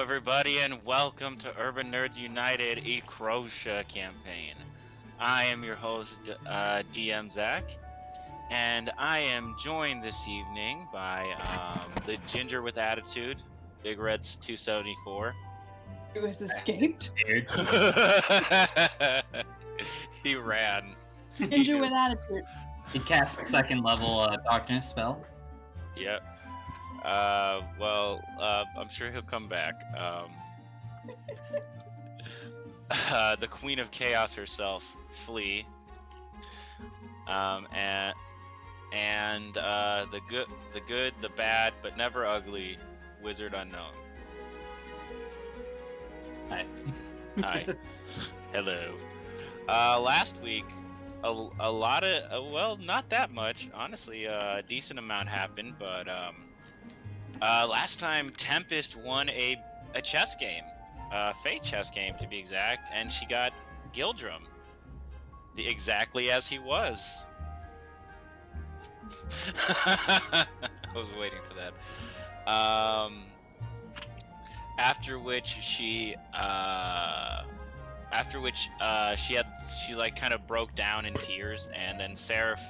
everybody, and welcome to Urban Nerds United Eachrotia campaign. I am your host, DM Zach, and I am joined this evening by the Ginger with Attitude, Big Red's 274. Who has escaped? He ran. Ginger with Attitude. He cast a second level darkness spell. Yep. I'm sure he'll come back. The Queen of Chaos herself, Flea. And the good, the bad, but never ugly, Wizard Unknown. Hi. Hi. Hello. Last week, a lot of, not that much, honestly, a decent amount happened, but, last time Tempest won a chess game, Fate chess game to be exact, and she got Gildrum, exactly as he was. I was waiting for that. After which she kind of broke down in tears, and then Seraph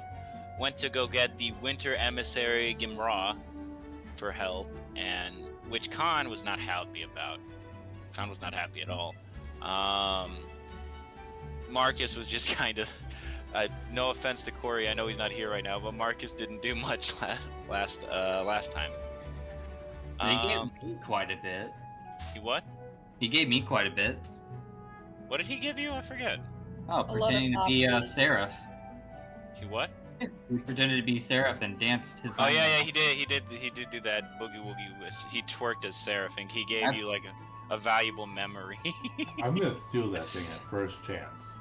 went to go get the Winter Emissary Gimra for help, and which Khan was not happy about. Khan was not happy at all. Marcus was just kind of no offense to Corey, I know he's not here right now, but Marcus didn't do much last time. He gave me quite a bit. He what? He gave me quite a bit. What did he give you? I forget. Oh, pretending to be Seraph. He what? He pretended to be Seraph and danced his. Oh yeah, he did do that boogie woogie. He twerked as Seraph, and he gave you like a valuable memory. I'm gonna steal that thing at first chance.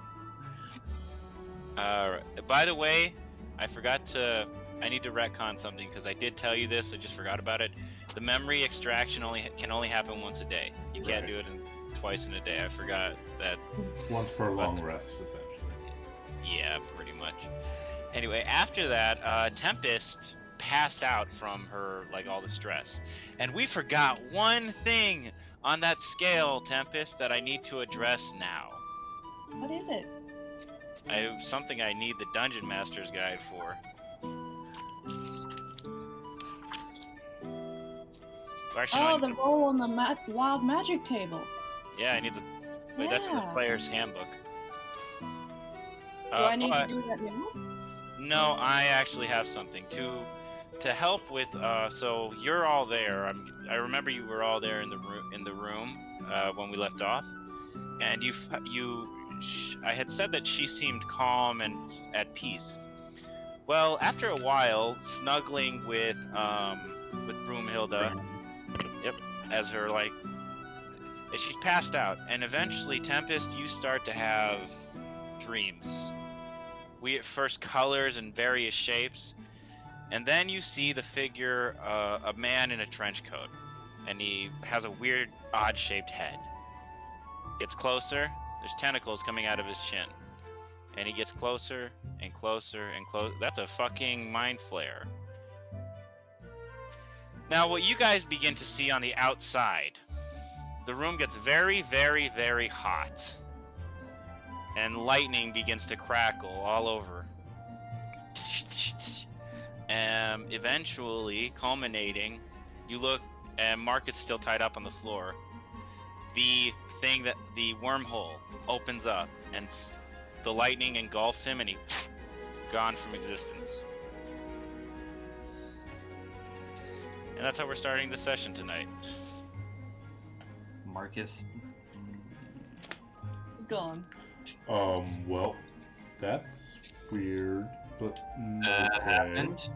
By the way, I need to retcon something because I did tell you this. I just forgot about it. The memory extraction can only happen once a day. You can't do it twice in a day. I forgot that. Once per long rest, essentially. Yeah, pretty much. Anyway, after that, Tempest passed out from her, all the stress. And we forgot one thing on that scale, Tempest, that I need to address now. What is it? Something I need the Dungeon Master's Guide for. Actually, the roll on the wild magic table. Yeah, I need the... Wait, that's in the player's handbook. Do I need to do that now? No, I actually have something to help with. So you're all there. I remember you were all there in the room when we left off, and I had said that she seemed calm and at peace. Well, after a while, snuggling with Broomhilda, as her she's passed out, and eventually, Tempest, you start to have dreams. We at first colors and various shapes, and then you see the figure a man in a trench coat, and he has a weird, odd-shaped head. Gets closer, there's tentacles coming out of his chin, and he gets closer and closer and closer. That's a fucking mind flare. Now, what you guys begin to see on the outside, the room gets very, very, very hot. And lightning begins to crackle all over. Eventually, culminating, you look, and Mark is still tied up on the floor. The wormhole opens up, and the lightning engulfs him, and he's gone from existence. And that's how we're starting the session tonight. Marcus. He's gone. Well, that's weird, but Happened.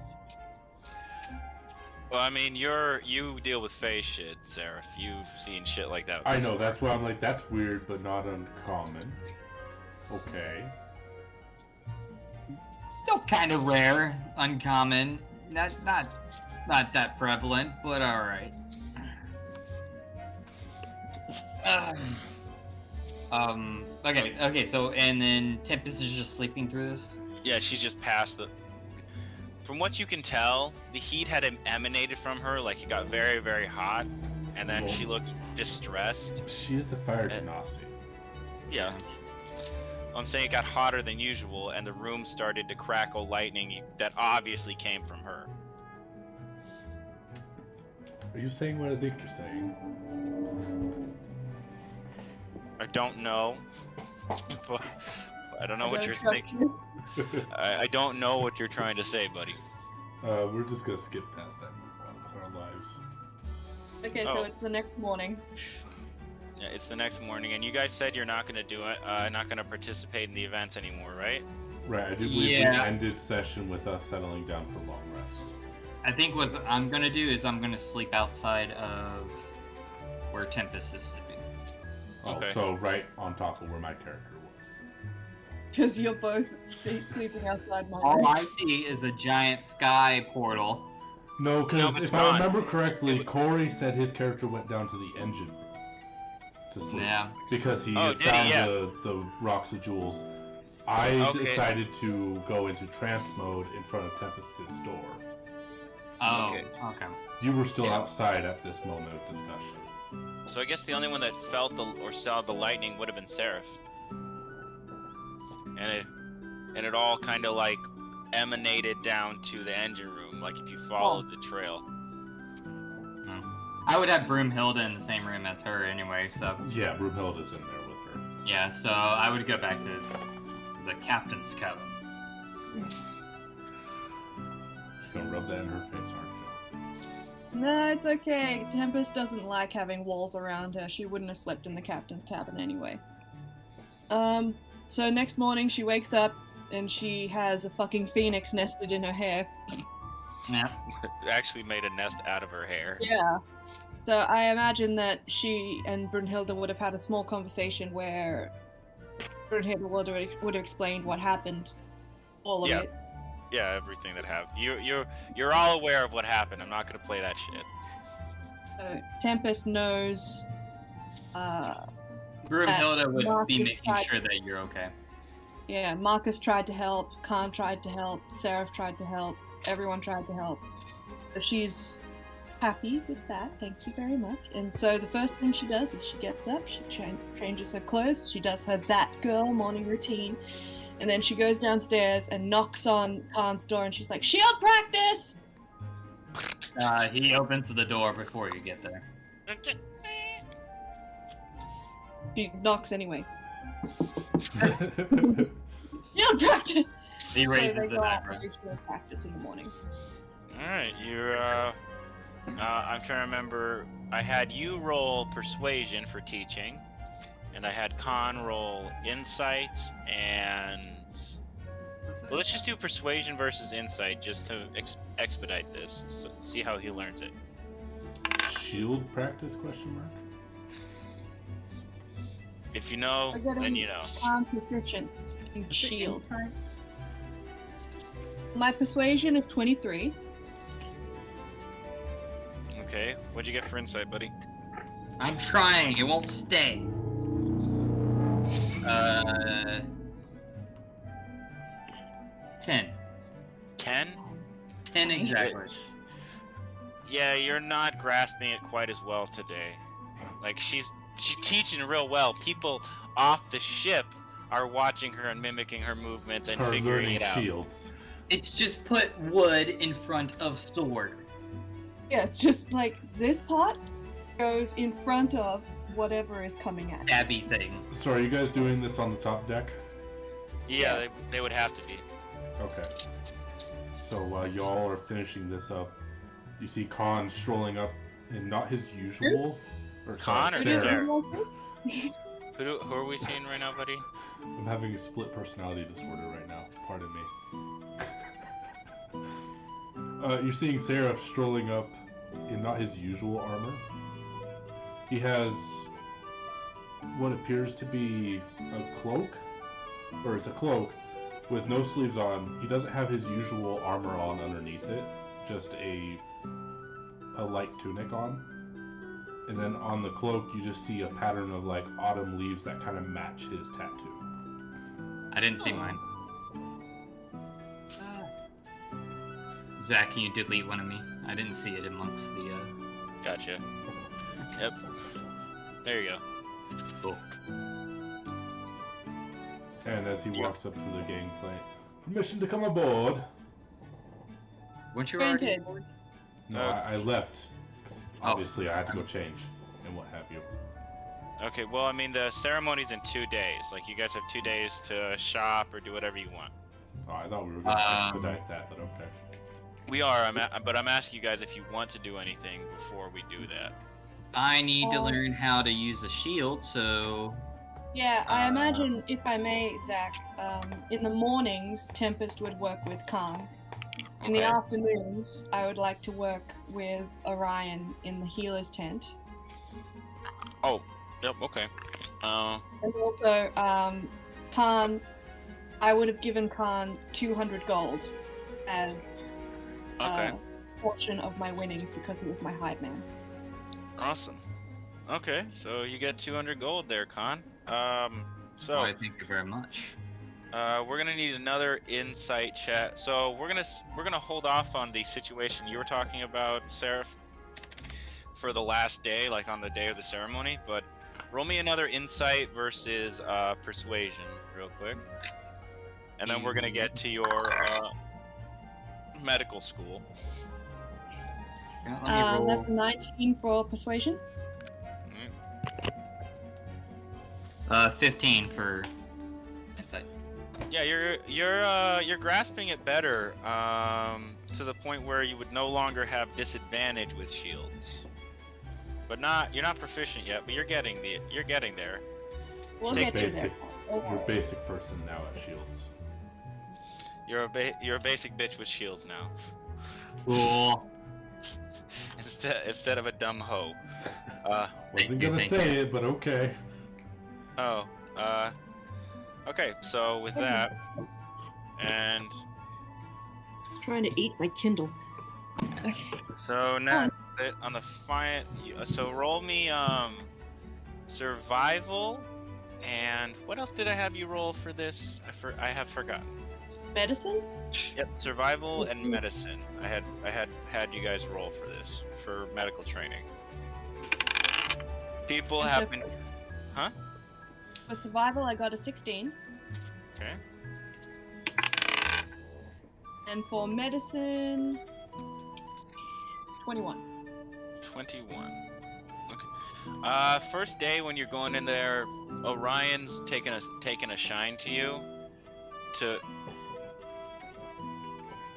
Well, I mean, you deal with face shit, Seraph. You've seen shit like that. I know, that's why I'm like, that's weird, but not uncommon. Okay. Still kind of rare, uncommon. Not that prevalent, but all right. Okay. So, and then Tempest is just sleeping through this. Yeah, she's just past the. From what you can tell, the heat had emanated from her, like it got very, very hot, and then she looked distressed. She is a fire genasi. Yeah. I'm saying it got hotter than usual, and the room started to crackle lightning that obviously came from her. Are you saying what I think you're saying? I don't know. I don't know what you're thinking. I don't know what you're trying to say, buddy. We're just gonna skip past that and move on with our lives. Okay, so it's the next morning. Yeah, it's the next morning, and you guys said you're not gonna do it, not gonna participate in the events anymore, right? Right, I do believe we ended session with us settling down for long rest. I think what I'm gonna do is I'm gonna sleep outside of where Tempest is sleeping. Okay. So right on top of where my character was. Because you're both sleeping outside my All room. I see is a giant sky portal. No, because it's if gone. I remember correctly, Corey said his character went down to the engine room to sleep. Yeah. Because he Oh, had did he? found Yeah. the rocks of jewels. I decided to go into trance mode in front of Tempest's door. Oh, Okay. okay. You were still outside at this moment of discussion. So I guess the only one that felt or saw the lightning would have been Seraph. And it all kind of like emanated down to the engine room, like if you followed the trail. I would have Broomhilda in the same room as her anyway, so... Yeah, Broomhilda's in there with her. Yeah, so I would go back to the captain's cabin. She's gonna rub that in her face, aren't you? No, it's okay. Tempest doesn't like having walls around her. She wouldn't have slept in the captain's cabin anyway. So next morning she wakes up and she has a fucking phoenix nested in her hair. Yeah. It actually made a nest out of her hair. Yeah. So I imagine that she and Brunhilde would have had a small conversation where Brunhilde would have explained what happened. All of it. Yeah, everything that happened. You're all aware of what happened. I'm not gonna play that shit. So Tempest knows. Broomhilda would Marcus be making tried sure that you're okay. Yeah, Marcus tried to help. Khan tried to help. Seraph tried to help. Everyone tried to help. So she's happy with that. Thank you very much. And so the first thing she does is she gets up. She changes her clothes. She does her that girl morning routine. And then she goes downstairs and knocks on Khan's door and she's like, "Shield practice!" He opens the door before you get there. She knocks anyway. Shield practice! He raises so they an go out eyebrow. and do shield practice in the morning. Alright, you're I'm trying to remember. I had you roll persuasion for teaching, and I had Khan roll insight, and well, let's just do persuasion versus insight just to expedite this. So see how he learns it. Shield practice? Question mark. If you know, then you know. I'm proficient in shield. My persuasion is 23. Okay, what'd you get for insight, buddy? I'm trying, it won't stay. 10. 10? 10 exactly. Yeah, you're not grasping it quite as well today. Like she's teaching real well. People off the ship are watching her and mimicking her movements and Her figuring learning it out. shields. It's just put wood in front of sword. Yeah, it's just like this pot goes in front of whatever is coming at it. Stabby thing. So are you guys doing this on the top deck? Yeah, Yes. they would have to be. Okay. So while y'all are finishing this up, you see Khan strolling up in not his usual... Or Khan or Sarah. Sarah? Who are we seeing right now, buddy? I'm having a split personality disorder right now. Pardon me. You're seeing Seraph strolling up in not his usual armor. He has what appears to be a cloak, or it's a cloak with no sleeves on. He doesn't have his usual armor on underneath it, just a light tunic on. And then on the cloak, you just see a pattern of like autumn leaves that kind of match his tattoo. I didn't see mine. Zach, can you delete one of me? I didn't see it amongst the, Gotcha. Yep. There you go. Cool. And as he walks up to the gangplank, permission to come aboard. Weren't you already? Granted. No, I left. 'Cause obviously, I had to go change and what have you. Okay, well, I mean, the ceremony's in 2 days. Like, you guys have 2 days to shop or do whatever you want. Oh, I thought we were going to expedite that, but okay. We are, but I'm asking you guys if you want to do anything before we do that. I need to learn how to use a shield, so... Yeah, I imagine, if I may, Zach, in the mornings, Tempest would work with Khan. In the Okay. afternoons, I would like to work with Orion in the healer's tent. Oh, yep, okay. And also, Khan, I would have given Khan 200 gold as Okay. a portion of my winnings because he was my hive man. Awesome. Okay, so you get 200 gold there, Khan. So Oh, thank you very much. we're gonna need another insight check. So we're gonna hold off on the situation you were talking about, Seraph, for the last day, like on the day of the ceremony. But roll me another insight versus persuasion, real quick, and then we're gonna get to your medical school. Let me roll. That's 19 for persuasion. 15 for insight. Yeah, you're grasping it better, to the point where you would no longer have disadvantage with shields. But you're not proficient yet, but you're getting there. We'll Take get you there. basic. You're a basic person now at Shields. You're a basic bitch with shields now, Cool. instead of a dumb hoe. Wasn't gonna say it, but okay. Oh, okay. So with that, and Trying to eat my Kindle. Okay. so now on the so roll me survival, and what else did I have you roll for this? I have forgotten. Medicine? Yep, survival and medicine. I had you guys roll for this for medical training. People And have so- been, huh? For survival, I got a 16. Okay. And for medicine, 21. 21. Okay. First day when you're going in there, Orion's taking a shine to you.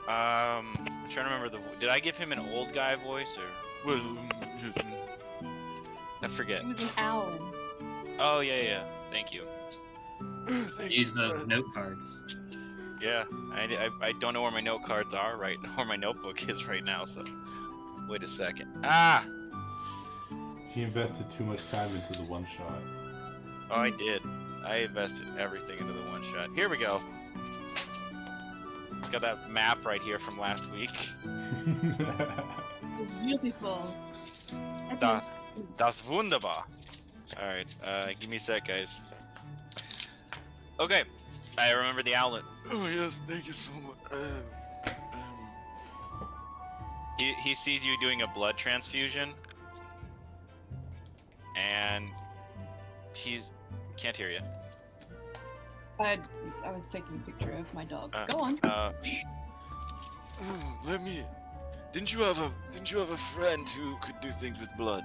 I'm trying to remember did I give him an old guy voice or? I forget. He was an owl. Oh yeah. Thank you. Use those note cards. Yeah, I don't know where my note cards are right, or my notebook is right now. So, wait a second. Ah! He invested too much time into the one shot. Oh, I did. I invested everything into the one shot. Here we go. It's got that map right here from last week. It's beautiful. Das wunderbar. All right, give me a sec, guys. Okay, I remember the outlet. Oh yes, thank you so much. He sees you doing a blood transfusion, and can't hear you. I was taking a picture of my dog. Go on. Didn't you have a friend who could do things with blood?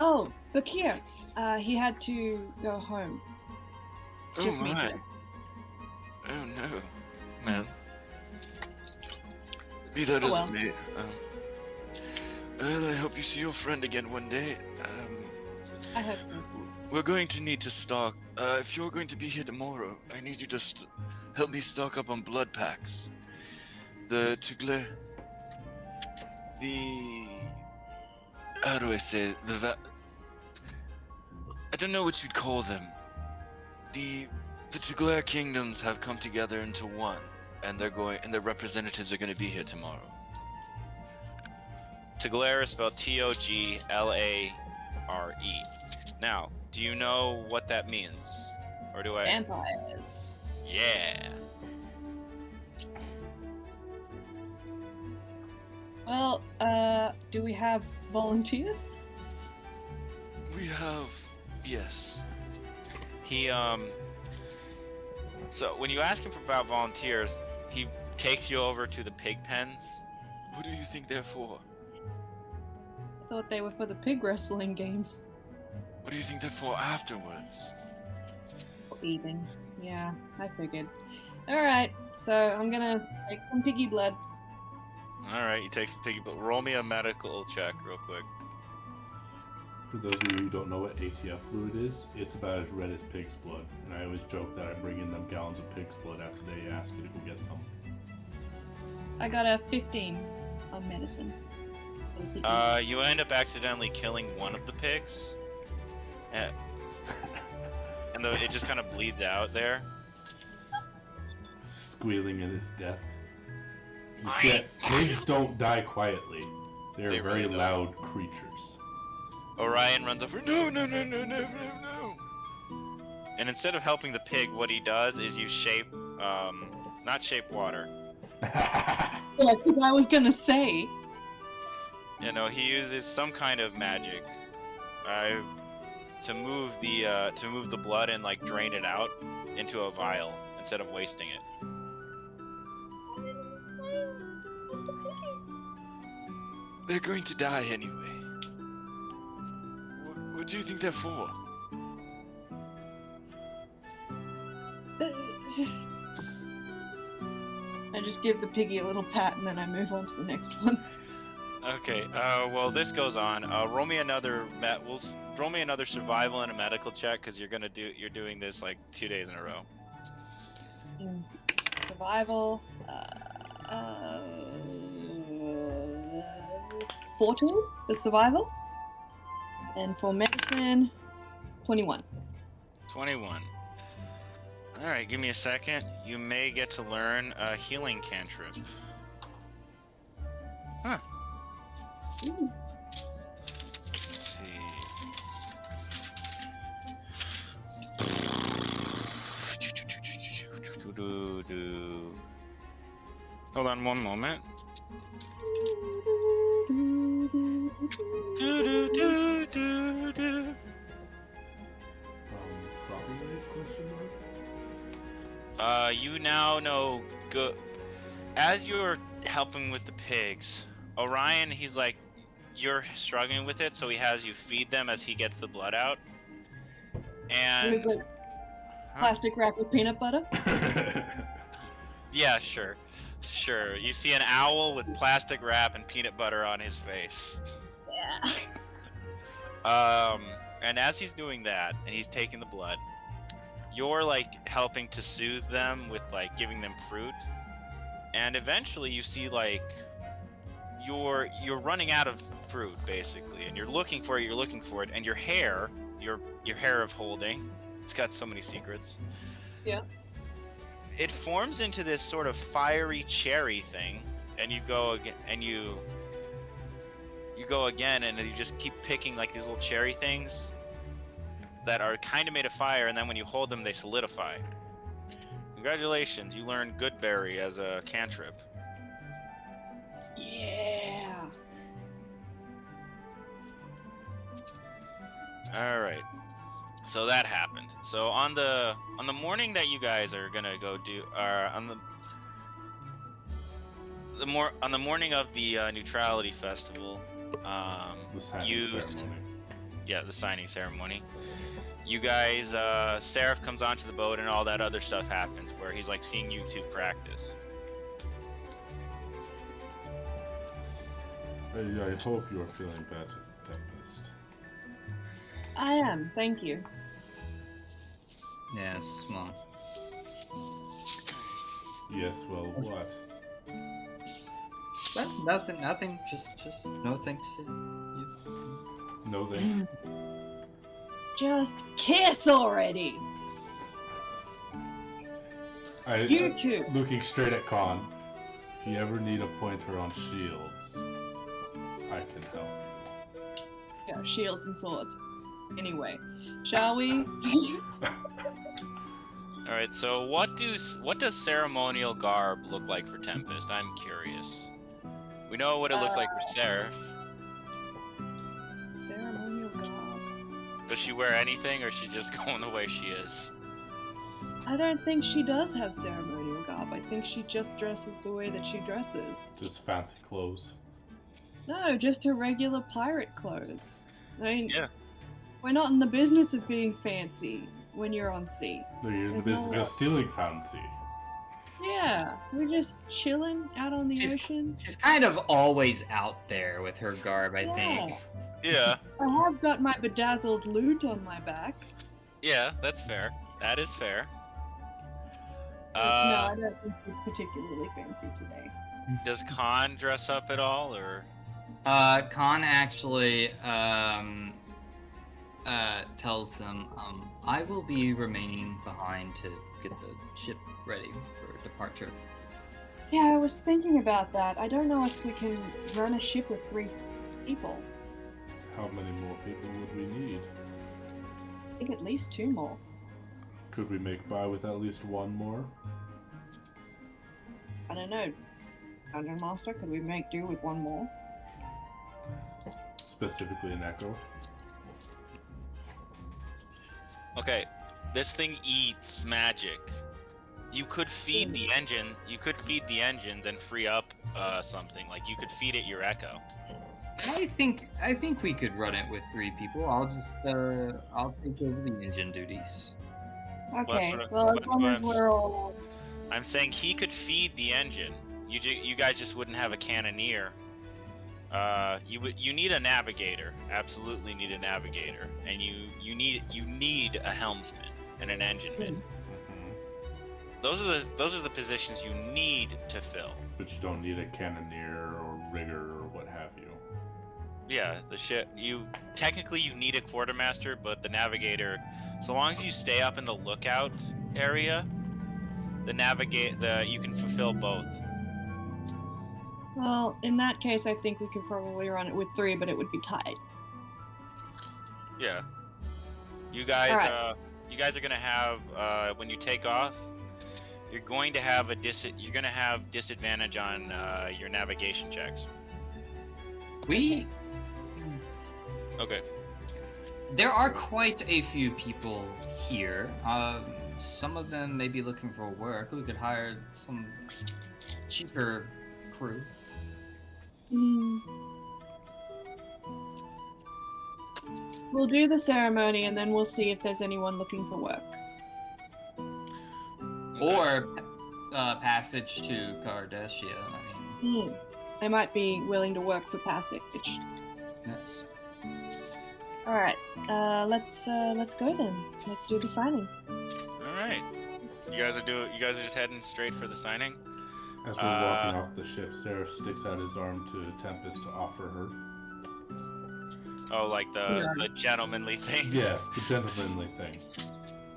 Oh, Bakir. He had to go home. It's just me. Today. Oh no, man. Be that as it may. I hope you see your friend again one day. I hope so. We're going to need to stock. If you're going to be here tomorrow, I need you to help me stock up on blood packs. How do I say it? I don't know what you'd call them. The Tugler kingdoms have come together into one, and their representatives are going to be here tomorrow. Tugler is spelled Toglare. Now, do you know what that means? Or do I? Vampires. Yeah. Well, do we have volunteers? We have, yes. He So when you ask him about volunteers, he takes you over to the pig pens. What do you think they're for? I thought they were for the pig wrestling games. What do you think they're for afterwards? Eating. Yeah, I figured. Alright, so I'm gonna take some piggy blood. Alright, you take some piggy, but roll me a medical check real quick. For those of you who don't know what ATF fluid is, it's about as red as pig's blood. And I always joke that I bring in them gallons of pig's blood after they ask you to go get some. I got a 15 on medicine. You end up accidentally killing one of the pigs. And it just kind of bleeds out there. Squealing in his death. Yeah, pigs don't die quietly. They're They very really don't. loud creatures. Orion runs over. No, no, no, no, no, no, no. And instead of helping the pig, what he does is use shape, not shape water. Yeah, because I was gonna say. You know, he uses some kind of magic, to move the blood and like drain it out into a vial instead of wasting it. They're going to die anyway. What do you think they're for? I just give the piggy a little pat and then I move on to the next one. Okay. Well, this goes on. Roll me another roll me another survival and a medical check because you're doing this like 2 days in a row. Survival. 14 for survival. And for medicine, 21. 21. All right. Give me a second. You may get to learn a healing cantrip. Huh. Ooh. Let's see. Hold on one moment. Copyright question mark? You now know good. As you're helping with the pigs, Orion, he's like, you're struggling with it, so he has you feed them as he gets the blood out. And With a plastic wrap with peanut butter. yeah, sure. You see an owl with plastic wrap and peanut butter on his face. Yeah. And as he's doing that, and he's taking the blood, you're like helping to soothe them with like giving them fruit, and eventually you see like you're running out of fruit basically, and you're looking for it, and your hair of holding, it's got so many secrets. Yeah. It forms into this sort of fiery cherry thing, and you go again, and you go again, and you just keep picking like these little cherry things that are kind of made of fire, and then when you hold them, they solidify. Congratulations, you learned Goodberry as a cantrip. Yeah. All right. So that happened. So on the morning that you guys are gonna go do, on the morning of the Neutrality Festival, The signing ceremony. yeah, the signing ceremony. You guys, Seraph comes onto the boat and all that other stuff happens, where he's like seeing you two practice. I hope you are feeling better, Tempest. I am, thank you. Yeah, small. Yes, well, what? Nothing. Just no thanks to you. No thanks. Just kiss already. You two. Looking straight at Khan. If you ever need a pointer on shields, I can help you. Yeah, shields and swords. Anyway, shall we? All right. So what does ceremonial garb look like for Tempest? I'm curious. We know what it looks like for Seraph. Ceremonial garb. Does she wear anything, or is she just going the way she is? I don't think she does have ceremonial garb. I think she just dresses the way that she dresses. Just fancy clothes. No, just her regular pirate clothes. I mean, Yeah. we're not in the business of being fancy when you're on sea. No, you're in the There's business no- of stealing fancy. Yeah, we're just chilling out on the She's- ocean. She's kind of always out there with her garb, I think. Yeah. I have got my bedazzled loot on my back. Yeah, that's fair. That is fair. No, I don't think she's particularly fancy today. Does Khan dress up at all, or? Khan actually tells them, I will be remaining behind to get the ship ready for departure. Yeah, I was thinking about that. I don't know if we can run a ship with 3 people. How many more people would we need? I think at least 2 more. Could we make by with at least one more? I don't know. Dungeon Master, could we make do with 1 more? Specifically an echo. Okay, this thing eats magic. You could feed the engine. You could feed the engines and free up something. Like you could feed it your echo. I think we could run it with 3 people. I'll take over the engine duties. Okay, what I- well, as that's long what as I'm we're all... I'm saying he could feed the engine. You guys just wouldn't have a cannoneer. You need a navigator. Absolutely need a navigator, and you need a helmsman and an engineman. Mm-hmm. Those are the positions you need to fill. But you don't need a cannoneer or rigger or what have you. Yeah, the ship. You need a quartermaster, but the navigator, so long as you stay up in the lookout area, you can fulfill both. Well, in that case, I think we could probably run it with 3, but it would be tight. Yeah. You guys, Alright. you guys are gonna have when you take off, you're going to have disadvantage on your navigation checks. Okay. There are quite a few people here. Some of them may be looking for work. We could hire some cheaper crew. We'll do the ceremony and then we'll see if there's anyone looking for work. Or passage to Cardassia. I mean, They might be willing to work for passage. yes. All right, let's go then. Let's do the signing. All right. You guys are just heading straight for the signing. As we're walking off the ship, Seraph sticks out his arm to Tempest to offer her. Oh, like the gentlemanly thing. Yes, the gentlemanly thing.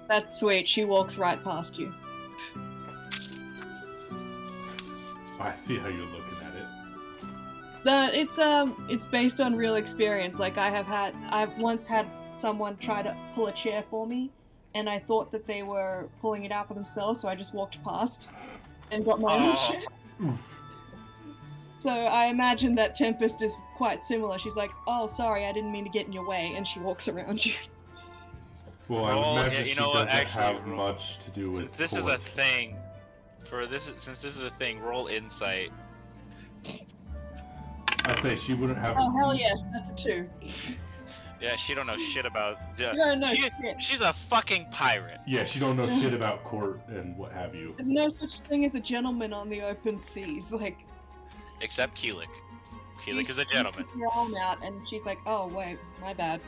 That's sweet. She walks right past you. I see how you're looking at it. It's based on real experience. Like I've once had someone try to pull a chair for me, and I thought that they were pulling it out for themselves, so I just walked past and got my own chair. So I imagine that Tempest is quite similar. She's like, "Oh, sorry, I didn't mean to get in your way," and she walks around you. Well, I would Roll- imagine yeah, you she know what, doesn't actually, have roll- much to do with Since this is a court. thing, roll insight. I say she wouldn't have. Oh hell yes, that's a 2. Yeah, she don't know shit about. You don't know she- shit. She's a fucking pirate. Yeah, she don't know shit about court and what have you. There's no such thing as a gentleman on the open seas. Like, Except Keelik. Keelik is a she gentleman. sticks her arm out, and she's like, "Oh wait, my bad.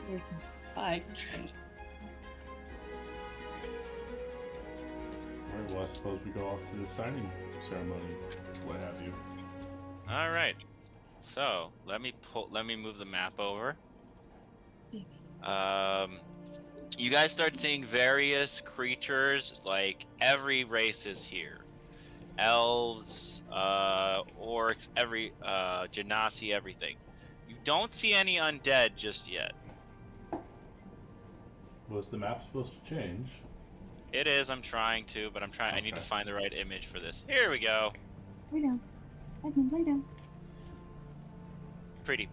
Bye." Alright, well, I suppose we go off to the signing ceremony, what have you. All right. So let me move the map over. You guys start seeing various creatures. Like every race is here. Elves, orcs, genasi, everything. You don't see any undead just yet. Was the map supposed to change? It is. I'm trying to, but I need to Okay. find the right image for this. Here we go. Lay down. Edmund, lay down. pretty.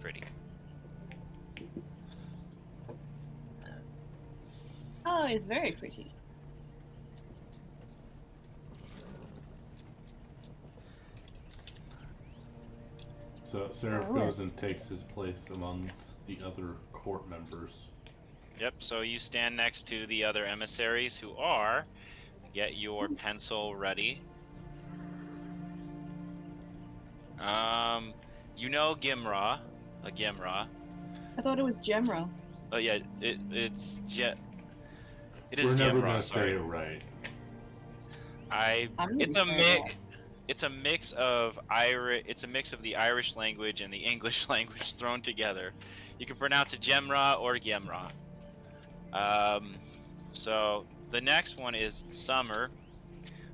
Oh, it's very pretty. So Seraph Alright. goes and takes his place amongst the other court members. Yep, so you stand next to the other emissaries who are... Get your pencil ready. You know Gimra. Gemra. I thought it was Gemra. Oh yeah, it is We're never Gemra, gonna sorry. say it right. I'm It's a really sorry. mix. It's a mix of It's a mix of the Irish language and the English language thrown together. You can pronounce it Gemra or Gemra. So the next one is Summer,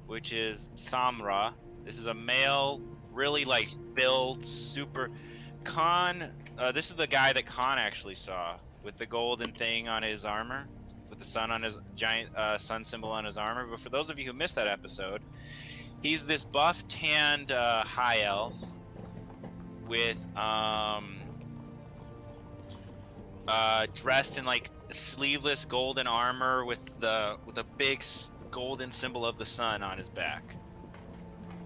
which is Samra. This is a male, really like built, super. Khan. This is the guy that Khan actually saw with the golden thing on his armor, with the sun on his giant sun symbol on his armor. But for those of you who missed that episode, he's this buff tanned high elf with dressed in like sleeveless golden armor with a big golden symbol of the sun on his back.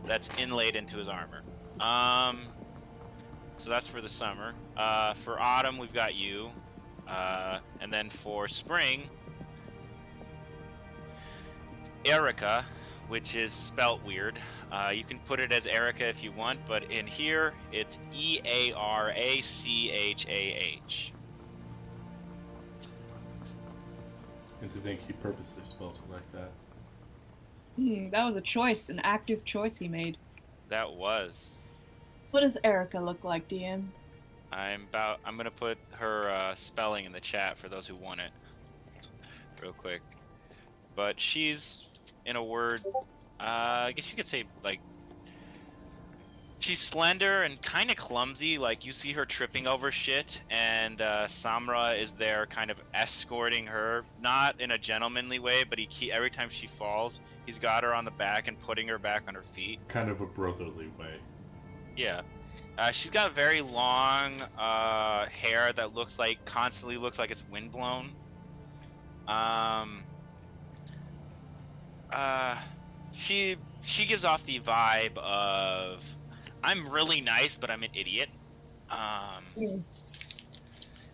That's inlaid into his armor. So that's for the summer. For autumn, we've got you, and then for spring, Erica, which is spelt weird. You can put it as Erica if you want, but in here it's Earachah. And to think he purposely spelled it like that. That was a choice, an active choice he made. That was. What does Erica look like, DM? I'm gonna put her spelling in the chat for those who want it, real quick. But she's, in a word, I guess you could say like. She's slender and kind of clumsy. Like you see her tripping over shit, and Samra is there, kind of escorting her, not in a gentlemanly way, but every time she falls, he's got her on the back and putting her back on her feet. Kind of a brotherly way. Yeah. She's got very long hair that constantly looks like it's windblown. She gives off the vibe of, I'm really nice, but I'm an idiot. And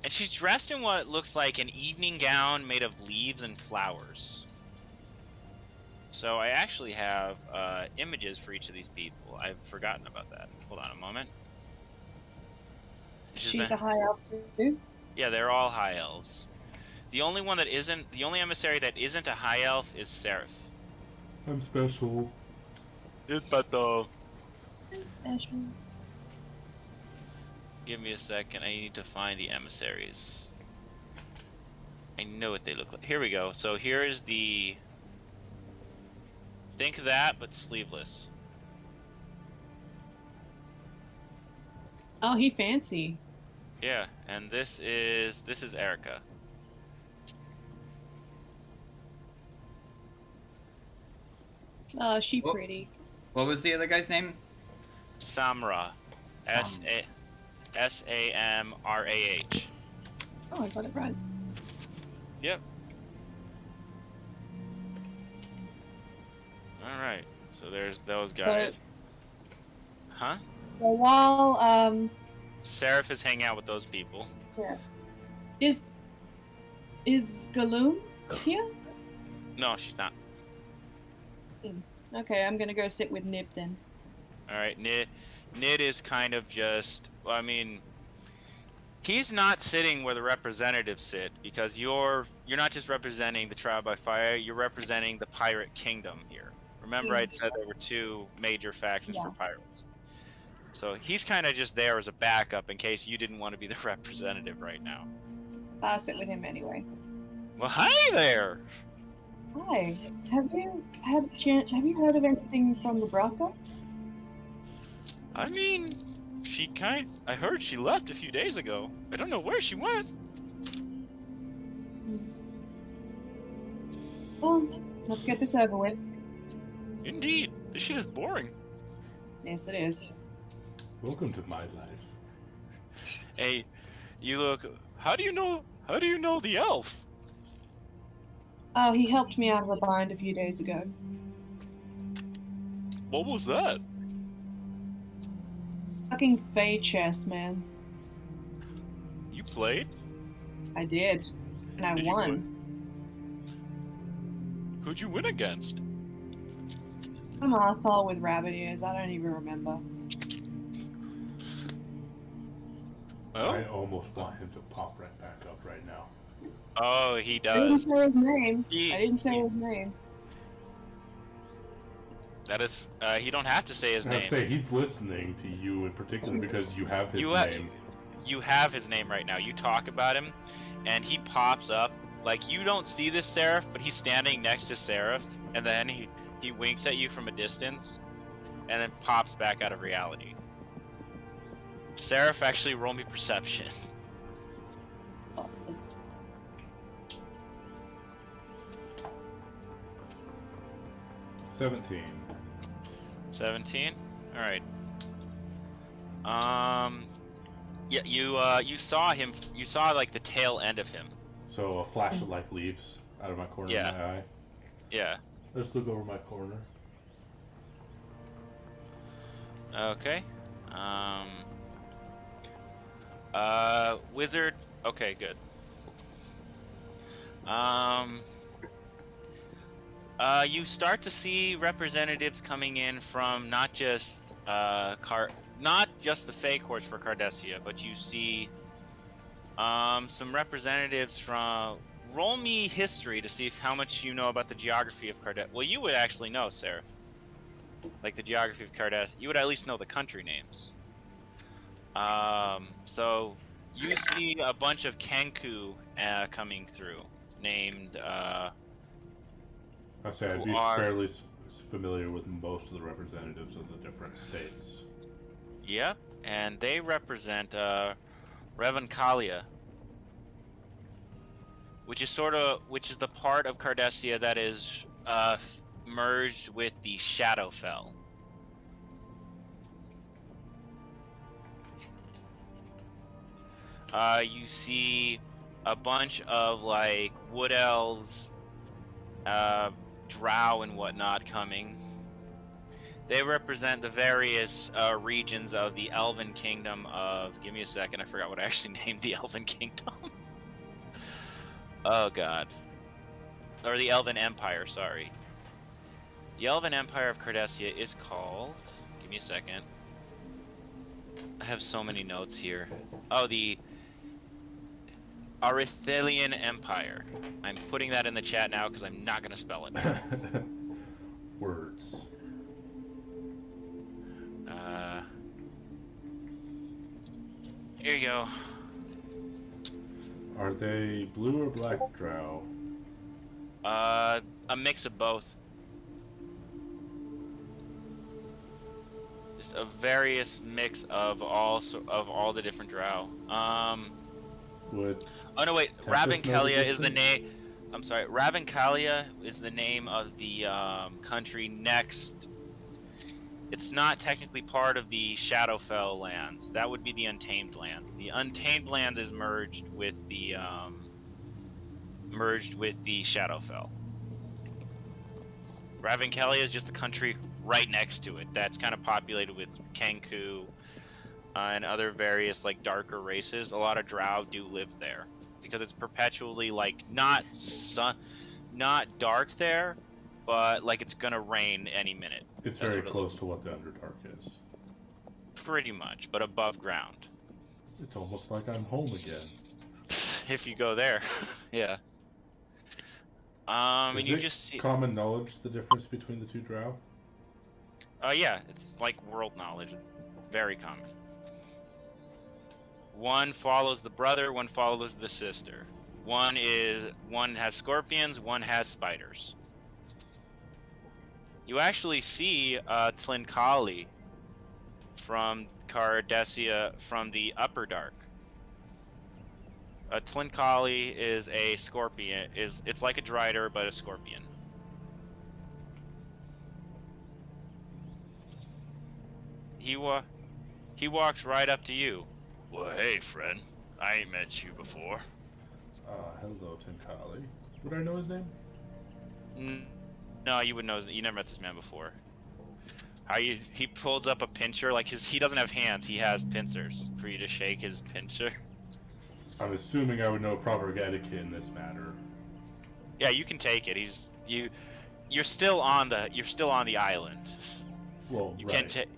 she's dressed in what looks like an evening gown made of leaves and flowers. So I actually have images for each of these people. I've forgotten about that. Hold on a moment. She's a high elf too? Yeah, they're all high elves. The only emissary that isn't a high elf is Seraph. I'm special. It's pato. I'm special. Give me a second. I need to find the emissaries. I know what they look like. Here we go. So here is the... Think that, but sleeveless. Oh, he fancy. Yeah, and this is Erica. Oh, she Oh. pretty. What was the other guy's name? Samra. Samrah. Oh, I got it right. Yep. Alright, so there's those guys. Huh? So while Seraph is hanging out with those people. yeah. Is Galoom here? No, she's not. Okay, I'm gonna go sit with Nib then. Alright, Nid is kind of just, I mean, he's not sitting where the representatives sit, because you're not just representing the Trial by Fire, you're representing the pirate kingdom here. Remember I'd said there were two major factions for pirates. So he's kind of just there as a backup in case you didn't want to be the representative right now. I'll sit with him anyway. Well, hi there! Hi. Have you heard of anything from the Braka? I mean, I heard she left a few days ago. I don't know where she went. Well, let's get this over with. Indeed. This shit is boring. Yes, it is. Welcome to my life. Hey, you look. How do you know? How do you know the elf? Oh, he helped me out of a bind a few days ago. What was that? Fucking Fey chess, man. You played? I did. And I Did you won. win? Who'd you win against? Some asshole with rabbit ears. I don't even remember. I Oh. almost want him to pop right back up right now. Oh, he I didn't does. say his name. He- I didn't say he- his name. That is. You don't have to say his I name. say he's listening to you in particular because you have his You ha- name. You have his name right now. You talk about him, and he pops up. Like, you don't see this Seraph, but he's standing next to Seraph, and then he winks at you from a distance, and then pops back out of reality. Seraph, actually roll me perception. 17. 17. All right. Yeah, you saw him. You saw like the tail end of him. So a flash of light leaves out of my corner Yeah. of my eye. Yeah. Let's look over my corner. Okay. Wizard. Okay, good. You start to see representatives coming in from not just not just the Fey courts for Cardessia, but you see some representatives from. Roll me history to see how much you know about the geography of Cardessia. Well, you would actually know, Seraph. Like the geography of Cardessia, you would at least know the country names. So you see a bunch of Kenku coming through, named I say I'd who be are- fairly familiar with most of the representatives of the different states. Yep, and they represent Revancalia, which is the part of Cardessia that is merged with the Shadowfell. You see a bunch of like wood elves, drow and whatnot coming. They represent the various regions of the Elven Kingdom of. Give me a second, I forgot what I actually named the Elven Kingdom. Oh god. Or the Elven Empire, sorry. The Elven Empire of Cardessia is called. Give me a second. I have so many notes here. Oh, the Arithelian Empire. I'm putting that in the chat now because I'm not going to spell it. Words. Here you go. Are they blue or black drow? A mix of both. Just a various mix of all the different drow. Would Oh no, wait. Tempest know the Ravencalia is the difference? name. I'm sorry. Ravencalia is the name of the country next. It's not technically part of the Shadowfell lands. That would be the Untamed lands. The Untamed lands is merged with the Shadowfell. Ravencalia is just the country right next to it. That's kind of populated with Kenku and other various like darker races. A lot of drow do live there because it's perpetually like not dark there, but like it's gonna rain any minute. it's That's very what it close looks to what the Underdark is. Pretty much, but above ground. It's almost like I'm home again. If you go there, yeah. And Is you it just see. common knowledge the difference between the two drow? Yeah, it's like world knowledge. It's very common. One follows the brother, one follows the sister. One has scorpions, one has spiders. You actually see Tlinkali from Cardessia from the Upper Dark. Tlinkali is a scorpion. It's like a Drider but a scorpion. He walks right up to you. Well, hey, friend. I ain't met you before. Hello, Tenkali. Would I know his name? No, you would know. You never met this man before. He pulls up a pincher, like he doesn't have hands, he has pincers for you to shake his pincher. I'm assuming I would know proper etiquette in this matter. Yeah, you can take it. You're still on the island. Well, You right. can take,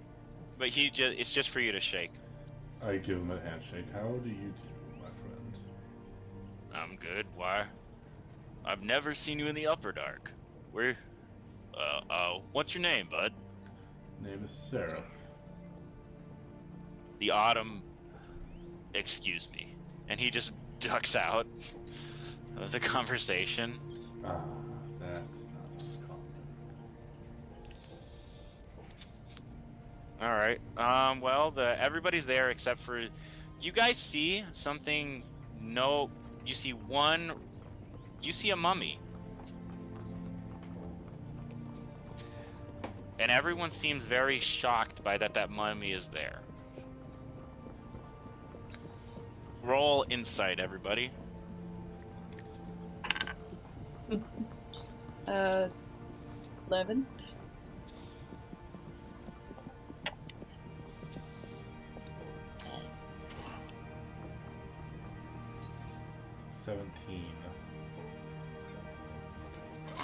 but it's just for you to shake. I give him a handshake. How do you do, my friend? I'm good. Why? I've never seen you in the Upper Dark. What's your name, bud? Name is Seraph. The Autumn. Excuse me. And he just ducks out of the conversation. Ah, that's not common. All right. Well, everybody's there except for you guys see something. No, you see one. You see a mummy. And everyone seems very shocked by that mummy is there. Roll insight, everybody. 11.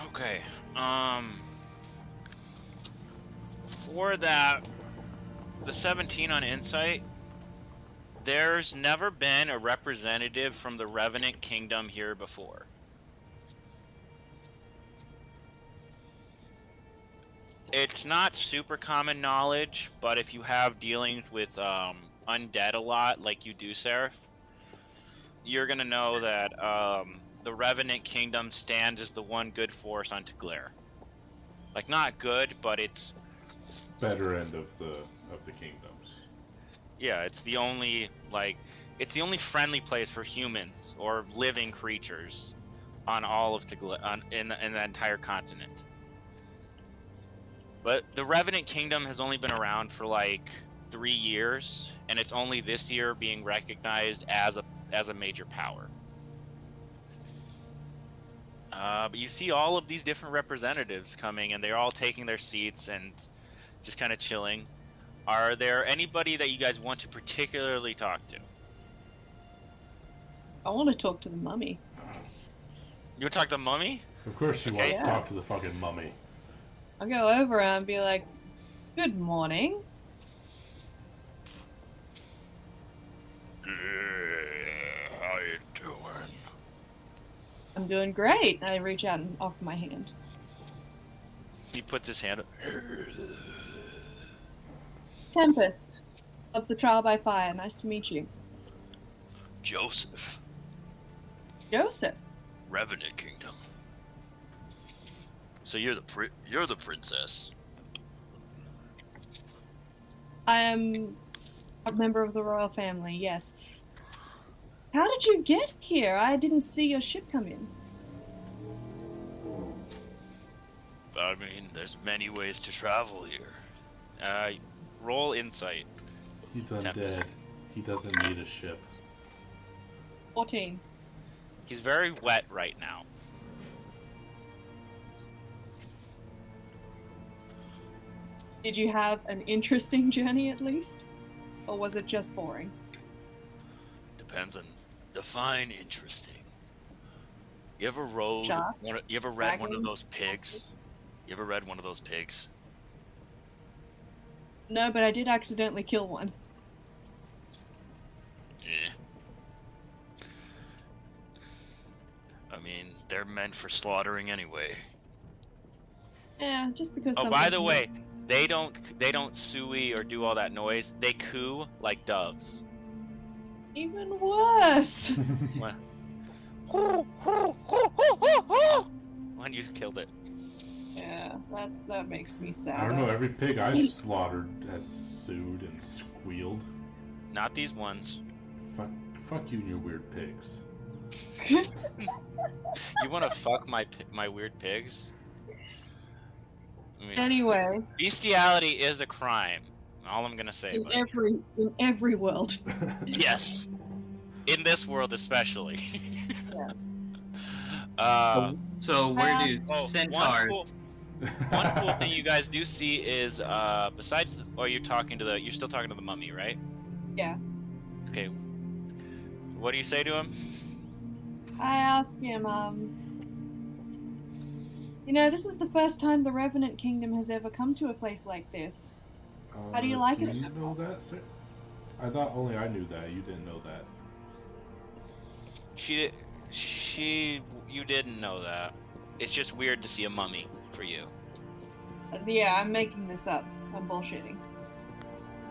Okay. For that, the 17 on insight, there's never been a representative from the Revenant Kingdom here before. It's not super common knowledge, but if you have dealings with undead a lot, like you do, Seraph, you're gonna know that the Revenant Kingdom stands as the one good force on Taglair. Like, not good, but it's Better end of the kingdoms. yeah, it's the only friendly place for humans or living creatures on all of Taglair, in the entire continent. But the Revenant Kingdom has only been around for like 3 years, and it's only this year being recognized as a major power. But you see all of these different representatives coming, and they're all taking their seats and just kind of chilling. Are there anybody that you guys want to particularly talk to? I want to talk to the mummy. You want to talk to the mummy? Of course she Okay. wants to Yeah. talk to the fucking mummy. I'll go over and be like, "Good morning." How you doing? I'm doing great. I reach out and offer my hand. He puts his hand up. Tempest of the Trial by Fire. Nice to meet you. Joseph, Joseph. Revenant Kingdom. So you're the princess. I am a member of the royal family, yes. How did you get here? I didn't see your ship come in. I mean, there's many ways to travel here. Roll insight. He's undead. Tempest. He doesn't need a ship. 14. He's very wet right now. Did you have an interesting journey at least? Or was it just boring? Depends on define interesting. You ever rode? Shark? You ever read one of Dragons? those pigs? You ever read one of those pigs? No, but I did accidentally kill one. Yeah. I mean, they're meant for slaughtering anyway. Yeah, just because Oh, by something- the way, they don't suey or do all that noise. They coo like doves. Even worse! What? When you killed it. Yeah, that makes me sad. I don't know, every pig I've slaughtered has sued and squealed. Not these ones. Fuck you and your weird pigs. You want to fuck my weird pigs? I mean, Anyway, bestiality is a crime. All I'm gonna say. In Buddy. every world. Yes. In this world especially. Yeah. So where do Oh, centaurs? one cool thing you guys do see is besides you're still talking to the mummy, right? Yeah. Okay. What do you say to him? I ask him, this is the first time the Revenant Kingdom has ever come to a place like this. How do you like it? Do you know that, sir? I thought only I knew that. You didn't know that. You didn't know that. It's just weird to see a mummy for you. Yeah, I'm making this up. I'm bullshitting.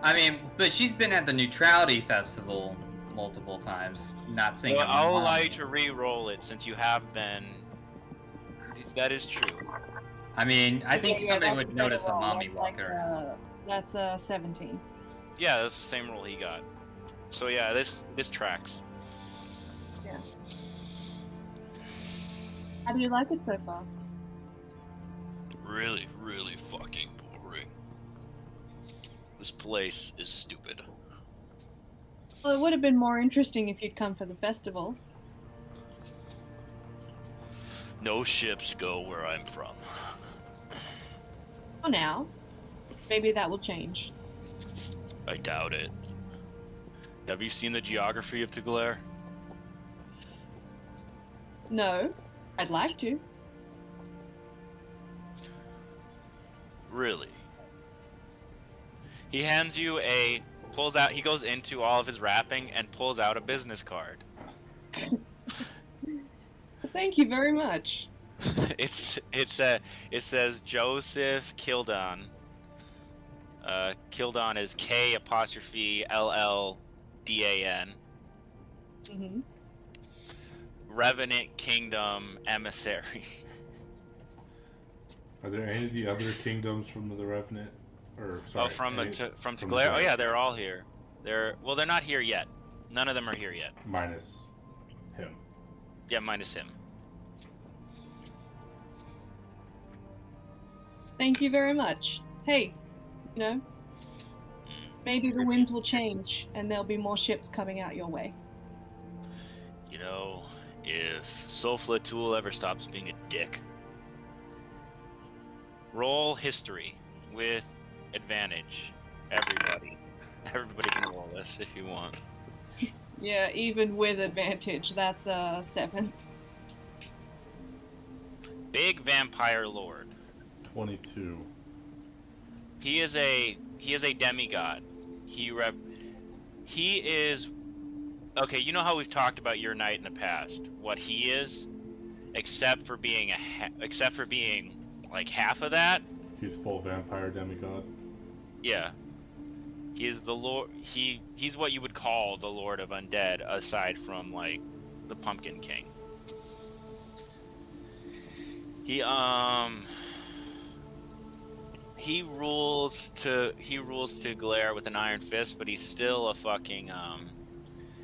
I mean, but she's been at the Neutrality Festival multiple times, not seeing. Well, I'll allow you to re-roll it since you have been. That is true. I mean, I think somebody that's would notice a roll. mummy That's walking around. That's 17. Yeah, that's the same roll he got. So yeah, this tracks. Yeah. How do you like it so far? Really, really fucking boring. This place is stupid. Well, it would have been more interesting if you'd come for the festival. No ships go where I'm from. For now. Maybe that will change. I doubt it. Have you seen the geography of Tiglair? No. I'd like to. Really? He hands you he goes into all of his wrapping and pulls out a business card. Thank you very much. It says Joseph Kildon. Kildon is K''LLDAN. Mm-hmm. Revenant Kingdom Emissary. Are there any of the other kingdoms from the Revenant? Or sorry, from from Tiglair? Oh the- yeah, they're all here. They're not here yet. None of them are here yet. minus him. Yeah, minus him. Thank you very much. Hey, maybe the winds will change and there'll be more ships coming out your way. If Sulflatul ever stops being a dick. Roll history with advantage. Everybody can roll this if you want. Yeah, even with advantage, that's 7. Big vampire lord. 22. He is a demigod. He is okay. You know how we've talked about your knight in the past. What he is, except for being like half of that. He's full vampire demigod. Yeah. He is the lord. He's what you would call the lord of undead, aside from like the Pumpkin King. He rules to Glare with an iron fist, but he's still a fucking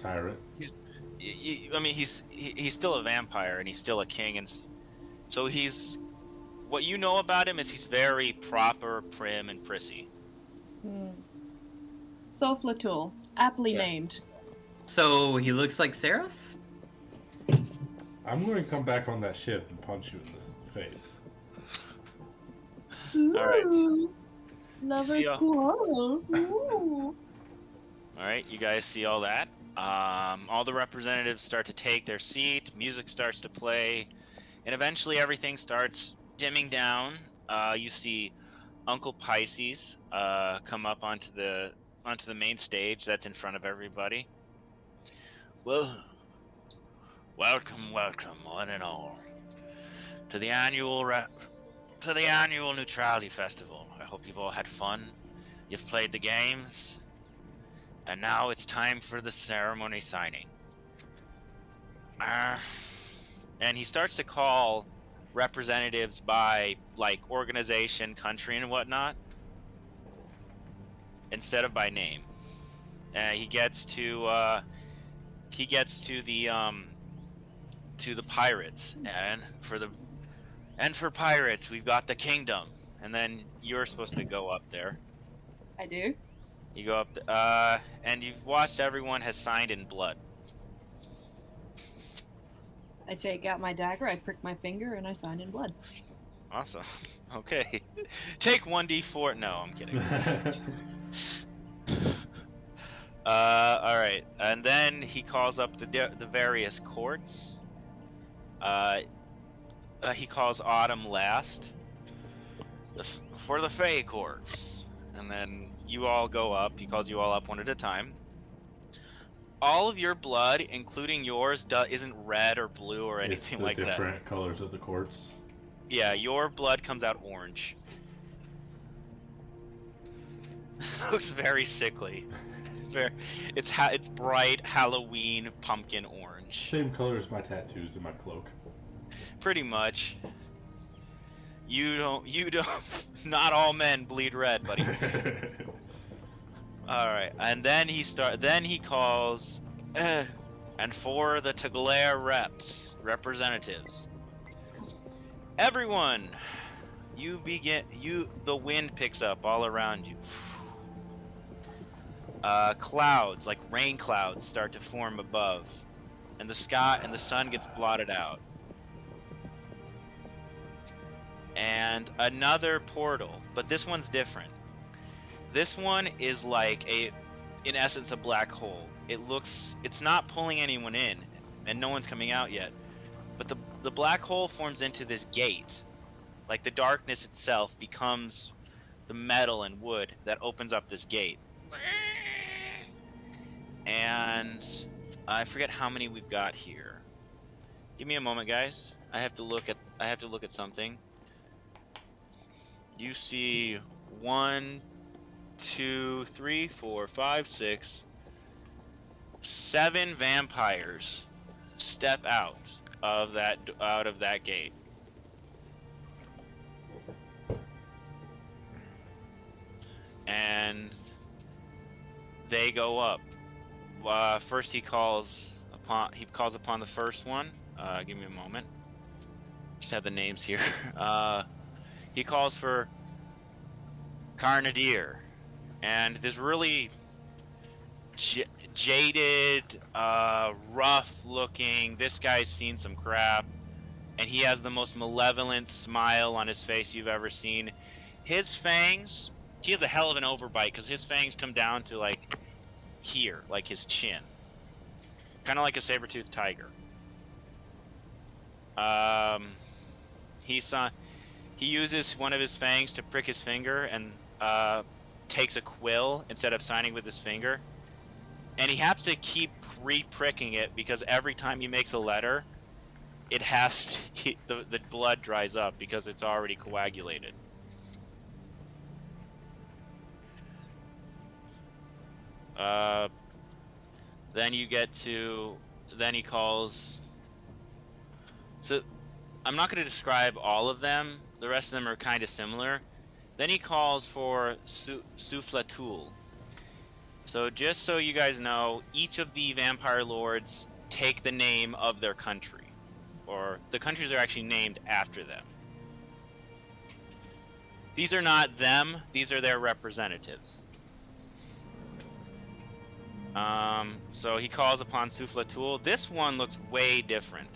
Tyrant. I mean, he's still a vampire and he's still a king, and so what you know about him is he's very proper, prim, and prissy. Sulflatul, aptly Yeah. named. So he looks like Seraph? I'm going to come back on that ship and punch you in the face. All right. Ooh, Lover's ya. quarrel. Ooh. All right, you guys see all that? All the representatives start to take their seat. Music starts to play, and eventually everything starts dimming down. You see Uncle Pisces come up onto the main stage that's in front of everybody. Well, welcome, one and all, to the annual Neutrality Festival. I hope you've all had fun. You've played the games, and now it's time for the ceremony signing. And he starts to call representatives by like organization, country, and whatnot, instead of by name. He gets to the pirates, and for pirates we've got the kingdom, and then you're supposed to go up there. I do. You go up, and you've watched everyone has signed in blood. I take out my dagger, I prick my finger, and I sign in blood. Awesome. Okay. Take 1d4. No, I'm kidding. All right. And then he calls up the various courts. He calls Autumn last. For the Fey courts. And then you all go up. He calls you all up one at a time. All of your blood, including yours, isn't red or blue or anything like that. It's the different colors of the courts. Yeah, your blood comes out orange. Looks very sickly. It's bright Halloween pumpkin orange. Same color as my tattoos and my cloak. Pretty much. You don't. Not all men bleed red, buddy. All right, and then he calls, and for the Teglair representatives. Everyone, the wind picks up all around you. Clouds, like rain clouds, start to form above, and the sky and the sun gets blotted out. And another portal, but this one's different. This one is like in essence, a black hole. It's not pulling anyone in, and no one's coming out yet. But the black hole forms into this gate. Like the darkness itself becomes the metal and wood that opens up this gate. And I forget how many we've got here. Give me a moment, guys. I have to look at something. You see 1, 2, 3, 4, 5, 6, 7 vampires step out of that gate. And they go up. First he calls upon the first one. Give me a moment. Just have the names here. He calls for Carnadir, and this really jaded, rough-looking. This guy's seen some crap, and he has the most malevolent smile on his face you've ever seen. His fangs. He has a hell of an overbite because his fangs come down to like here, like his chin, kind of like a saber-toothed tiger. He uses one of his fangs to prick his finger and takes a quill instead of signing with his finger. And he has to keep re-pricking it because every time he makes a letter, the blood dries up because it's already coagulated. Then he calls. So I'm not going to describe all of them. The rest of them are kind of similar. Then he calls for Soufflatul. So just so you guys know, each of the vampire lords take the name of their country, or the countries are actually named after them. These are not them, these are their representatives. So he calls upon Soufflatul. This one looks way different.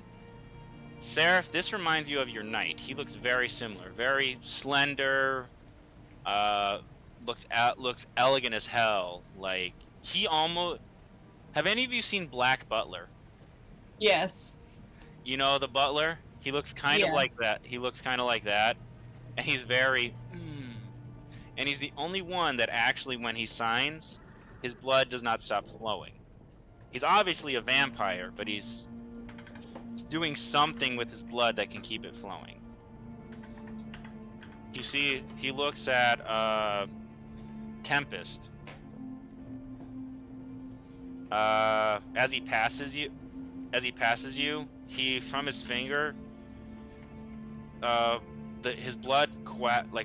Seraph, this reminds you of your knight. He looks very similar, very slender, looks elegant as hell. Like, he almost... Have any of you seen Black Butler? Yes. You know the butler? He looks kind of like that. He looks kind of like that. And he's very... And he's the only one that actually, when he signs, his blood does not stop flowing. He's obviously a vampire, but he's doing something with his blood that can keep it flowing. You see, he looks at Tempest. As he passes you, he from his finger, his blood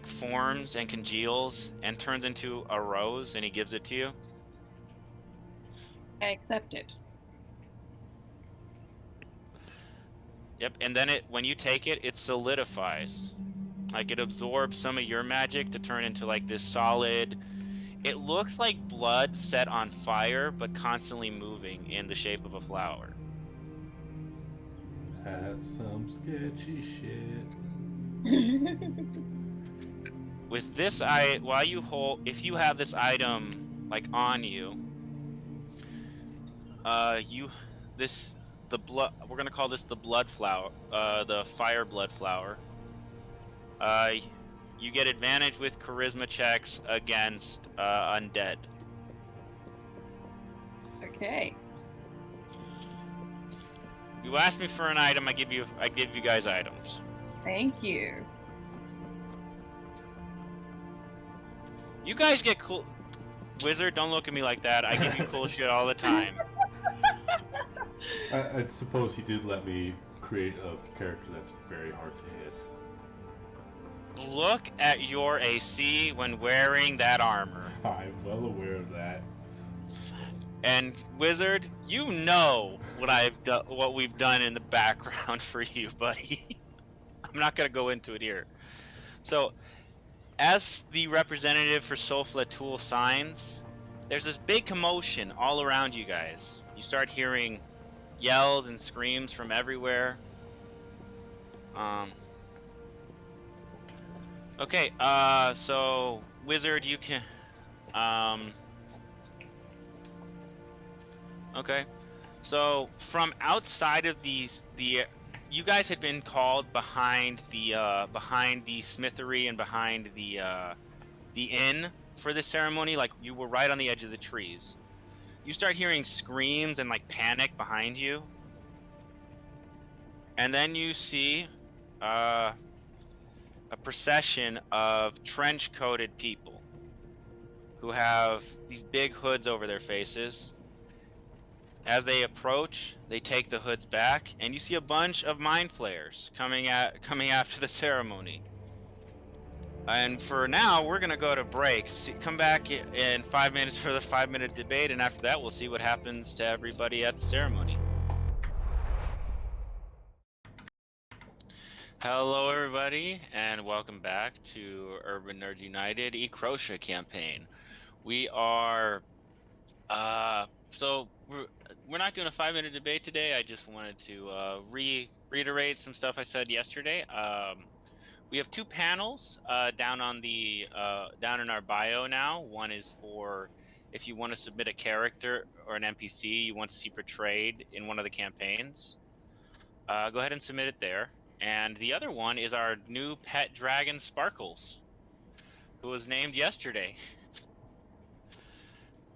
forms and congeals and turns into a rose, and he gives it to you. I accept it. Yep, and then when you take it, it solidifies. Like, it absorbs some of your magic to turn into like this solid, It looks like blood set on fire, but constantly moving in the shape of a flower. That's some sketchy shit. With this, while you hold, if you have this item like on you, the blood. We're gonna call this the blood flower, the fire blood flower. You get advantage with charisma checks against undead. Okay. You ask me for an item, I give you guys items. Thank you. You guys get cool. Wizard, don't look at me like that. I give you cool shit all the time. I suppose he did let me create a character that's very hard to hit. Look at your AC when wearing that armor. I'm well aware of that. And Wizard, you know what we've done in the background for you, buddy. I'm not gonna go into it here. So, as the representative for Sofla Tool signs, there's this big commotion all around you guys. You start hearing yells and screams from everywhere. Okay, so Wizard, you can okay. So from outside of you guys had been called behind the smithery and behind the inn for this ceremony. Like, you were right on the edge of the trees. You start hearing screams and like panic behind you, and then you see a procession of trench-coated people who have these big hoods over their faces. As they approach, they take the hoods back, and you see a bunch of mind flayers coming after the ceremony. And for now, we're gonna go to break. Come back in 5 minutes for the 5-minute debate, and after that, we'll see what happens to everybody at the ceremony. Hello, everybody, and welcome back to Urban Nerds United Eachrotia campaign. We are, so we're not doing a 5-minute debate today. I just wanted to reiterate some stuff I said yesterday. We have 2 panels down in our bio now. One is for if you want to submit a character or an NPC you want to see portrayed in one of the campaigns. Go ahead and submit it there. And the other one is our new pet dragon, Sparkles, who was named yesterday.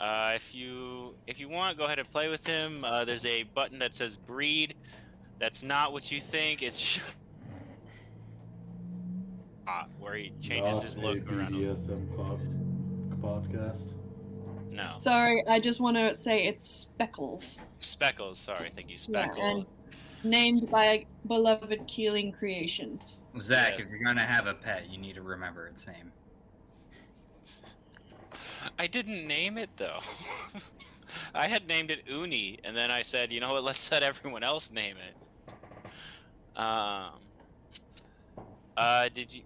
If you want, go ahead and play with him. There's a button that says breed. That's not what you think. It's where he changes his look around. BDSM podcast. No. Sorry, I just want to say it's Speckles. Speckles. Sorry, thank you, Speckles. Yeah, and named by beloved Keeling Creations. Zach, Yes. if you're gonna have a pet, you need to remember its name. I didn't name it though. I had named it Uni, and then I said, you know what? Let's let everyone else name it. Did you?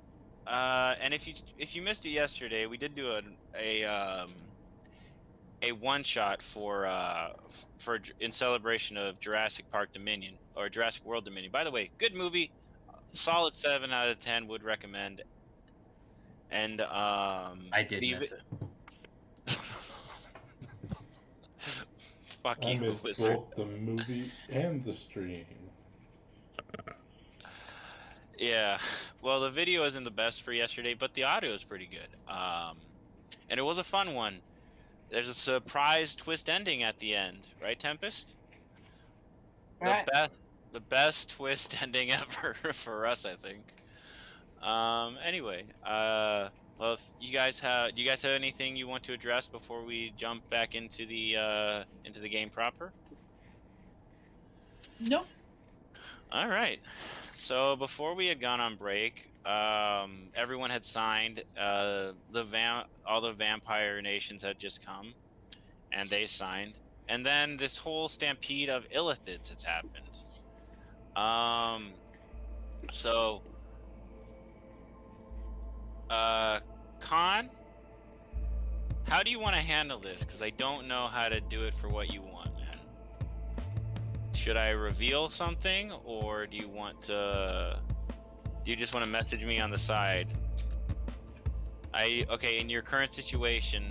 And if you missed it yesterday, we did do a one shot for in celebration of Jurassic Park Dominion or Jurassic World Dominion. By the way, good movie, solid 7 out of 10. Would recommend. And I did miss it. Fuck I you, missed Wizard. both the movie and the stream. Yeah, well, the video isn't the best for yesterday, but the audio is pretty good. And it was a fun one. There's a surprise twist ending at the end, right, Tempest? Right. The best twist ending ever for us, I think. Anyway, well, if do you guys have anything you want to address before we jump back into the game proper? Nope. All right. So before we had gone on break, everyone had signed. All the vampire nations had just come, and they signed. And then this whole stampede of illithids has happened. So, Khan, How do you want to handle this? Because I don't know how to do it for what you want, man. Should I reveal something, or do you want to? Do you just want to message me on the side? Okay. In your current situation,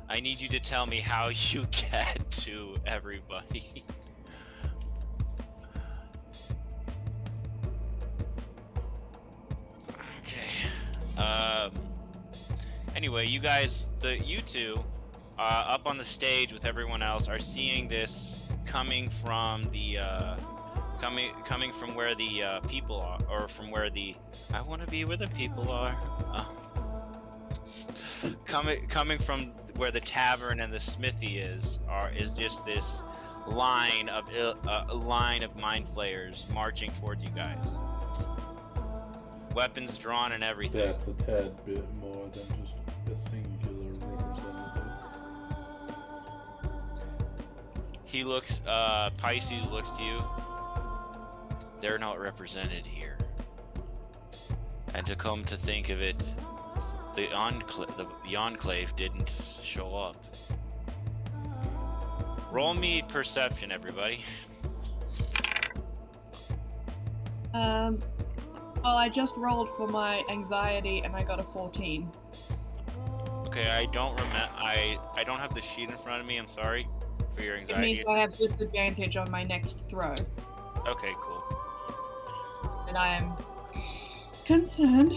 I need you to tell me how you get to everybody. Okay. Anyway, you two, up on the stage with everyone else, are seeing this coming from the, coming from where the people are, or from where the. I want to be where the people are. Coming from where the tavern and the smithy is just this line of mind flayers marching towards you guys. Weapons drawn and everything. That's a tad bit more than just a singular representative. He looks, Pisces looks to you. They're not represented here. And to come to think of it, the Enclave didn't show up. Roll me perception, everybody. Well, I just rolled for my anxiety and I got a 14. Okay, I don't have the sheet in front of me. I'm sorry for your It anxiety. means I have disadvantage on my next throw. Okay, cool. And I am concerned.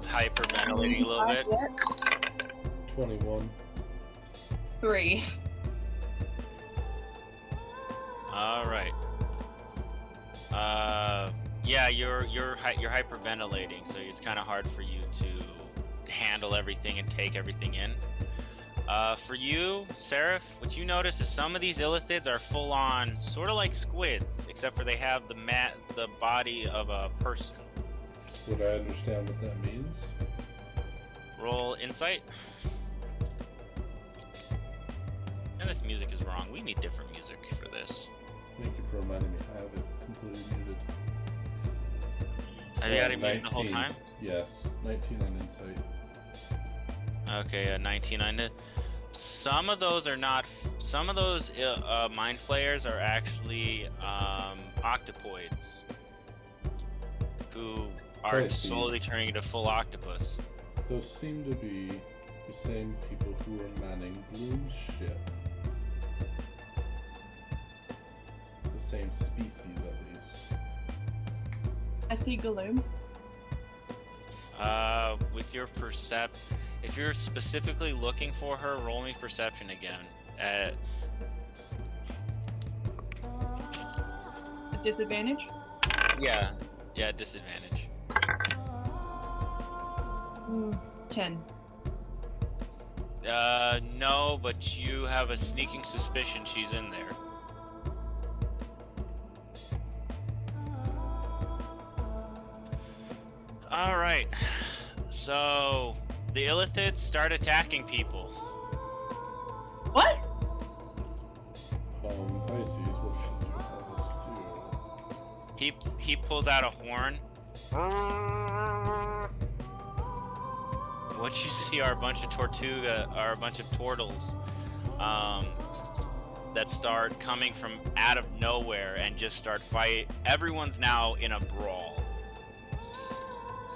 Hyperventilating a little bit. 21. 3. All right. Yeah, you're hyperventilating, so it's kind of hard for you to handle everything and take everything in. For you, Seraph, what you notice is some of these illithids are full on, sort of like squids, except for they have the body of a person. Would I understand what that means? Roll insight. And this music is wrong. We need different music for this. Thank you for reminding me. I have it completely muted. Have you got it muted the whole time? Yes, 19 on insight. Okay, a 19 on it. Some of those are not. Some of those mind flayers are actually octopoids who are slowly turning into full octopus. Those seem to be the same people who are manning Bloom's ship. The same species, at least. I see Gloom. With your if you're specifically looking for her, roll me perception again. At A disadvantage? yeah, disadvantage. 10. No, but you have a sneaking suspicion she's in there. All right, so the illithids start attacking people. What? Pisces, what should you have us do? He pulls out a horn. What you see are a bunch of turtles that start coming from out of nowhere and just start fight. Everyone's now in a brawl.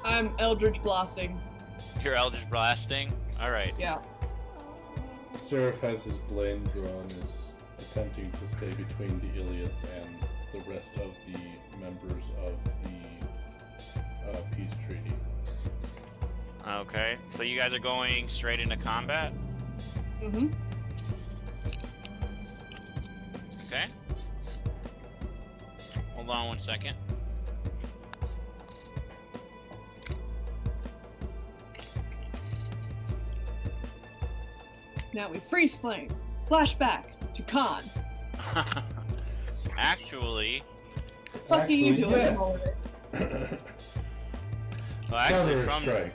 I'm Eldritch Blasting. You're Eldritch Blasting? Alright. Yeah. Seraph has his blade drawn, is attempting to stay between the Iliads and the rest of the members of the peace treaty. Okay, so you guys are going straight into combat? Mm-hmm. Okay. Hold on one second. Now we freeze flame. Flashback to Khan. Actually, What are you doing? yes. well, actually, Counter-strike.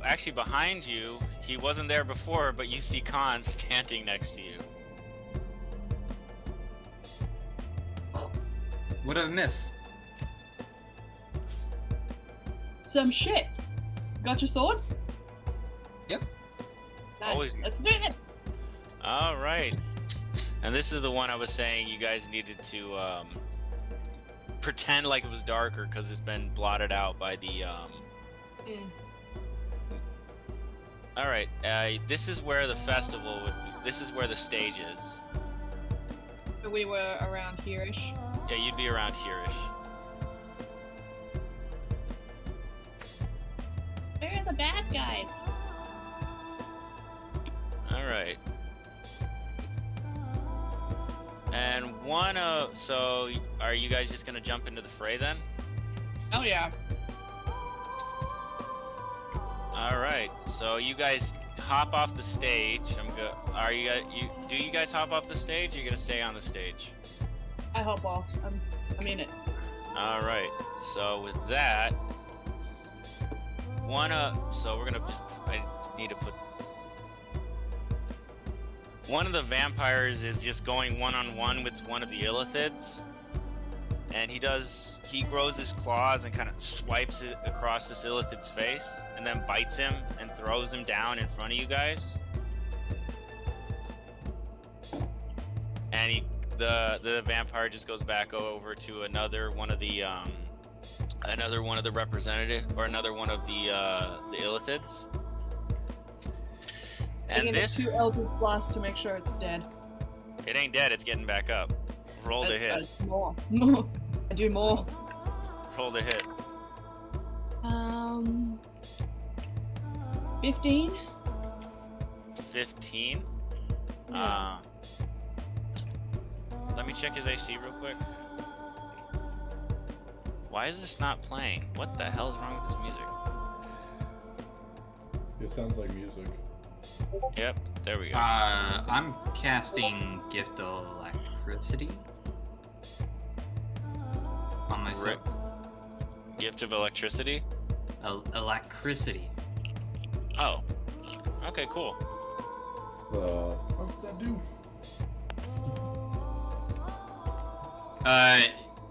actually behind you, he wasn't there before, but you see Khan standing next to you. What did I miss? Some shit. Got your sword? Always. Let's do this. All right. And this is the one I was saying you guys needed to pretend like it was darker because it's been blotted out by the. All right. This is where the festival would be. This is where the stage is. So we were around here-ish. Yeah, you'd be around here-ish. Where are the bad guys? All right. And so are you guys just gonna jump into the fray then? Oh yeah. All right. So you guys hop off the stage. Do you guys hop off the stage? Or are you gonna stay on the stage? I hop off. I mean it. All right. So with that, so we're gonna I need to put. One of the vampires is just going one-on-one with one of the illithids, and he grows his claws and kind of swipes it across this illithid's face, and then bites him and throws him down in front of you guys. And the vampire just goes back over to another one of the representative, or another one of the illithids. And this 2 Eldritch Blast to make sure it's dead. It ain't dead, it's getting back up. Roll to hit. It's more. I do more. Roll to hit. 15? 15? Yeah. Let me check his AC real quick. Why is this not playing? What the hell is wrong with this music? It sounds like music. Yep, there we go. I'm casting Gift of Electricity on myself. Gift of Electricity? Electricity. Oh. Okay, cool. The fuck did that do?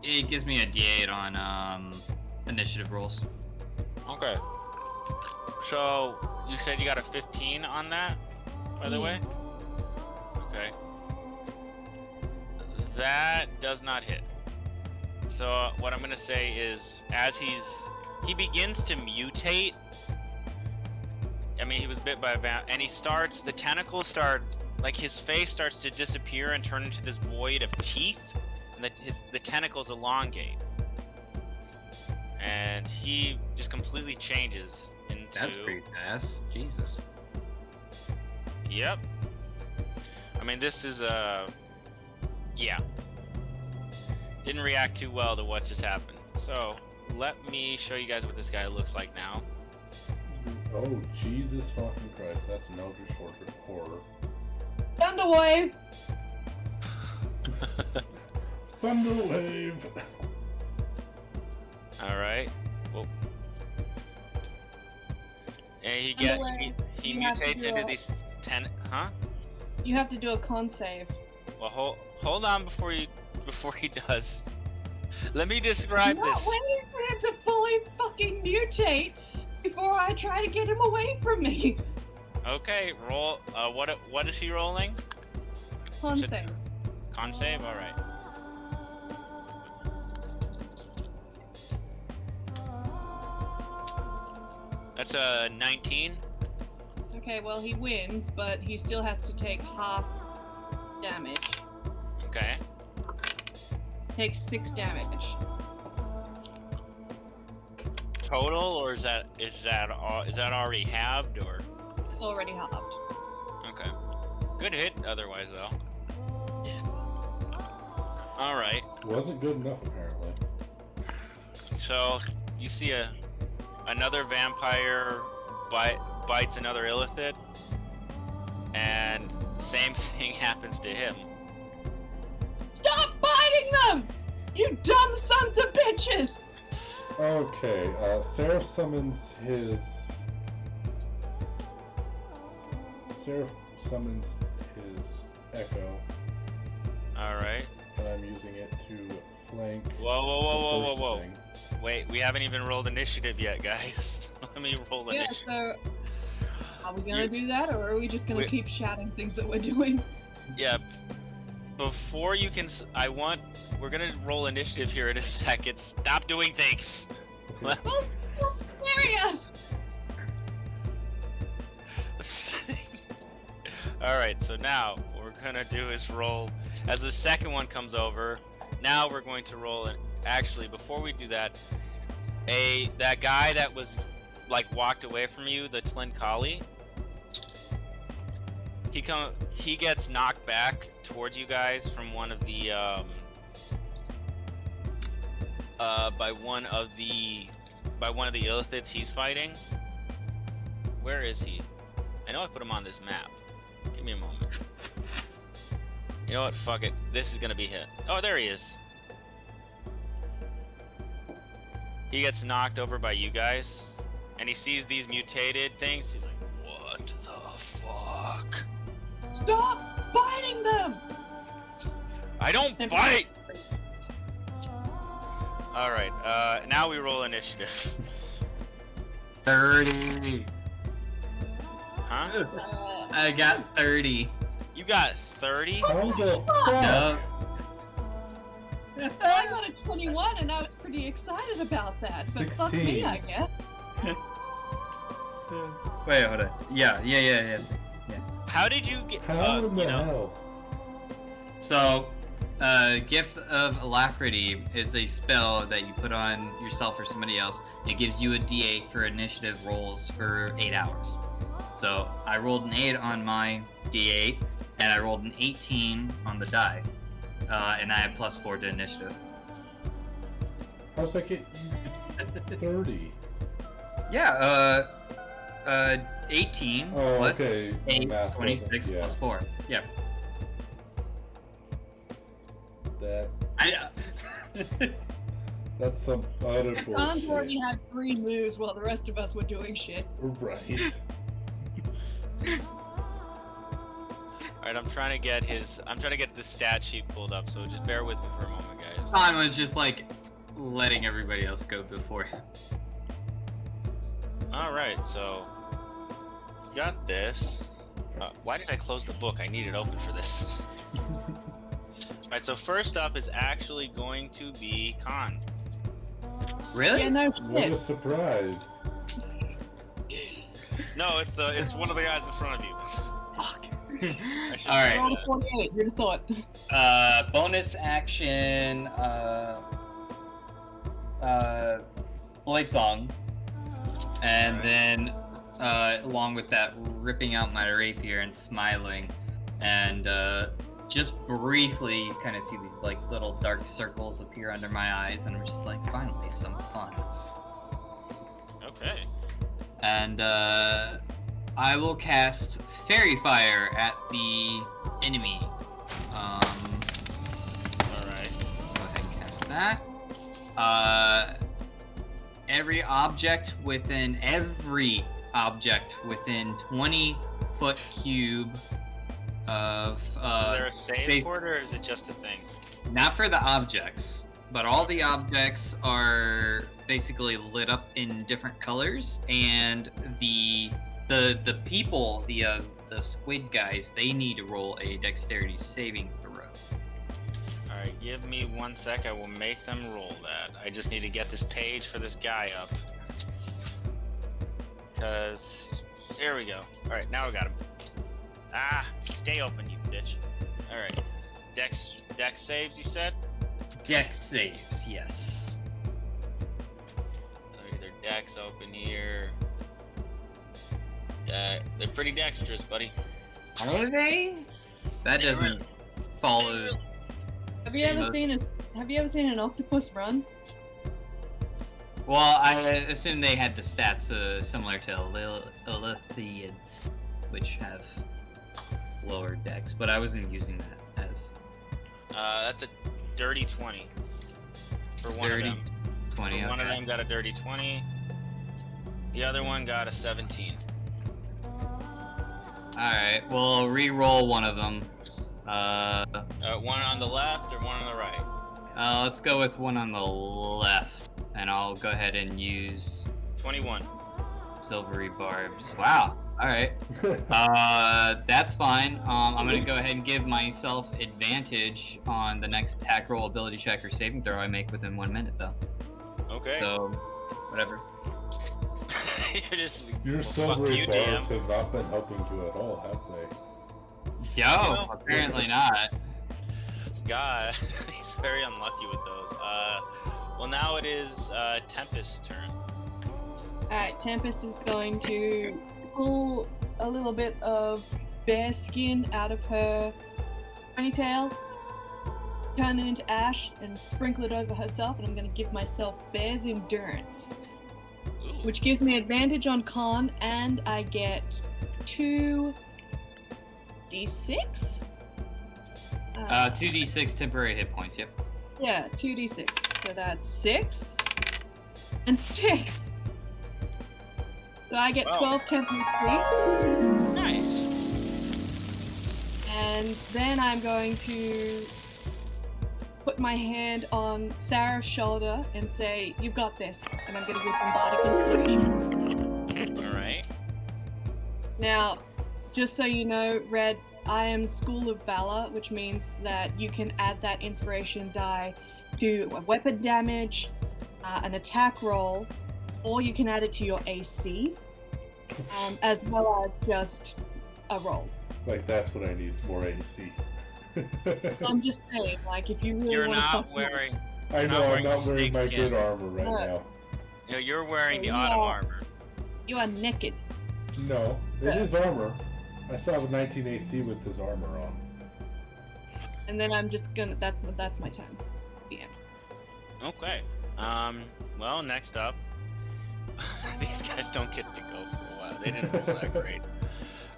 It gives me a D8 on initiative rolls. Okay. So, you said you got a 15 on that, by the way? Okay. That does not hit. So, what I'm gonna say is, as he begins to mutate, I mean, he was bit by a vamp, and the tentacles start, like his face starts to disappear and turn into this void of teeth, and the tentacles elongate. And he just completely changes into... That's pretty fast. Jesus. Yep. I mean, this is yeah. Didn't react too well to what just happened. So, let me show you guys what this guy looks like now. Oh, Jesus fucking Christ. That's an Eldritch Horror. Thunderwave! Thunderwave! Alright. Well. And he mutates into these 10... Huh? You have to do a con save. Well, hold on before he does. Let me describe I'm not this. waiting for him to fully fucking mutate before I try to get him away from me. Okay, roll. What is he rolling? Con save. Con save. All right. That's a 19. Okay, well he wins, but he still has to take half damage. Okay. Takes 6 damage. Total, or is that already halved, or? It's already halved. Okay. Good hit. Otherwise, though. All right. Wasn't good enough, apparently. So you see another vampire bites another illithid, and same thing happens to him. Stop biting them! You dumb sons of bitches! Okay, Seraph summons his Echo, All right. and I'm using it to flank. Whoa. Thing. Wait, we haven't even rolled initiative yet, guys. Let me roll Yeah, initiative. so Are we gonna do that, or are we just gonna keep shouting things that we're doing? Yeah. Before you can, we're gonna roll initiative here in a second. Stop doing things. Don't scare us! All right. So now what we're gonna do is roll as the second one comes over. Now we're going to roll it. Actually, before we do that, that guy that was like walked away from you, the Tlinkali. He gets knocked back towards you guys from one of the by one of the illithids he's fighting. Where is he? I know I put him on this map. Give me a moment. You know what? Fuck it. This is gonna be hit. Oh, there he is. He gets knocked over by you guys, and he sees these mutated things. He's like, "What the fuck?" Stop biting them! I don't bite! Alright, now we roll initiative. 30. Huh? I got 30. You got 30? How the fuck? Yup. I got a 21 and I was pretty excited about that. But fuck me, 16. I guess. Wait, hold on. Yeah. How did you get... How in the hell? So, Gift of Alacrity is a spell that you put on yourself or somebody else. It gives you a d8 for initiative rolls for 8 hours. So, I rolled an 8 on my d8, and I rolled an 18 on the die. And I had +4 to initiative. How's that get you 30? Yeah, 18 Oh, plus okay. 8, Math 26 doesn't- yeah. plus 4. Yeah. That I that's some utter Khan's bullshit. already had 3 moves while the rest of us were doing shit. Right. Alright, I'm trying to get the stat sheet pulled up, so just bear with me for a moment, guys. Khan was just like letting everybody else go before. Alright, so... Got this. Why did I close the book? I need it open for this. Alright, so first up is actually going to be Khan. Really? Yeah, no What a shit. surprise. No, it's one of the guys in front of you. Fuck. I should- All right. Roll a 48, you'd have thought. Bonus action. Blade Song, and Right. then along with that, ripping out my rapier and smiling, and just briefly, you kind of see these like little dark circles appear under my eyes, and I'm just like, finally, some fun. Okay. And I will cast Fairy Fire at the enemy. Alright. Go ahead and cast that. Every object within 20-foot cube of Is there a save base- for it, or is it just a thing? not for the objects, but all the objects are basically lit up in different colors, and the people, the squid guys, they need to roll a dexterity saving throw. Alright, give me 1 sec. I will make them roll that. I just need to get this page for this guy up. Because... There we go. Alright, now I got him. Ah! Stay open, you bitch. Alright. Dex saves, you said? Dex saves, yes. Let me get their dex open here. They're pretty dexterous, buddy. Are they? That doesn't follow. Have you ever seen an octopus run? Well, I assume they had the stats similar to Illithids, which have lower dex, but I wasn't using that as That's a dirty 20. For one dirty of them. 20. One of Okay. them got a dirty 20. The other one got a 17. Alright, we'll re-roll one of them. One on the left or one on the right? Let's go with one on the left, and I'll go ahead and use 21. silvery barbs. Wow. All right. That's fine. I'm gonna go ahead and give myself advantage on the next attack roll, ability check, or saving throw I make within 1 minute, though. Okay. So, whatever. Your well, silvery fuck you, bards DM. have not been helping you at all, have they? Yo, Well- apparently not. God, he's very unlucky with those. Well, now it is Tempest's turn. Alright, Tempest is going to pull a little bit of bear skin out of her ponytail, turn it into ash, and sprinkle it over herself, and I'm going to give myself Bear's Endurance, Ooh. which gives me advantage on con, and I get 2d6? 2d6 temporary hit points, yep. Yeah, 2d6. So that's 6 and 6. So I get Wow. 12 temporary. Nice. And then I'm going to put my hand on Sarah's shoulder and say, "You've got this." And I'm going to give them bardic inspiration. All right. Now, just so you know, Red, I am School of Valor, which means that you can add that inspiration die to a weapon damage, an attack roll, or you can add it to your AC, as well as just a roll. Like, that's what I need, is more AC. So I'm just saying, like, if you really You're want to not fuck wearing. I know, wearing I'm not the wearing my snakeskin. good armor right No. now. You know, you're wearing the Yeah. autumn armor. you are naked. No, it is armor. I still have a 19 AC with this armor on. And then I'm just gonna, that's my turn. Yeah. Okay. Well, next up, these guys don't get to go for a while. They didn't roll that great.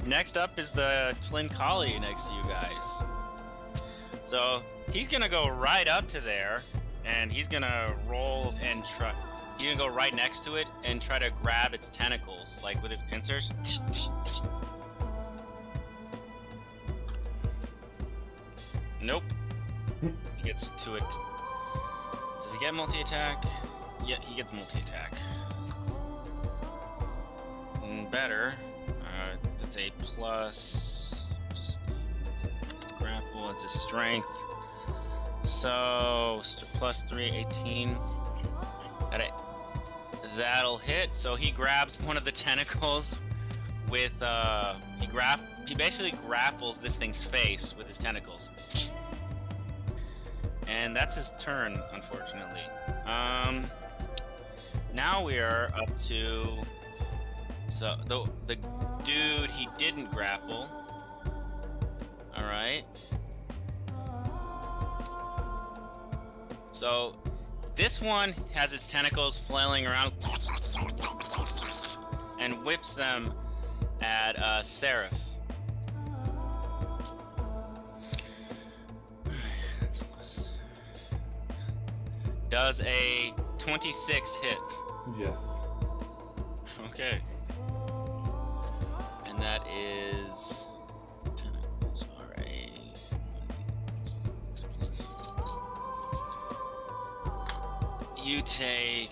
Next up is the Tlin Collie next to you guys. So he's gonna go right up to there, and he's gonna roll and try. He's gonna go right next to it and try to grab its tentacles, like with his pincers. Nope. He gets to it. Does he get multi-attack? Yeah, he gets multi-attack. Better. That's a plus. Grapple. It's a strength. So plus 3, 18. That'll hit. So he grabs one of the tentacles with he basically grapples this thing's face with his tentacles. And that's his turn, unfortunately. Now we are up to the dude he didn't grapple. All right. So this one has its tentacles flailing around and whips them at Seraph. Does a 26 hit? Yes. Okay. And that is tentacles are you take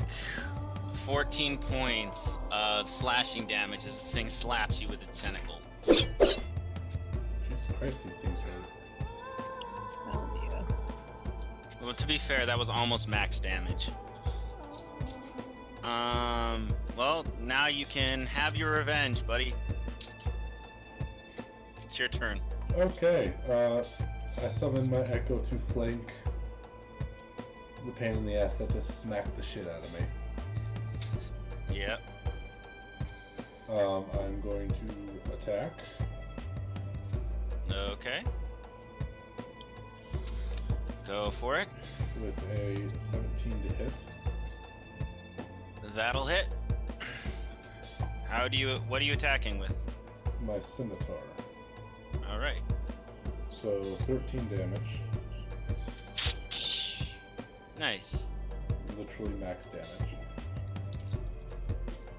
14 points of slashing damage as this thing slaps you with its tentacle. Jesus Christ, these things hurt. Oh dear. Well, to be fair, that was almost max damage. Well, now you can have your revenge, buddy. It's your turn. Okay, I summon my Echo to flank the pain in the ass that just smacked the shit out of me. Yep. I'm going to attack. Okay. Go for it. With a 17 to hit. That'll hit. What are you attacking with? My scimitar. Alright. So 13 damage. Nice. Literally max damage.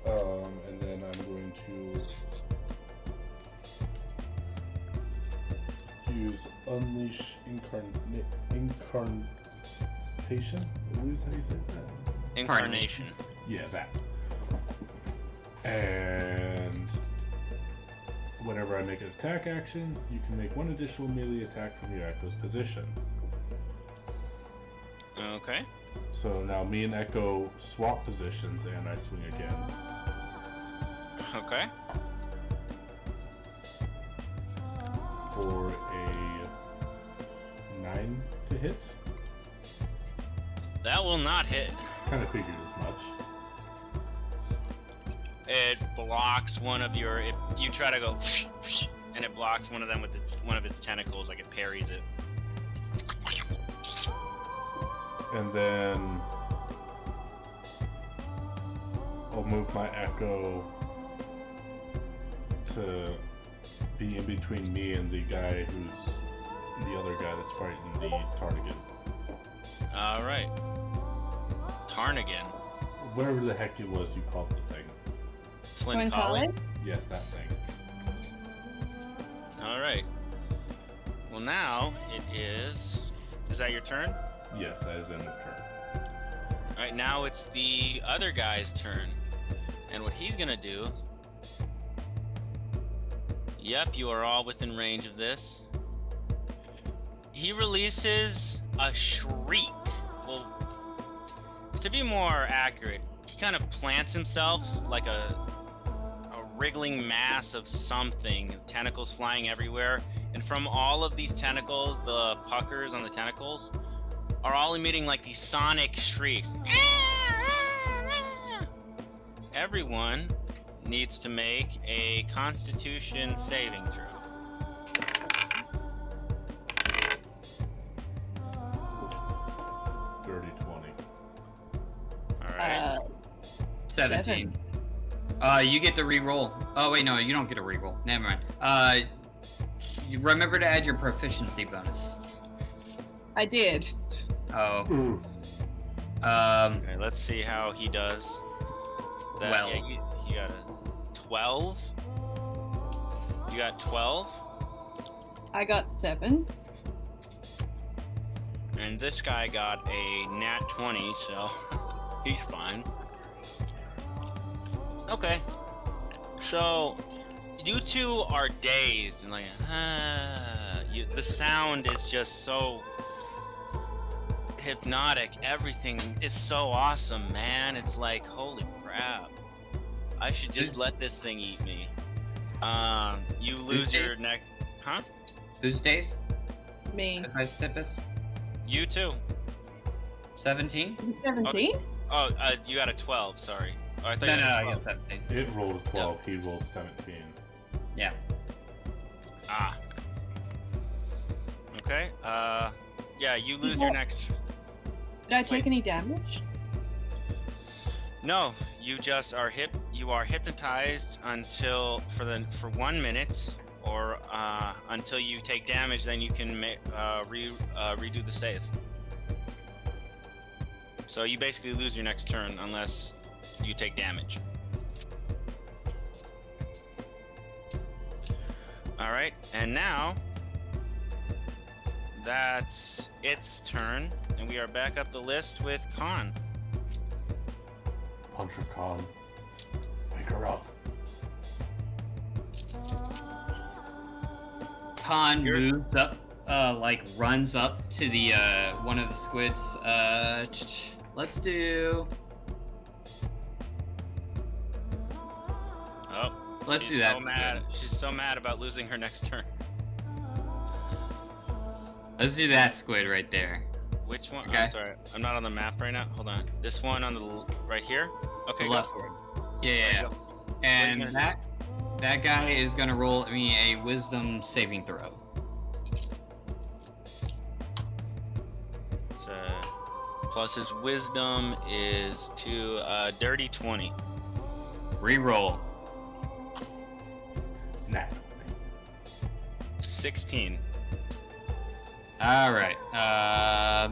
And then I'm going to use Unleash Incarnation. I believe is how you say that. Incarnation. Yeah, that. And Whenever I make an attack action, you can make one additional melee attack from your Echo's position. Okay. So now me and Echo swap positions and I swing again. Okay. For a 9 to hit. That will not hit. Kind of figured as much. It blocks one of your. You try to go, and it blocks one of them with one of its tentacles, like it parries it. And then I'll move my Echo to be in between me and the guy who's the other guy that's fighting the Tarnigan. All right. Tarnigan. Whatever the heck it was you called the thing. Twincali? Yes, that thing. All right. Well, now it is. Is that your turn? Yes, that is end of turn. All right. Now it's the other guy's turn, and what he's gonna do. Yep, you are all within range of this. He releases a shriek. Well, to be more accurate, he kind of plants himself like a wriggling mass of something, tentacles flying everywhere, and from all of these tentacles, the puckers on the tentacles are all emitting like these sonic shrieks. Everyone needs to make a Constitution saving throw. Dirty 20. All right. 17. You get to re-roll. Oh wait, no, you don't get a re-roll. Never mind. You remember to add your proficiency bonus. I did. Oh. Ooh. Okay, let's see how he does. That, Well. yeah, he got a 12. You got 12, I got 7. and this guy got a nat 20, so he's fine. Okay, so you two are dazed and like, the sound is just so hypnotic. Everything is so awesome, man. It's like, holy crap. I should just let this thing eat me. You lose your neck. Huh? Whose days? Me. Nice Tippus. You too. 17? 17? Oh, you got a 12, sorry. Oh, I thought No, you no, had I a 12. got 17. It rolled 12, he rolled 17. Yeah. Ah. Okay, yeah, you lose your next... Did I take any damage? No, you just are you are hypnotized until for 1 minute, or until you take damage. Then you can redo the save. So you basically lose your next turn unless you take damage. All right, and now that's its turn, and we are back up the list with Khan. Punch her, Khan. Wake her up. Khan moves up, runs up to the one of the squids. Let's do. Oh, Let's she's do that. So mad. She's so mad about losing her next turn. Let's do that squid right there. Which one? Okay. I'm sorry, I'm not on the map right now. Hold on. This one on the right here. Okay, The go left. for it. Yeah. Go. And Wait a that guy is gonna roll me a wisdom saving throw. It's plus his wisdom is to dirty 20. Reroll. Nah. 16. All right. I'll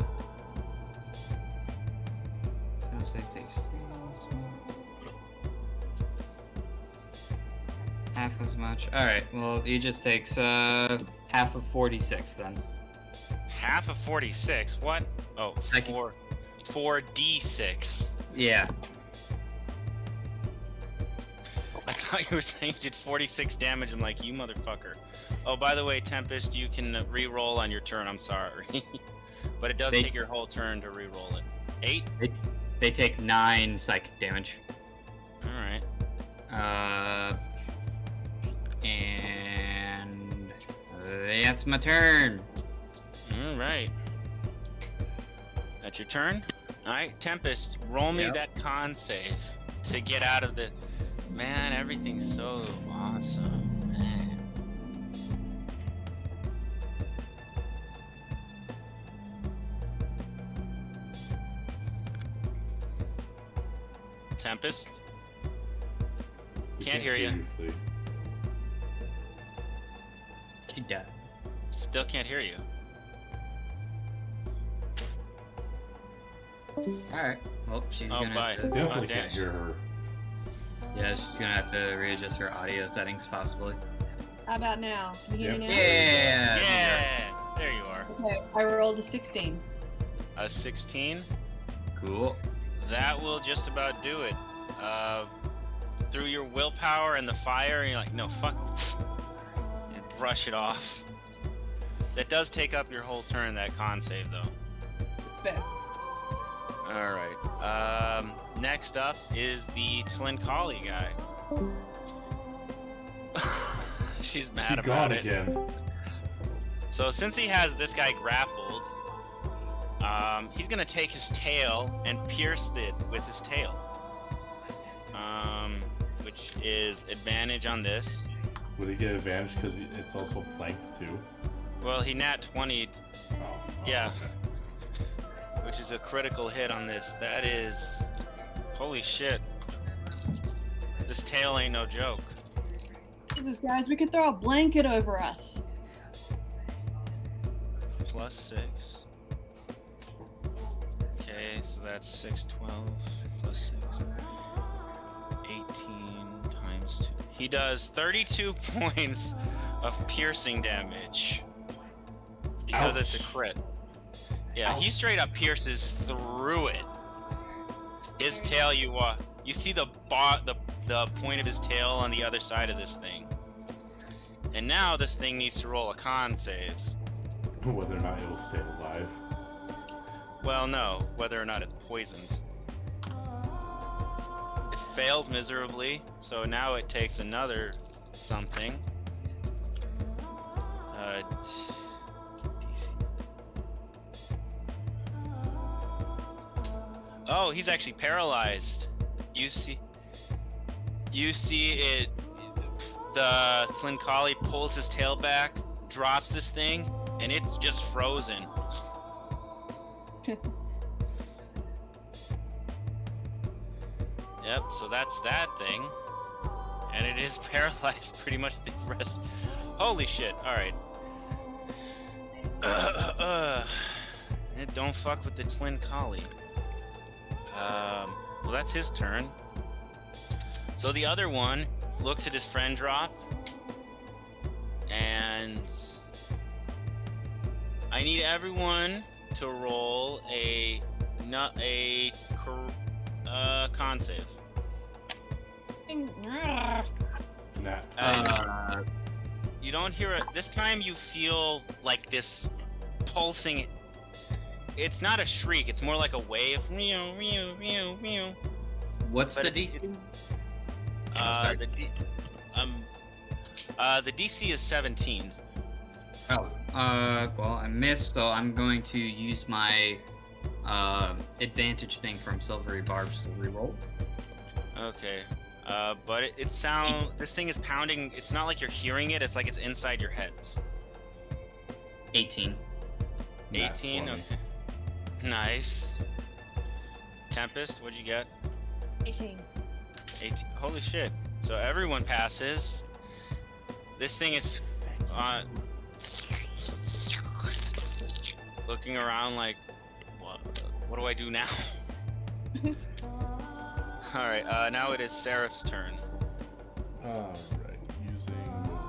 say takes 3. Half as much. All right. Well, he just takes half of 46 then. Half of 46. What? Oh, I can- 4d6. Yeah. That's thought you were saying you did 46 damage. I'm like, you motherfucker. Oh, by the way, Tempest, you can re-roll on your turn. I'm sorry. But it does take your whole turn to re-roll it. 8? They take 9 psychic damage. Alright. And that's my turn. Alright. That's your turn? Alright, Tempest, roll me that con save to get out of the... Man, everything's so awesome. Man. Tempest? Can't hear you. She died. Still can't hear you. Alright. Well, she's Oh, gonna bye. have to... Definitely Oh, damn. can't hear her. Yeah, she's gonna have to readjust her audio settings, possibly. How about now? Can you hear me now? Yeah! Yeah! There you are. Okay, I rolled a 16. A 16. Cool. That will just about do it. Through your willpower and the fire, and you're like, no, fuck. And brush it off. That does take up your whole turn, that con save, though. It's fair. Alright. Next up is the Tlinkali guy. She's mad She about gone it. again. So since he has this guy grappled, he's gonna take his tail and pierce it with his tail. Which is advantage on this. Would he get advantage because it's also flanked too? Well, he nat 20'd. Oh. Yeah. Which is a critical hit on this. That is... Holy shit. This tail ain't no joke. Jesus, guys, we could throw a blanket over us. Plus 6. Okay, so that's 6, 12, plus 6. 18 times 2. He does 32 points of piercing damage. Because Ouch. it's a crit. Yeah, he straight up pierces through it. His tail, you see the point of his tail on the other side of this thing. And now this thing needs to roll a con save. Whether or not it will stay alive. Well, no, whether or not it's poisoned. It fails miserably, so now it takes another something. DC. Oh, he's actually paralyzed. You see it. The Tlinkali pulls his tail back, drops this thing, and it's just frozen. Yep, so that's that thing. And it is paralyzed pretty much the rest. Holy shit, alright. Don't fuck with the Tlinkali. Well, that's his turn. So the other one looks at his friend drop. And I need everyone to roll a con save. Nah. You don't hear it. This time you feel like this pulsing. It's not a shriek. It's more like a wave. Meow, meow, meow, meow. What's But the it's- DC? The DC is 17. Oh, well, I missed, so I'm going to use my advantage thing from Silvery Barbs to reroll. Okay. But it sounds. This thing is pounding. It's not like you're hearing it. It's like it's inside your heads. 18. 18. Nat 20. Okay. Nice. Tempest, what'd you get? 18. 18. Holy shit. So everyone passes. This thing is looking around like, what do I do now? Alright, now it is Seraph's turn. Alright, using movement.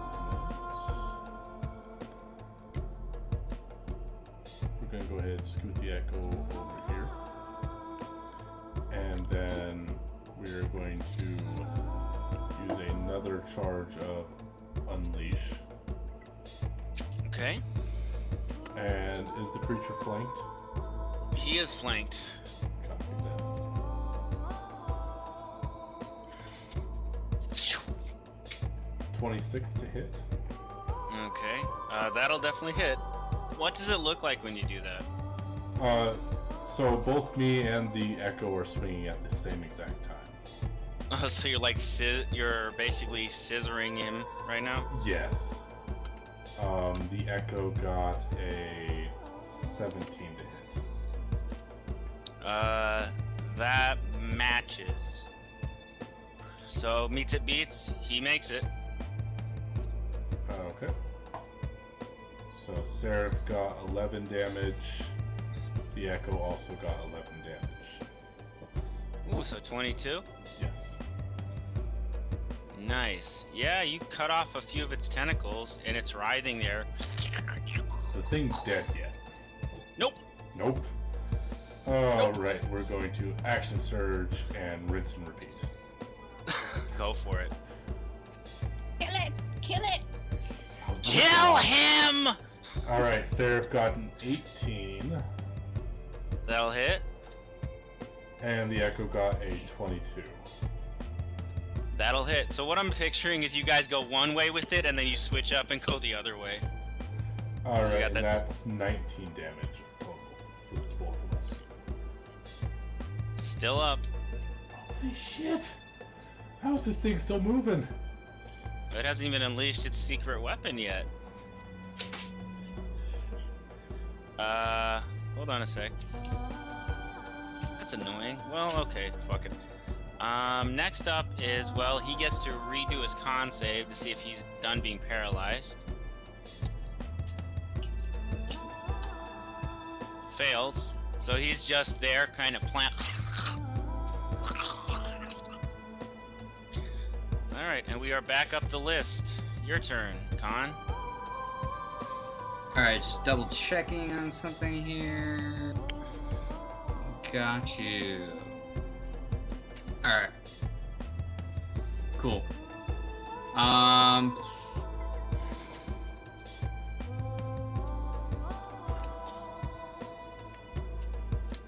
We're gonna go ahead and scoot the echo over here. And then we're going to use another charge of Unleash. Okay. And is the creature flanked? He is flanked. Copy that. 26 to hit. Okay. That'll definitely hit. What does it look like when you do that? So both me and the Echo are swinging at the same exact time. So you're like you're basically scissoring him right now? Yes. The Echo got a 17 to hit. That matches. So meets it beats, he makes it. Okay. So Seraph got 11 damage. The Echo also got 11 damage. Ooh, so 22? Yes. Nice. Yeah, you cut off a few of its tentacles, and it's writhing there. The thing's dead yet. Nope. Nope. Alright, we're going to action surge and rinse and repeat. Go for it. Kill it! Kill it! Kill him! Alright, Seraph got an 18. That'll hit. And the Echo got a 22. That'll hit. So what I'm picturing is you guys go one way with it, and then you switch up and go the other way. Alright, got and that- that's 19 damage total for the both of us. Still up. Holy shit! How is this thing still moving? It hasn't even unleashed its secret weapon yet. Hold on a sec. That's annoying. Well, okay, fuck it. Next up is, well, he gets to redo his con save to see if he's done being paralyzed. Fails. So he's just there, kind of Alright, and we are back up the list. Your turn, Con. Alright, just double checking on something here. Got you. Alright. Cool.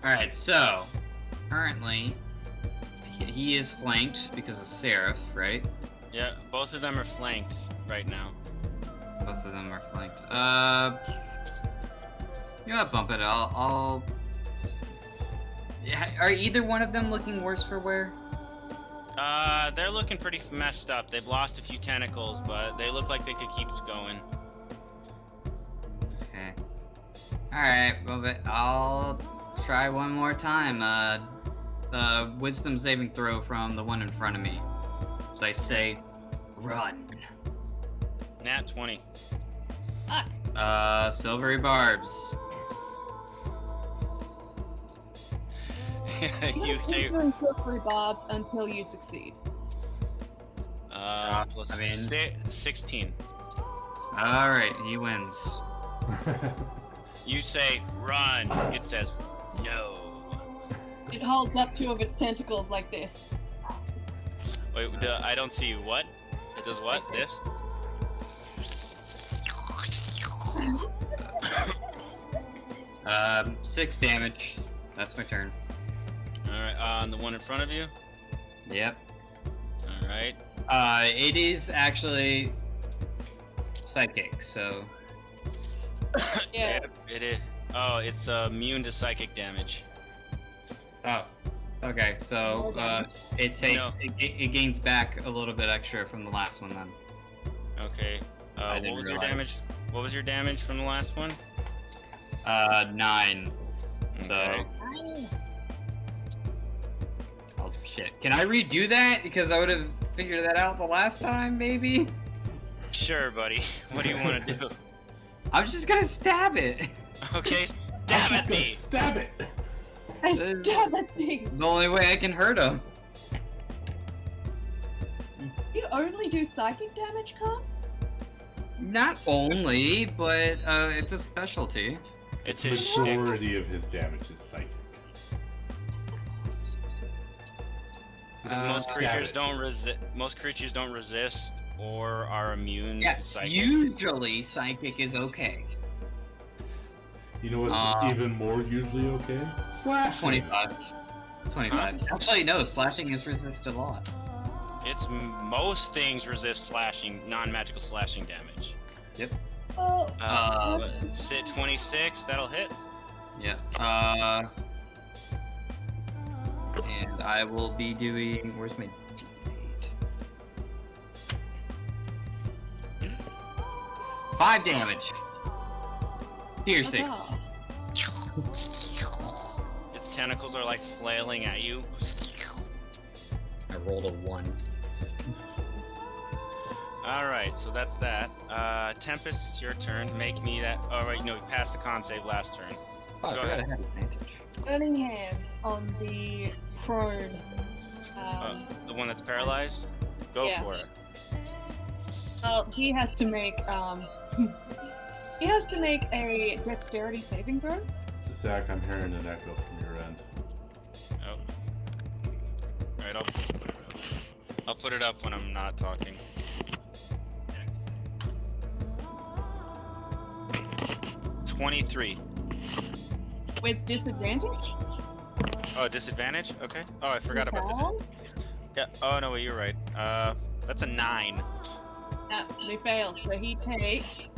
Alright, so currently he is flanked because of Seraph, right? Yeah, both of them are flanked right now. Both of them are flanked. You know what, bump it. I'll. Yeah, are either one of them looking worse for wear? They're looking pretty messed up. They've lost a few tentacles, but they look like they could keep going. Okay. Alright, bump it. I'll try one more time. Wisdom saving throw from the one in front of me. So I say, run. Nat 20. Silvery barbs. You say, Keep doing slippery bobs until you succeed. plus I mean- 16. Alright, he wins. You say, run. It says, no. It holds up two of its tentacles like this. Wait, I don't see you. What? It does what? Like this. This? 6 damage. That's my turn. Alright, on the one in front of you? Yep. Alright. It is actually psychic, so Yeah. It is. Oh, it's immune to psychic damage. oh, okay. So More damage. it takes No. it gains back a little bit extra from the last one then. Okay. I What didn't was your realize. damage? What was your damage from the last one? 9. So Okay. oh shit. Can I redo that because I would have figured that out the last time? Maybe. Sure, buddy. What do you want to do? I'm just gonna stab it. Okay, stab I'm at just gonna me. stab it! I stab that thing. The only way I can hurt him. You only do psychic damage, Con? Not only, but it's a specialty. It's The his shtick. majority of his damage is psychic. What's the point? Because most creatures don't resist or are immune Yeah, to psychic. usually psychic is okay. You know what's even more usually okay? Slashing. 25. Actually, no, slashing is resisted a lot. It's most things resist slashing, non-magical slashing damage. Yep. Sit 26, that'll hit. Yeah. And I will be doing. Where's my D8? 5 damage. Piercing. Huzzah. Its tentacles are like flailing at you. I rolled a 1. Alright, so that's that. Tempest, it's your turn. Make me that. Oh, right, no, you passed the con save last turn. Oh, I Go forgot ahead. I had advantage. Burning hands on the prone. The one that's paralyzed? Go Yeah. for it. Well, he has to make a dexterity saving throw. Zach, I'm hearing an echo from your end. Oh. Alright, I'll put it up when I'm not talking. 23. With disadvantage? Oh, disadvantage? Okay. Oh, I forgot about that. Fails? Yeah. Oh, no, wait, you're right. That's a 9. No, he fails, so he takes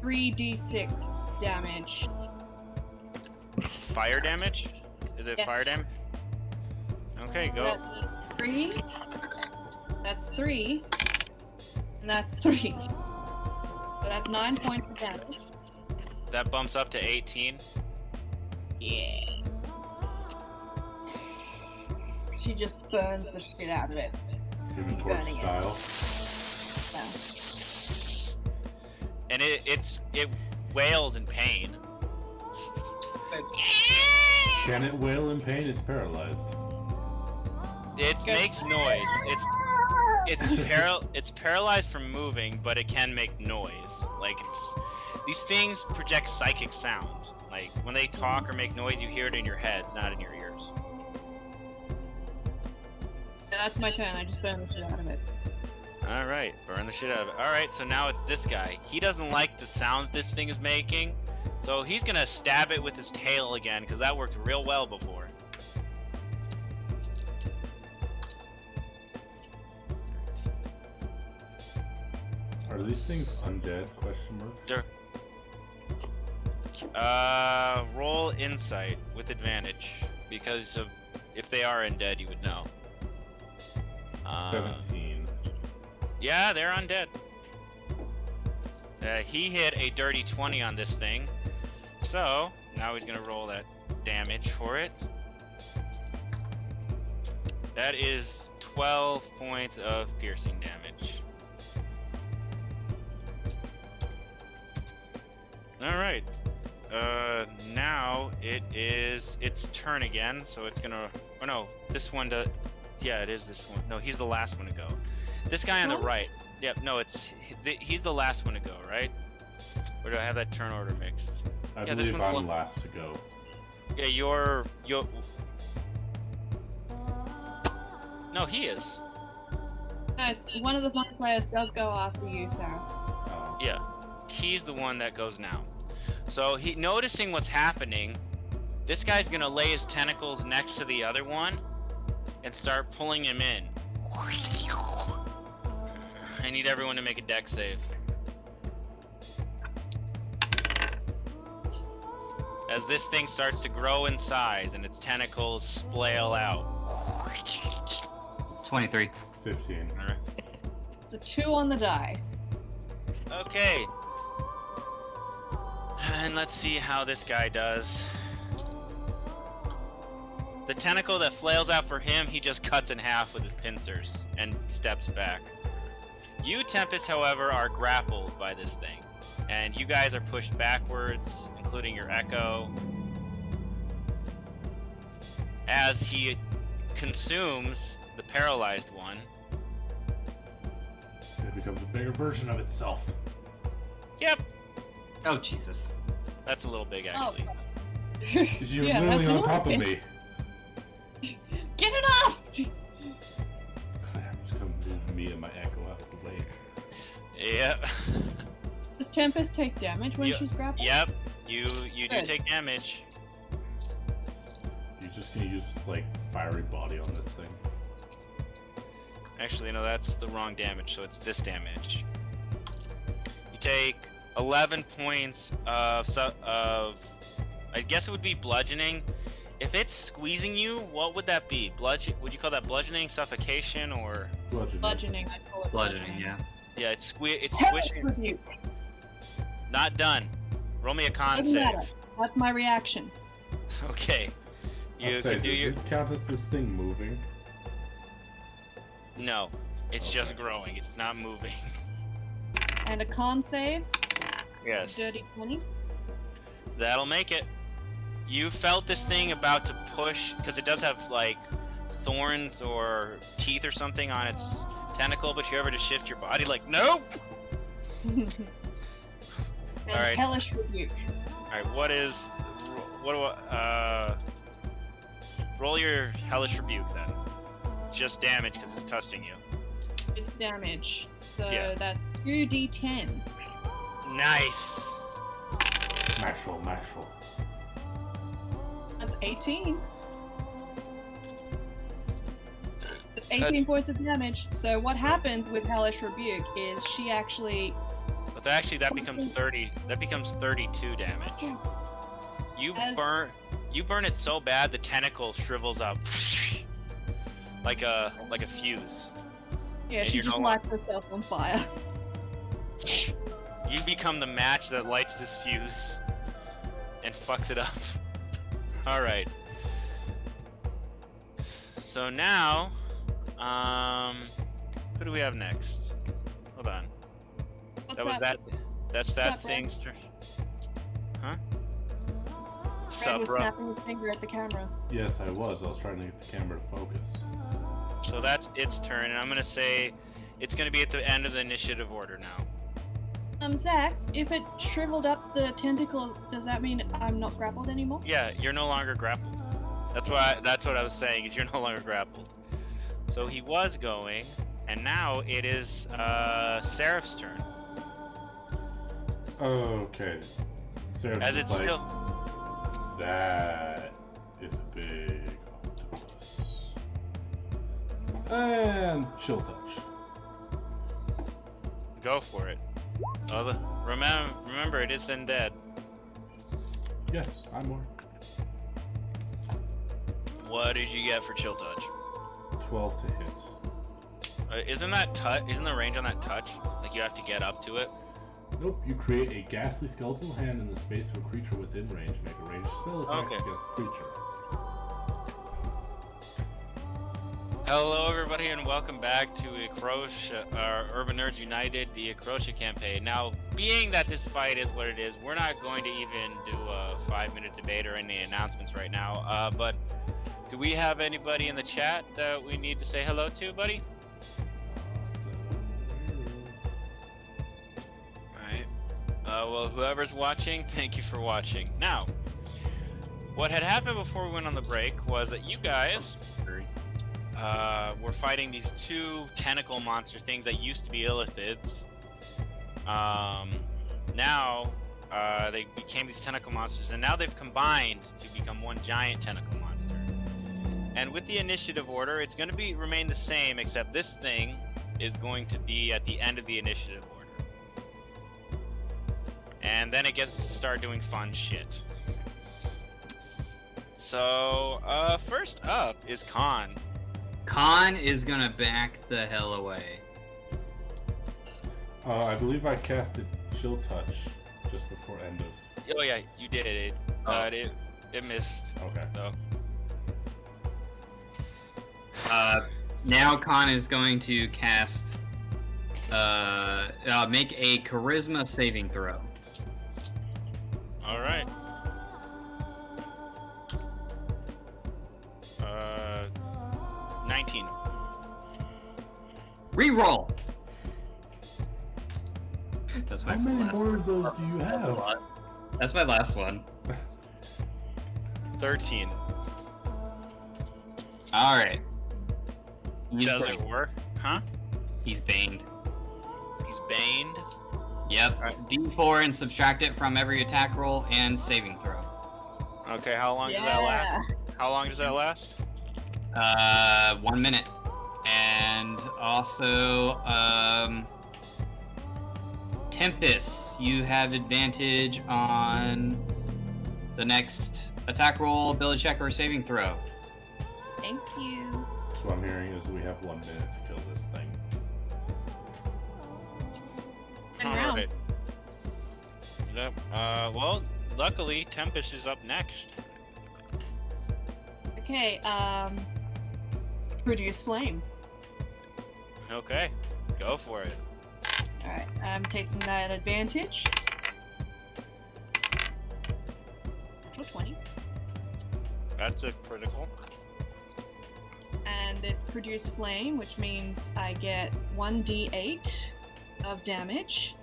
3d6 damage. Fire damage? Is it Yes. fire damage? Okay, go. That's 3. That's 3. And that's 3. So that's 9 points of damage. That bumps up to 18. Yeah. She just burns the shit out of it. Human Torch Burning it. style. And it wails in pain. Can it wail in pain? It's paralyzed. It makes noise. It's paralyzed from moving, but it can make noise. Like these things project psychic sound. Like when they talk or make noise, you hear it in your heads, not in your ears. Yeah, that's my turn. I just burned the shit out of it. All right, burn the shit out of it. All right, so now it's this guy. He doesn't like the sound this thing is making, so he's gonna stab it with his tail again because that worked real well before. Are these things undead? Question mark. Sure. Roll insight with advantage because of if they are undead, you would know. 17. Yeah, they're undead. He hit a dirty 20 on this thing, so now he's gonna roll that damage for it. That is 12 points of piercing damage. All right. Now it is its turn again, so it's gonna. Oh no, this one does. Yeah, it is this one. No, he's the last one to go. This guy on the right. Yep. No, he's the last one to go, right? Or do I have that turn order mixed? I Yeah, this believe one's I'm last to go. Yeah, you're. No, he is. Nice. One of the fun players does go after you, Sarah. Oh. Yeah, he's the one that goes now. So he noticing what's happening, this guy's gonna lay his tentacles next to the other one and start pulling him in. I need everyone to make a dex save. As this thing starts to grow in size and its tentacles splail out. 23. 15. All right. It's a 2 on the die. Okay. And let's see how this guy does. The tentacle that flails out for him, he just cuts in half with his pincers and steps back. You, Tempest, however, are grappled by this thing. And you guys are pushed backwards, including your Echo. As he consumes the paralyzed one. It becomes a bigger version of itself. Yep. Oh, Jesus. That's a little big, actually. You're Yeah, literally that's on a top of lot. me. Get it off! me and my echo out of the way. Yeah. Does Tempest take damage when Yep. she's grappled? Yep. You do Good. take damage. You're just gonna use like fiery body on this thing. Actually, no, that's the wrong damage, so it's this damage. You take 11 points of I guess it would be bludgeoning. If it's squeezing you, what would that be? Would you call that bludgeoning, suffocation, or? Bludgeoning, I call it Bludgeoning, yeah. Yeah, it's Hellish squishing. Rebuke. Not done. Roll me a con Doesn't save. matter. That's my reaction. Okay. You can do your. Does this count as this thing moving? No, it's Okay. just growing. It's not moving. And a con save. Yes. Dirty 20. That'll make it. You felt this thing about to push, because it does have, like, thorns or teeth or something on its tentacle, but you ever just shift your body, like, nope! And Alright. Hellish Rebuke. Alright, roll your Hellish Rebuke, then. Just damage, because it's testing you. It's damage. So Yeah. that's 2d10. Nice! Natural. That's 18. It's 18 That's- points of damage. So what happens with Hellish Rebuke is she actually... But actually, that becomes 30. That becomes 32 damage. You As- burn it so bad the tentacle shrivels up, like a fuse. Yeah, And she you're just no lights herself on fire. You become the match that lights this fuse and fucks it up. All right. So now, who do we have next? Hold on. What's That was up? That's that up, Red? thing's turn. Huh? Red Sup, was bro? snapping his finger at the camera. Yes, I was. I was trying to get the camera to focus. So that's its turn, and I'm gonna say it's gonna be at the end of the initiative order now. Zach, if it shriveled up the tentacle, does that mean I'm not grappled anymore? Yeah, you're no longer grappled. That's what I was saying, is you're no longer grappled. So he was going, and now it is Seraph's turn. Okay. Sarah's As just it's like, still That is a big octopus. And chill touch. go for it. Remember it is undead. Yes, I'm more. What did you get for chill touch? 12 to hit. Isn't that touch? Isn't the range on that touch? Like you have to get up to it. Nope, you create a ghastly skeletal hand in the space of a creature within range. Make a ranged spell attack Okay. against the creature. Hello, everybody, and welcome back to Eachrotia, Urban Nerds United, the Eachrotia campaign. Now, being that this fight is what it is, we're not going to even do a 5-minute debate or any announcements right now. But do we have anybody in the chat that we need to say hello to, buddy? Alright. Well, whoever's watching, thank you for watching. Now, what had happened before we went on the break was that you guys were fighting these two tentacle monster things that used to be illithids. Now, they became these tentacle monsters, and now they've combined to become one giant tentacle monster. And with the initiative order, it's going to remain the same, except this thing is going to be at the end of the initiative order. And then it gets to start doing fun shit. So, first up is Khan. Khan is gonna back the hell away. I believe I casted chill touch just before end of. Oh yeah, you did it. Oh. It missed. Okay. So. Now Khan is going to cast, make a charisma saving throw. All right. 19. Reroll. That's my How many last more one. of those do you That's a have? lot. That's my last one. 13. All right. Does it work? Huh? He's baned. He's baned. Yep. Alright. D4 and subtract it from every attack roll and saving throw. Okay, how long does that last? How long does that last? 1 minute. And also, Tempest, you have advantage on the next attack roll, ability check, or saving throw. Thank you. So what I'm hearing is we have 1 minute to kill this thing. 10 Alright. rounds. Yep. Well, luckily, Tempest is up next. Okay, produce flame. Okay, go for it. Alright, I'm taking that advantage. Natural 20. That's a critical. And it's produce flame, which means I get 1d8 of damage.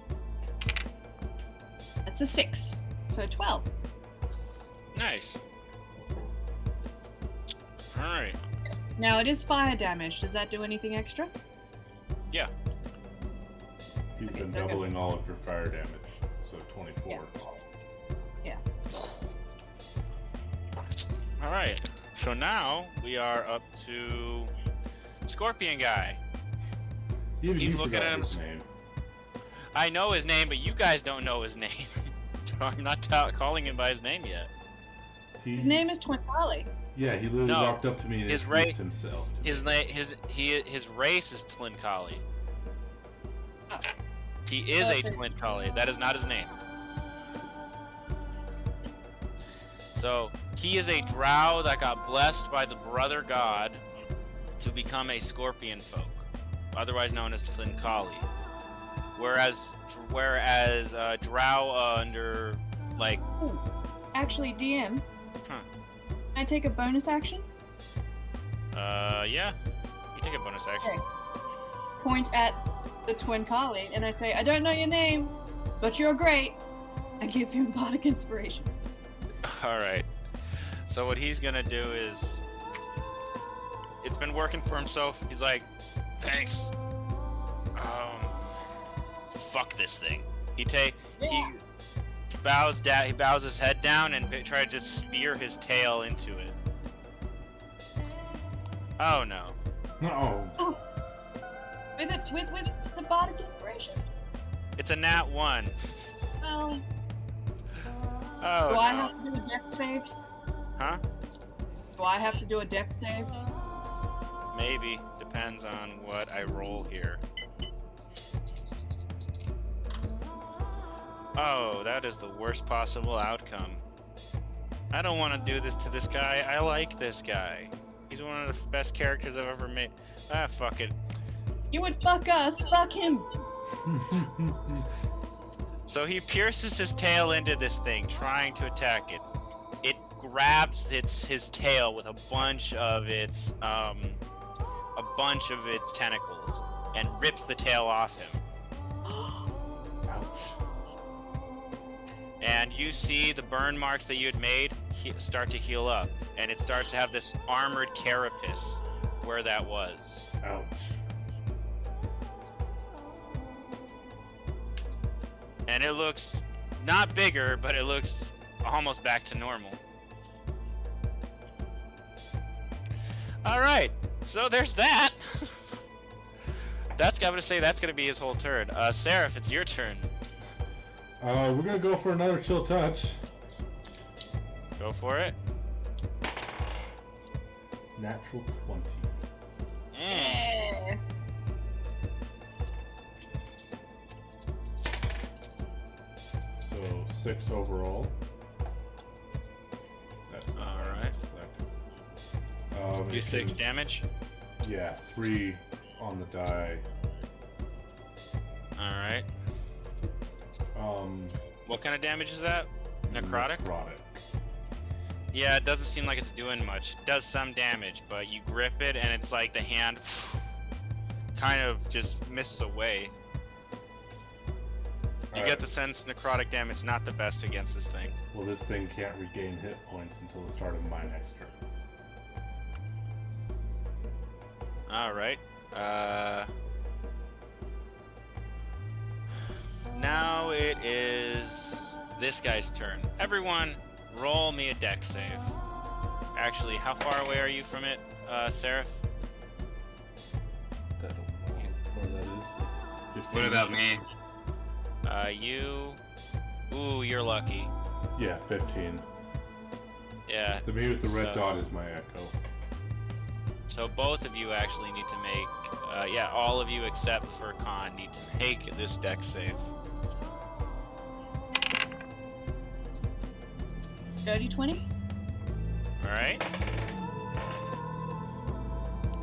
That's a 6, so 12. Nice. Alright. Now it is fire damage. Does that do anything extra? Yeah. He's Okay, been so doubling all of your fire damage, so 24. Yeah. Alright. So now we are up to Scorpion Guy. Even He's he looking forgot at him. his name. I know his name, but you guys don't know his name. So I'm not calling him by his name yet. His name is Twinkali. Yeah, he literally No, walked up to me and his introduced himself. To His me. his race is Tlinkali. Oh. He is a Okay. Tlinkali. That is not his name. So he is a drow that got blessed by the brother god to become a scorpion folk, otherwise known as Tlinkali. Whereas drow under like Ooh. Actually, DM. Huh. Can I take a bonus action? yeah, you take a bonus action. Okay. Point at the Twinkali, and I say, I don't know your name, but you're great. I give him bardic inspiration. All right. So what he's gonna do is, it's been working for himself. He's like, thanks. Fuck this thing. He bows down. He bows his head down and try to just spear his tail into it. Oh no. No. Oh. With the bardic inspiration? It's a nat 1. Well, Oh do no. I have to do a dex save? Huh? Do I have to do a dex save? Maybe. Depends on what I roll here. Oh, that is the worst possible outcome. I don't want to do this to this guy. I like this guy. He's one of the best characters I've ever made. Ah, fuck it. You would fuck us, fuck him. So he pierces his tail into this thing, trying to attack it. It grabs his tail with a bunch of its tentacles and rips the tail off him. Ouch. And you see the burn marks that you had made start to heal up, and it starts to have this armored carapace where that was. Ouch. And it looks not bigger, but it looks almost back to normal. All right, so there's that. That's gonna be his whole turn. Seraph, it's your turn. We're gonna go for another chill touch. Go for it. Natural 20. Yeah. So 6 overall. That's All right. Do 6 damage. Yeah, 3 on the die. All right. What kind of damage is that? Necrotic? Necrotic. Yeah, it doesn't seem like it's doing much. It does some damage, but you grip it and it's like the hand kind of just misses away. You get the sense necrotic damage not the best against this thing. Well, this thing can't regain hit points until the start of my next turn. All right. now it is this guy's turn. Everyone, roll me a dex save. Actually, how far away are you from it, Seraph? I don't know where that is. Like 15 What about me? You... Ooh, you're lucky. Yeah, 15. Yeah. The me with the red So- dot is my echo. So both of you actually need to make... yeah, all of you except for Khan need to make this dex save. Dirty 20? Alright?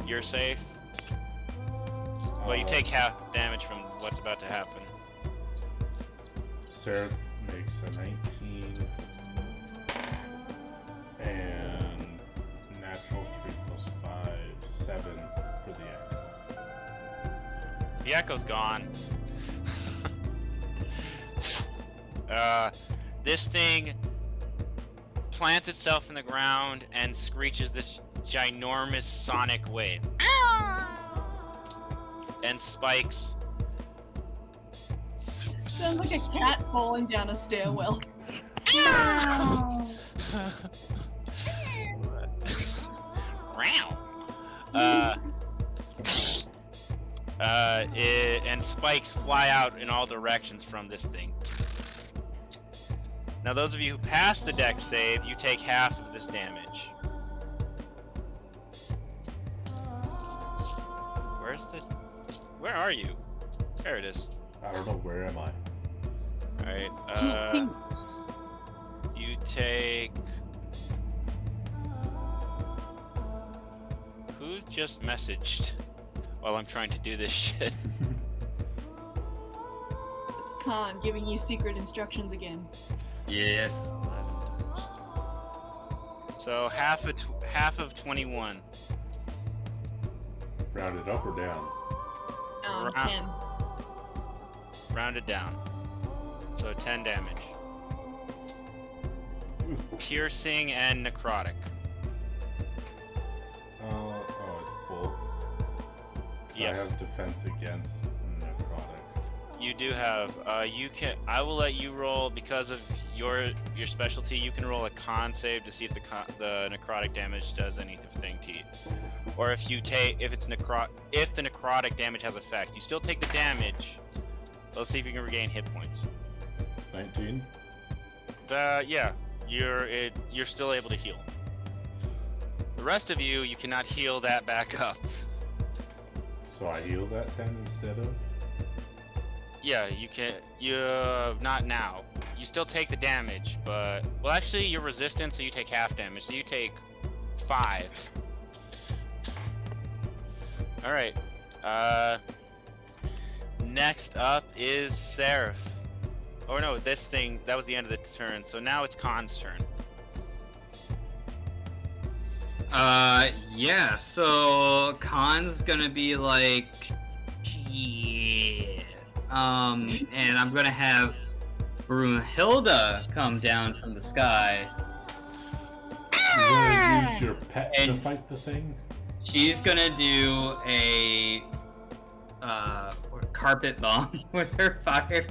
You're safe. Well, you take half damage from what's about to happen. Sarah makes a 19 and natural 3 plus 5, 7 for the echo. The echo's gone. This thing plants itself in the ground and screeches this ginormous sonic wave. And spikes. Sounds like a cat falling down a stairwell. And spikes fly out in all directions from this thing. Now, those of you who pass the dex save, you take half of this damage. Where are you? There it is. I don't know, where am I? Alright, you take... Who just messaged while I'm trying to do this shit? It's Khan giving you secret instructions again. Yeah. So half of 21. Rounded up or down? 10. Rounded down. So 10 damage. Piercing and necrotic. Oh, it's both. So Yeah. I have defense against necrotic. You do have. I will let you roll because of your specialty. You can roll a con save to see if the necrotic damage does anything to you, or if the necrotic damage has effect. You still take the damage. Let's see if you can regain hit points. 19? Yeah, you're still able to heal. The rest of you cannot heal that back up. So I heal that 10 instead of? Yeah, you can. Not now. You still take the damage, but well, actually, you're resistant, so you take half damage. So you take 5. All right. Next up is Seraph. Oh no, this thing that was the end of the turn. So now it's Khan's turn. Yeah, so Khan's gonna be like, yeah. And I'm gonna have Brunhilde come down from the sky. You're gonna use your pet to And- fight the thing? She's gonna do a carpet bomb with her fire.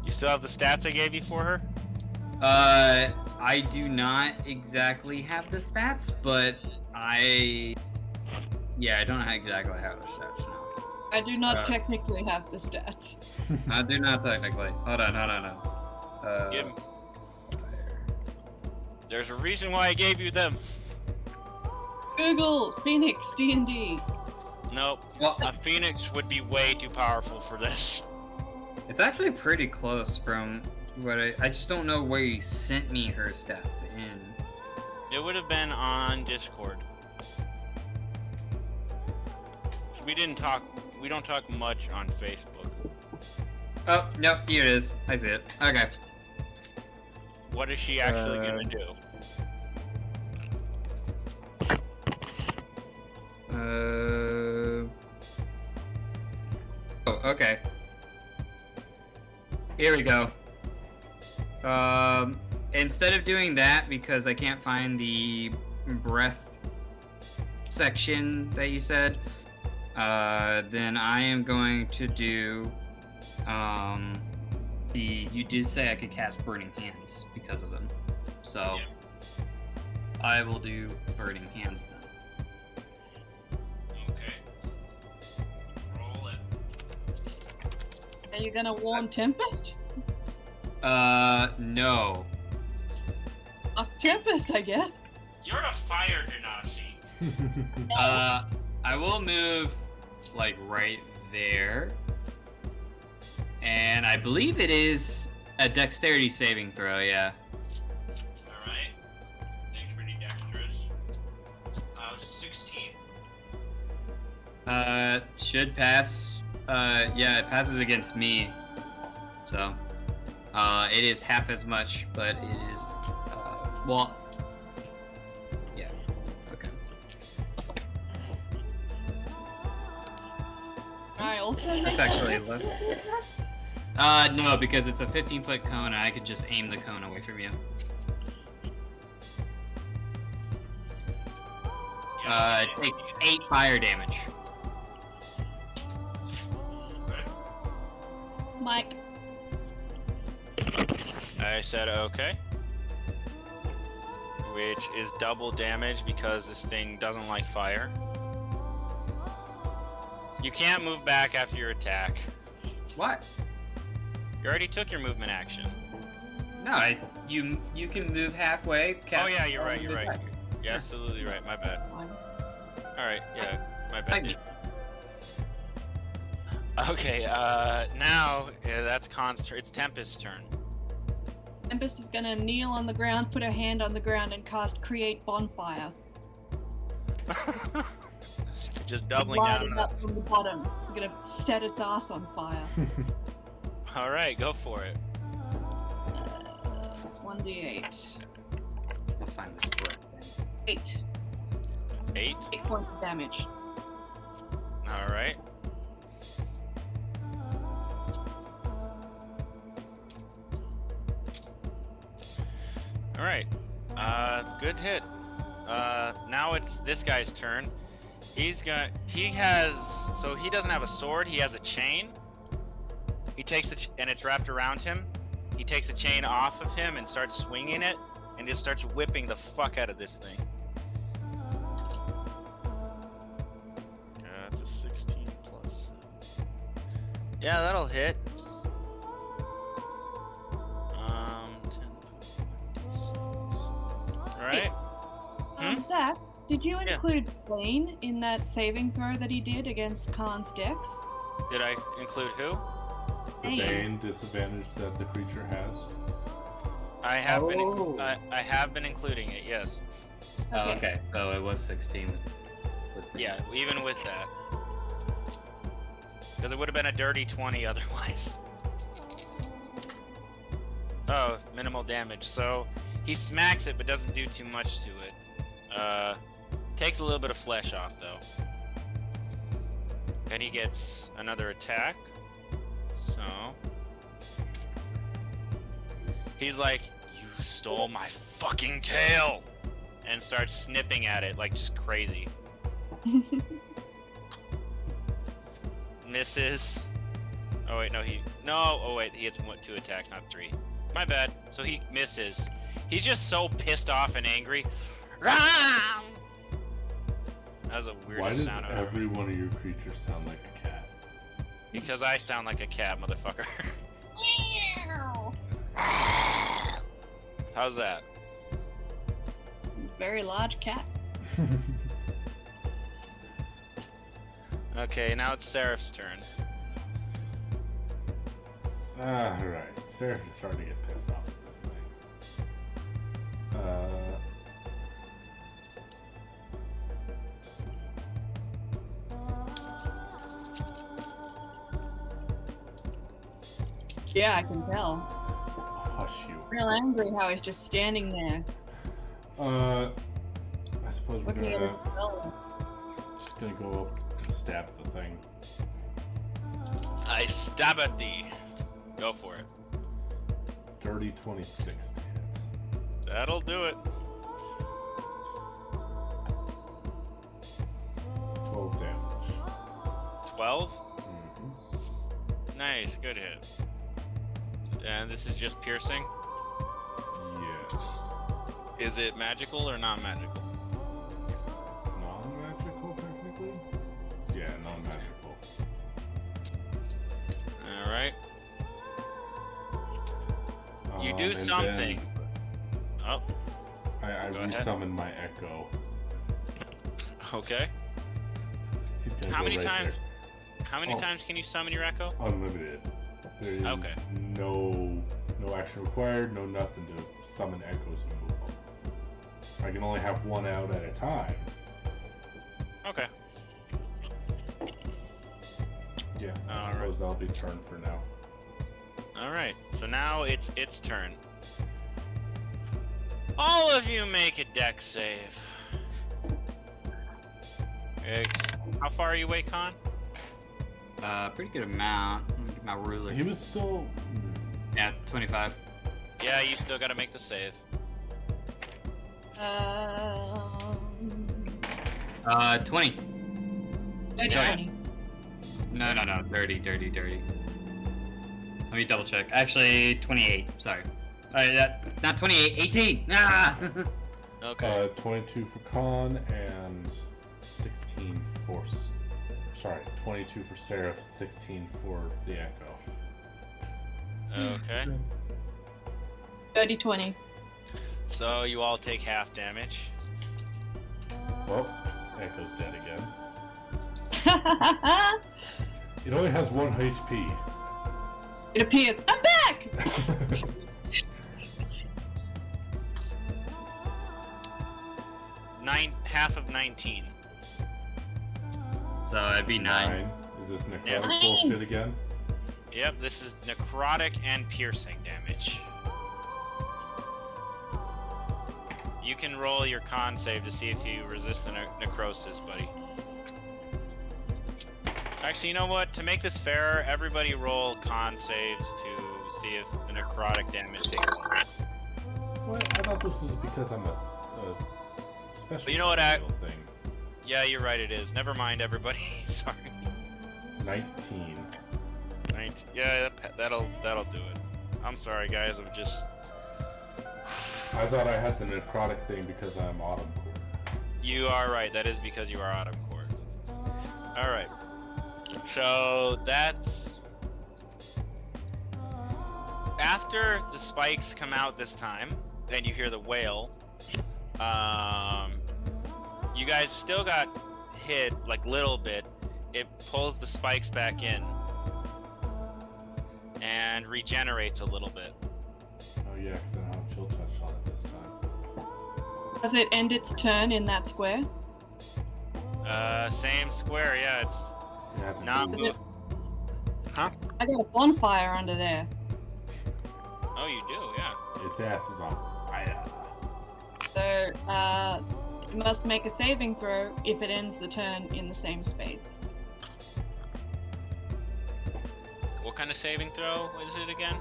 You still have the stats I gave you for her? I do not exactly have the stats, but I don't exactly have the stats now. I do not technically have the stats. I do not technically. Hold on. Give 'em. There's a reason why I gave you them. Google Phoenix D&D. Nope. Well, A phoenix would be way too powerful for this. it's actually pretty close from what I just don't know where you sent me her stats in. It would have been on Discord. We don't talk much on Facebook. Oh, no, here it is. I see it. Okay. What is she actually gonna do? Oh, okay. Here we go. Instead of doing that, because I can't find the breath section that you said, Then I am going to do you did say I could cast Burning Hands because of them. So Yeah. I will do Burning Hands then. Okay. Roll it. Are you gonna warn Tempest? No. Tempest, I guess. You're a fire genasi. I will move like right there. And I believe it is a dexterity saving throw, yeah. Alright. Thing's pretty dexterous. 16. Should pass. Yeah, it passes against me. So, it is half as much, but it is, well, yeah, okay. I also make That's actually that less. dexterity check? No, because it's a 15-foot cone, and I could just aim the cone away from you. Take 8 fire damage. Okay. Mike. I said okay. Which is double damage because this thing doesn't like fire. You can't move back after your attack. What? You already took your movement action. No, you can move halfway. Oh yeah, you're right, cast you're right. attack. You're absolutely right, my bad. Fine. Alright, yeah, my bad. Thank you. Okay, now that's it's Tempest's turn. Tempest is gonna kneel on the ground, put her hand on the ground, and cast Create Bonfire. Just doubling Light down it on up from the bottom. I'm gonna set its ass on fire. Alright, go for it. It's 1d8. I'll find this correct thing. 8. 8. 8 points of damage. Alright. Alright. Good hit. Now it's this guy's turn. He doesn't have a sword, he has a chain. He takes and it's wrapped around him. He takes the chain off of him and starts swinging it, and just starts whipping the fuck out of this thing. That's a 16 plus. Yeah, that'll hit. 10, alright. Zach, did you include Bane in that saving throw that he did against Khan's Dex? Did I include who? The Bane disadvantage that the creature has. I have been. I have been including it. Yes. Oh, okay. So it was 16. Yeah, even with that, because it would have been a dirty 20 otherwise. Oh, minimal damage. So he smacks it, but doesn't do too much to it. Takes a little bit of flesh off though. And he gets another attack. So he's like, "You stole my fucking tail!" and starts snipping at it like just crazy. Misses. Oh wait, no, oh wait, he hits 2 attacks, not 3. My bad. So he misses. He's just so pissed off and angry. That was a weird Why does sound. every one of your creatures sound like a cat? Because I sound like a cat, motherfucker. How's that? Very large cat. Okay, now it's Seraph's turn. Alright, Seraph is starting to get pissed off at this thing. Yeah, I can tell. Hush you. Real angry how he's just standing there, I suppose we're looking at gonna his skull. just gonna go up and stab the thing. I stab at thee. Go for it. Dirty 26 to hit. That'll do it. 12 damage. 12. Mhm. Nice, good hit. And this is just piercing. Yes. Is it magical or non-magical? Non-magical, technically? Yeah, non-magical. All right. You do And something. Oh, then I Go ahead. resummon my echo. okay. He's gonna How go many right times? there. How many Oh. times can you summon your echo? Unlimited. There is Okay. no action required, no nothing to summon echoes and move them. I can only have one out at a time. Okay. Yeah, I Alright. suppose that'll be turn for now. All right. So now it's its turn. All of you make a dex save. How far are you away, Con? Pretty good amount. Let me get my ruler. He was still. Yeah, 25. Yeah, you still got to make the save. 20. 20. Yeah. No, 30. Let me double check. Actually, 28. Sorry. Not 28, 18. Ah! Okay. 22 for Con and 16 for. Sorry, 22 for Seraph, 16 for the Echo. Okay. 30, 20. So you all take half damage. Well, Echo's dead again. It only has 1 HP. It appears. I'm back! Half of 19. So it'd be 9. Is this necrotic Yeah. bullshit again? Yep, this is necrotic and piercing damage. You can roll your con save to see if you resist the necrosis, buddy. Actually, you know what? To make this fairer, everybody roll con saves to see if the necrotic damage takes effect. What? I thought this was because I'm a special But you know what, thing. Yeah, you're right, it is. Never mind, everybody. Sorry. 19. 19. Yeah, that'll do it. I'm sorry, guys. I'm just... I thought I had the necrotic thing because I'm Autumn Court. You are right. That is because you are Autumn Court. All right. So that's... After the spikes come out this time, and you hear the wail, you guys still got hit, like, little bit. It pulls the spikes back in and regenerates a little bit. Oh yeah, because I don't have chill touch on it this time. Does it end its turn in that square? Same square, yeah, it's It hasn't not moved. Is moved. it... Huh? I got a bonfire under there. Oh, you do, yeah. Its ass is on fire. So, it must make a saving throw if it ends the turn in the same space. What kind of saving throw is it again?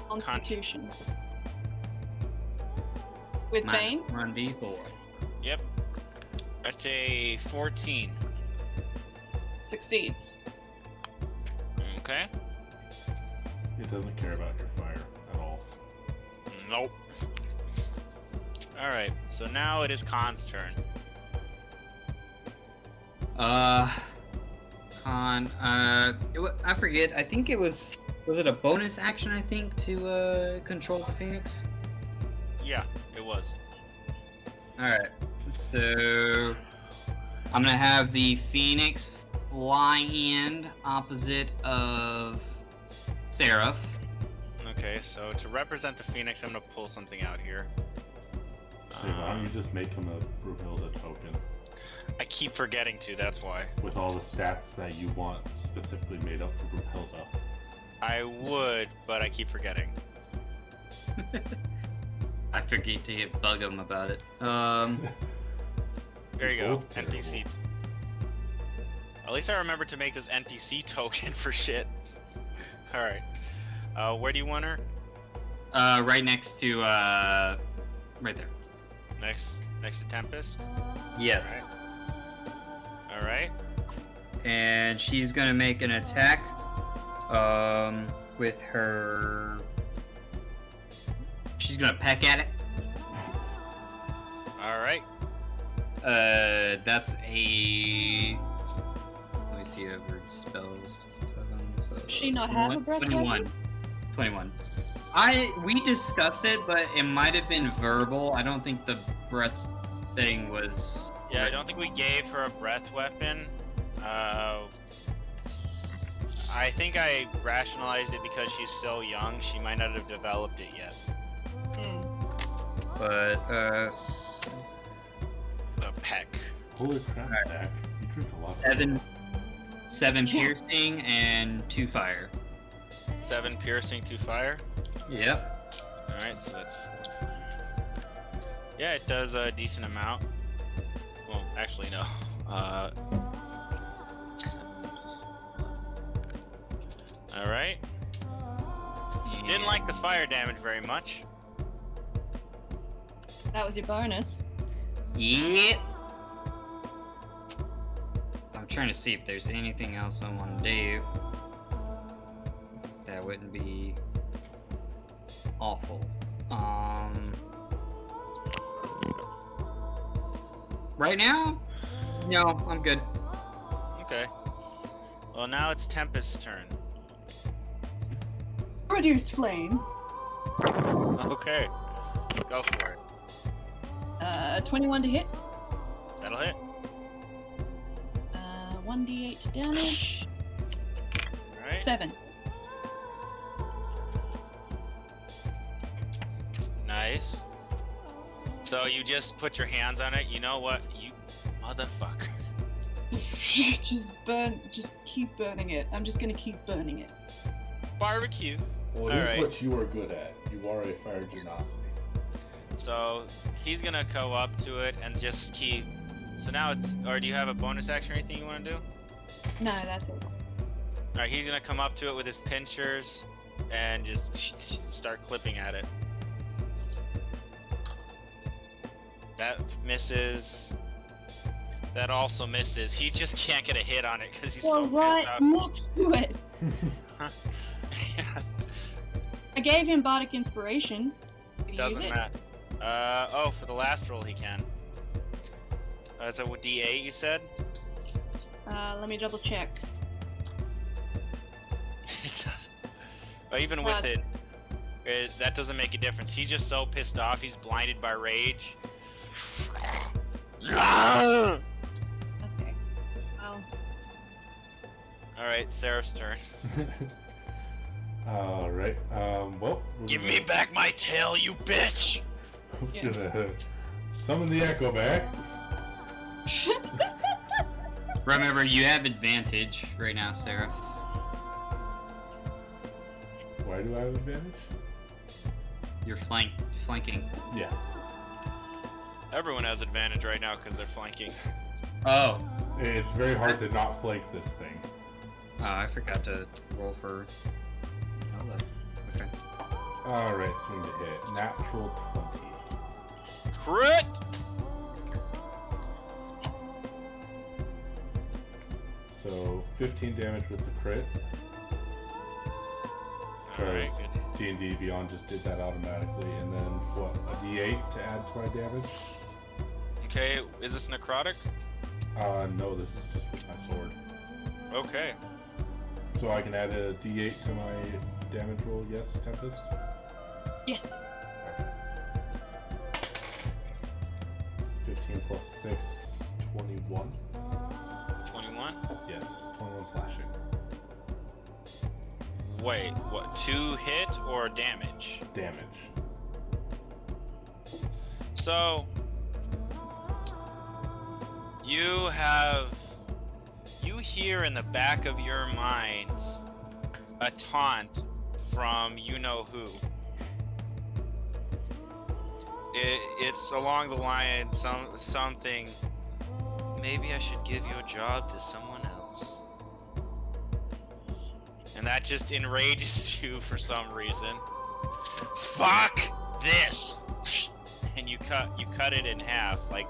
Constitution. With Bane? Run D4. Yep. That's a 14. Succeeds. Okay. It doesn't care about your fire at all. Nope. Alright, so now it is Khan's turn. Con, I forget. I think it was it a bonus action, I think, to, control the Phoenix? Yeah, it was. Alright, so I'm gonna have the Phoenix fly in opposite of Seraph. Okay, so to represent the Phoenix, I'm gonna pull something out here. Hey, why don't you just make him a Brunhilde token I keep forgetting to, that's why. with all the stats that you want specifically made up for Brunhilde? I would, but I keep forgetting. I forget to bug him about it. There you go, Both terrible. NPC. At least I remember to make this NPC token for shit. Alright. Where do you want her? Right next to, right there. Next to Tempest? Yes. Alright. and she's gonna make an attack with her. She's gonna peck at it. All right. That's a. Let me see over spells. 7, so Does she not have a breath 21. weapon? 21. We discussed it, but it might have been verbal. I don't think the breath thing was. Yeah, I don't think we gave her a breath weapon. I think I rationalized it because she's so young. She might not have developed it yet. But A peck. Holy crap, Zach. You drink a lot. 7 piercing and 2 fire. 7 piercing, 2 fire. Yep. All right, so that's 4. Yeah, it does a decent amount. Well, actually, no. 7 plus 11. All right. Didn't like the fire damage very much. That was your bonus. Yep. I'm trying to see if there's anything else I want to do. That wouldn't be awful. Right now? No, I'm good. Okay. Well, now it's Tempest's turn. Produce flame. Okay. Go for it. 21 to hit. That'll hit. 1d8 damage. All right. 7. Nice. So you just put your hands on it. You know what? You motherfucker. Just keep burning it. I'm just gonna keep burning it. Barbecue. Well, here's Alright. what you are good at. You are a fire genocity. So he's gonna go up to it and just keep. So now it's. Or do you have a bonus action or anything you want to do? No, that's it. All right, he's gonna come up to it with his pinchers and just start clipping at it. That misses. That also misses. He just can't get a hit on it because he's so right pissed off. next to it. Yeah, I gave him bardic inspiration. Did he doesn't use it? matter. Oh, for the last roll he can. It's a D8 you said? Let me double check. Or even with it, that doesn't make a difference. He's just so pissed off. He's blinded by rage. Okay. Well, Alright, Seraph's turn. Alright, well... we're Give gonna- me back my tail, you bitch! We're gonna summon the echo back. Remember, you have advantage right now, Sarah. Why do I have advantage? You're flanking. Yeah. Everyone has advantage right now because they're flanking. Oh. It's very hard to not flank this thing. I forgot to roll for. Okay. Alright, swing to hit. Natural 20. Crit! So 15 damage with the crit. Alright, Because good. D&D Beyond just did that automatically, and then what? A D8 to add to my damage? Okay, is this necrotic? No, this is just with my sword. Okay. So I can add a D8 to my damage roll, yes, Tempest? yes. Okay. 15 plus 6, 21. 21? Yes, 21 slashing. Wait, what? 2 hit or damage? Damage. So, you hear in the back of your mind a taunt from you-know-who. It's along the line, something, maybe I should give your job to someone else. And that just enrages you for some reason. Fuck this! And you cut it in half, like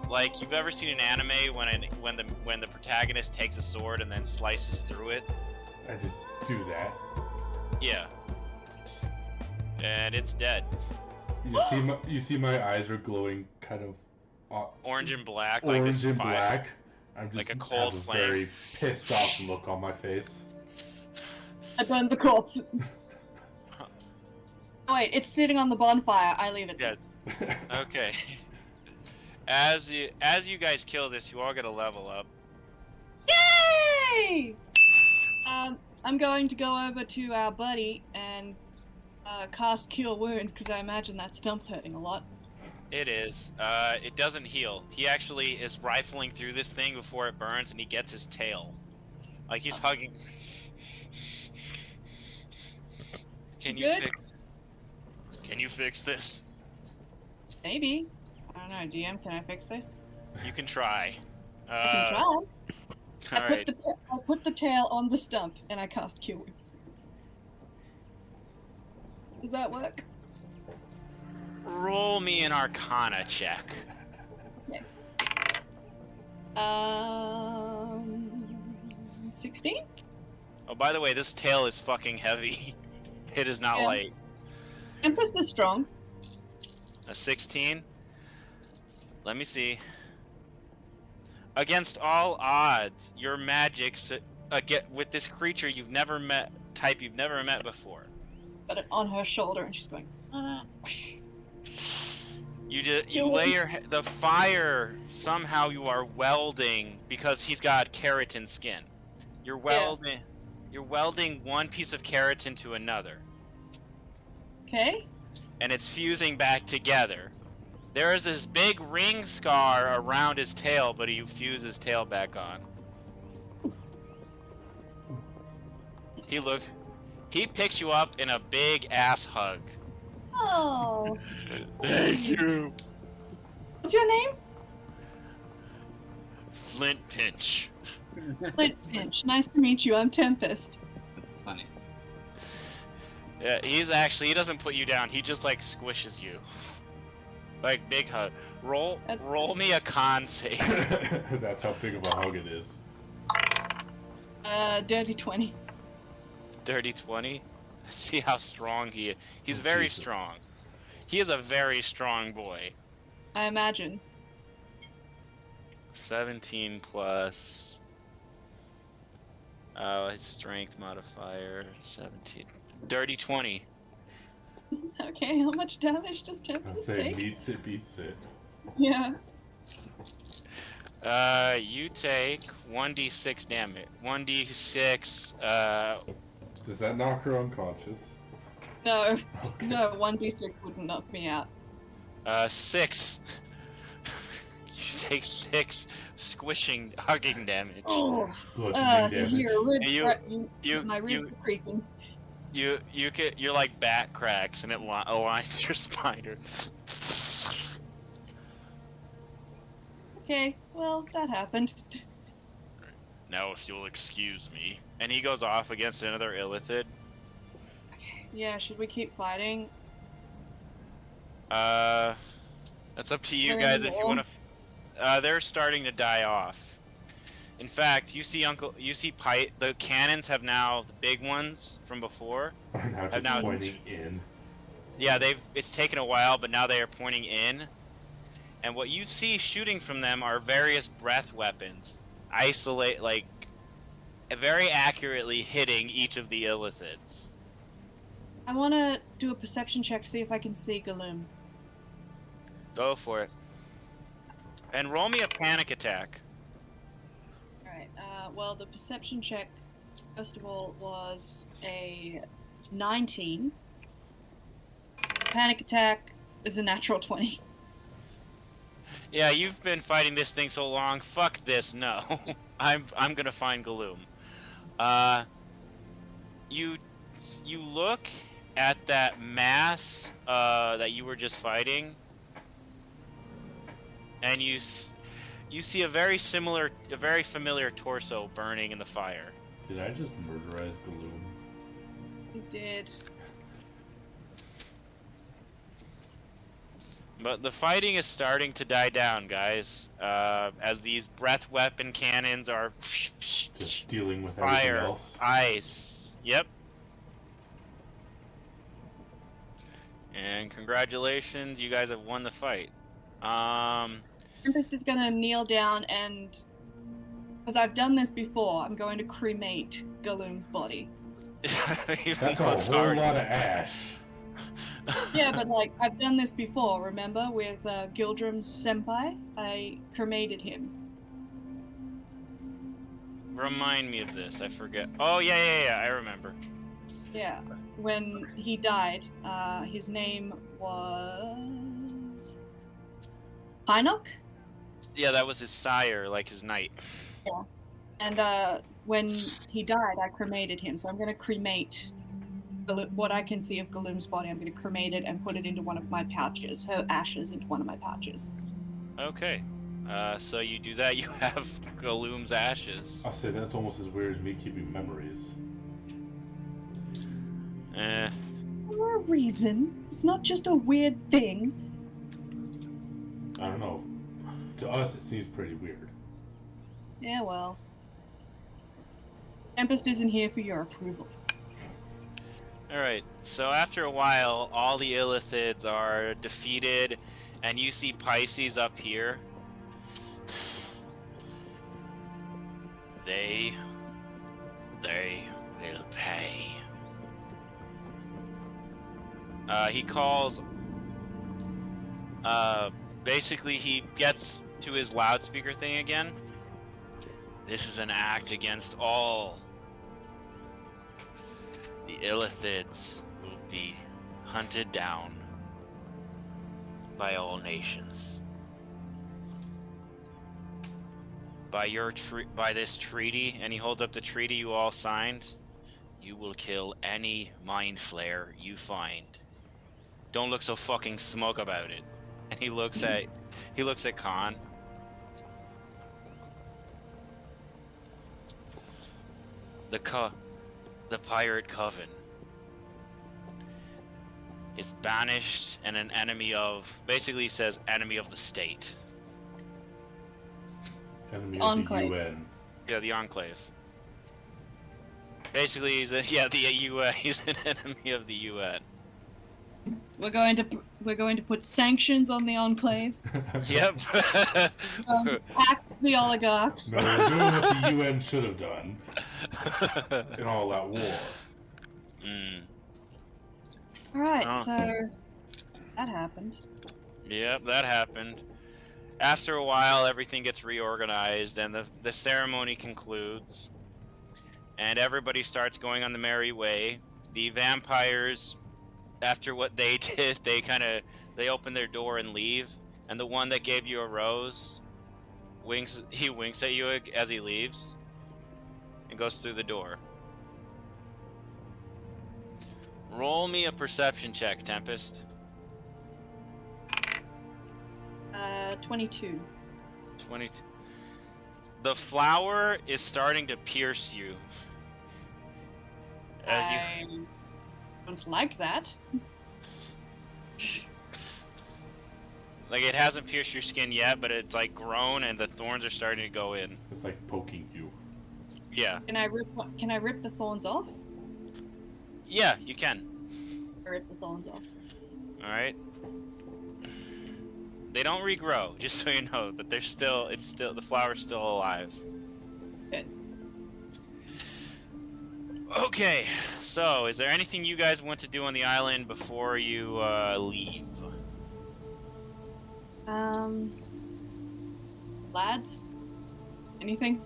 like you've ever seen an anime when the protagonist takes a sword and then slices through it? I just do that. Yeah. And it's dead. You see my eyes are glowing kind of Orange and black, orange like this and fire. black. I'm just like a cold have a flame. very pissed off look on my face. I burned the corpse. Oh, wait, it's sitting on the bonfire. I leave it. Yeah. Okay. As you guys kill this, you all get a level up. Yay! I'm going to go over to our buddy and cast Cure Wounds because I imagine that stump's hurting a lot. It is. It doesn't heal. He actually is rifling through this thing before it burns, and he gets his tail. Like he's hugging. Can you fix this? Maybe. I don't know, DM. Can I fix this? You can try. I can try. Alright. I put the tail on the stump and I cast Cure Wounds. Does that work? Roll me an Arcana check. Okay. 16? Oh, by the way, this tail is fucking heavy. It is not Yeah. light. Empress is strong. A 16? Let me see. Against all odds, your magic's with this creature you've never met before. But on her shoulder and she's going, You lay the fire, somehow you are welding because he's got keratin skin. You're welding one piece of keratin to another. Okay. And it's fusing back together. There is this big ring scar around his tail, but he fused his tail back on. He picks you up in a big ass hug. Oh. Thank you. What's your name? Flint Pinch. Flint Pinch. Nice to meet you. I'm Tempest. That's funny. Yeah, he doesn't put you down. He just like squishes you. Like big hug. Roll me a con save. That's how big of a hug it is. Dirty 20. Dirty 20. See how strong he is. He's very Jesus. strong. He is a very strong boy. I imagine. 17 plus his strength modifier 17. Dirty 20. Okay, how much damage does I'll Tempest say take? beats it. Yeah. You take 1d6 damage. 1d6 Does that knock her unconscious? No. Okay. No, 1d6 wouldn't knock me out. 6. You take 6 squishing, hugging damage. Oh. Bludgeoning damage. Here, ribs. You- my ribs are creaking. You're like back cracks, and it aligns your spider. Okay, well, that happened. Now, if you'll excuse me. And he goes off against another illithid. Okay, yeah, should we keep fighting? That's up to you They're guys in if the you wall? want to. They're starting to die off. In fact, you see the cannons have now, the big ones from before. Are now just now- pointing in. Yeah, it's taken a while, but now they are pointing in. And what you see shooting from them are various breath weapons. Very accurately hitting each of the illithids. I want to do a perception check to see if I can see Galoom. Go for it. And roll me a panic attack. Alright, well, the perception check, first of all, was a 19. Panic attack is a natural 20. Yeah, you've been fighting this thing so long. Fuck this. No, I'm gonna find Galoom. You look at that mass that you were just fighting, and you see a very familiar torso burning in the fire. Did I just murderize Galoom? You did. But the fighting is starting to die down, guys. As these breath weapon cannons are Just dealing with everything fire, else. ice. Yep. And congratulations, you guys have won the fight. Tempest is gonna kneel down and, because I've done this before, I'm going to cremate Galoom's body. Even That's a though it's whole hard. lot of ash. Yeah, but like, I've done this before, remember? With Gildrum's senpai? I cremated him. Remind me of this. I forget. Oh yeah. I remember. Yeah, when he died, his name was Pinnock? Yeah, that was his sire, like his knight. Yeah. And when he died, I cremated him, so I'm going to cremate what I can see of Galoom's body. I'm going to cremate it and put it into one of my pouches, her ashes into one of my pouches. Okay. So you do that, you have Galoom's ashes. I'll say that's almost as weird as me keeping memories. For a reason. It's not just a weird thing. I don't know. To us, it seems pretty weird. Yeah, well. Tempest isn't here for your approval. Alright, so after a while, all the Illithids are defeated, and you see Pisces up here. They will pay. He calls, basically he gets to his loudspeaker thing again. This is an act against all. The Illithids will be hunted down by all nations. By this treaty, and he holds up the treaty you all signed, you will kill any mind flare you find. Don't look so fucking smug about it. And he looks at Khan. The pirate coven is banished and an enemy of, basically he says enemy of the state. Enemy of Enclave. the UN. Yeah, the Enclave. Basically, he's the UN. He's an enemy of the UN. We're going to put sanctions on the Enclave. Yep. Tax the oligarchs. No, we're doing what the UN should have done in all that war. All right, Oh. so that happened. Yep, that happened. After a while, everything gets reorganized, and the ceremony concludes, and everybody starts going on the merry way. The vampires, after what they did, they open their door and leave, and the one that gave you a rose winks at you as he leaves and goes through the door. Roll me a perception check, Tempest. 22. 22. The flower is starting to pierce you. I don't like that. Like, it hasn't pierced your skin yet, but it's like grown and the thorns are starting to go in. It's like poking you. Yeah. Can I rip the thorns off? Yeah, you can. I rip the thorns off. Alright. They don't regrow, just so you know, but the flower's still alive. Good. Okay, so is there anything you guys want to do on the island before you leave? Lads? Anything?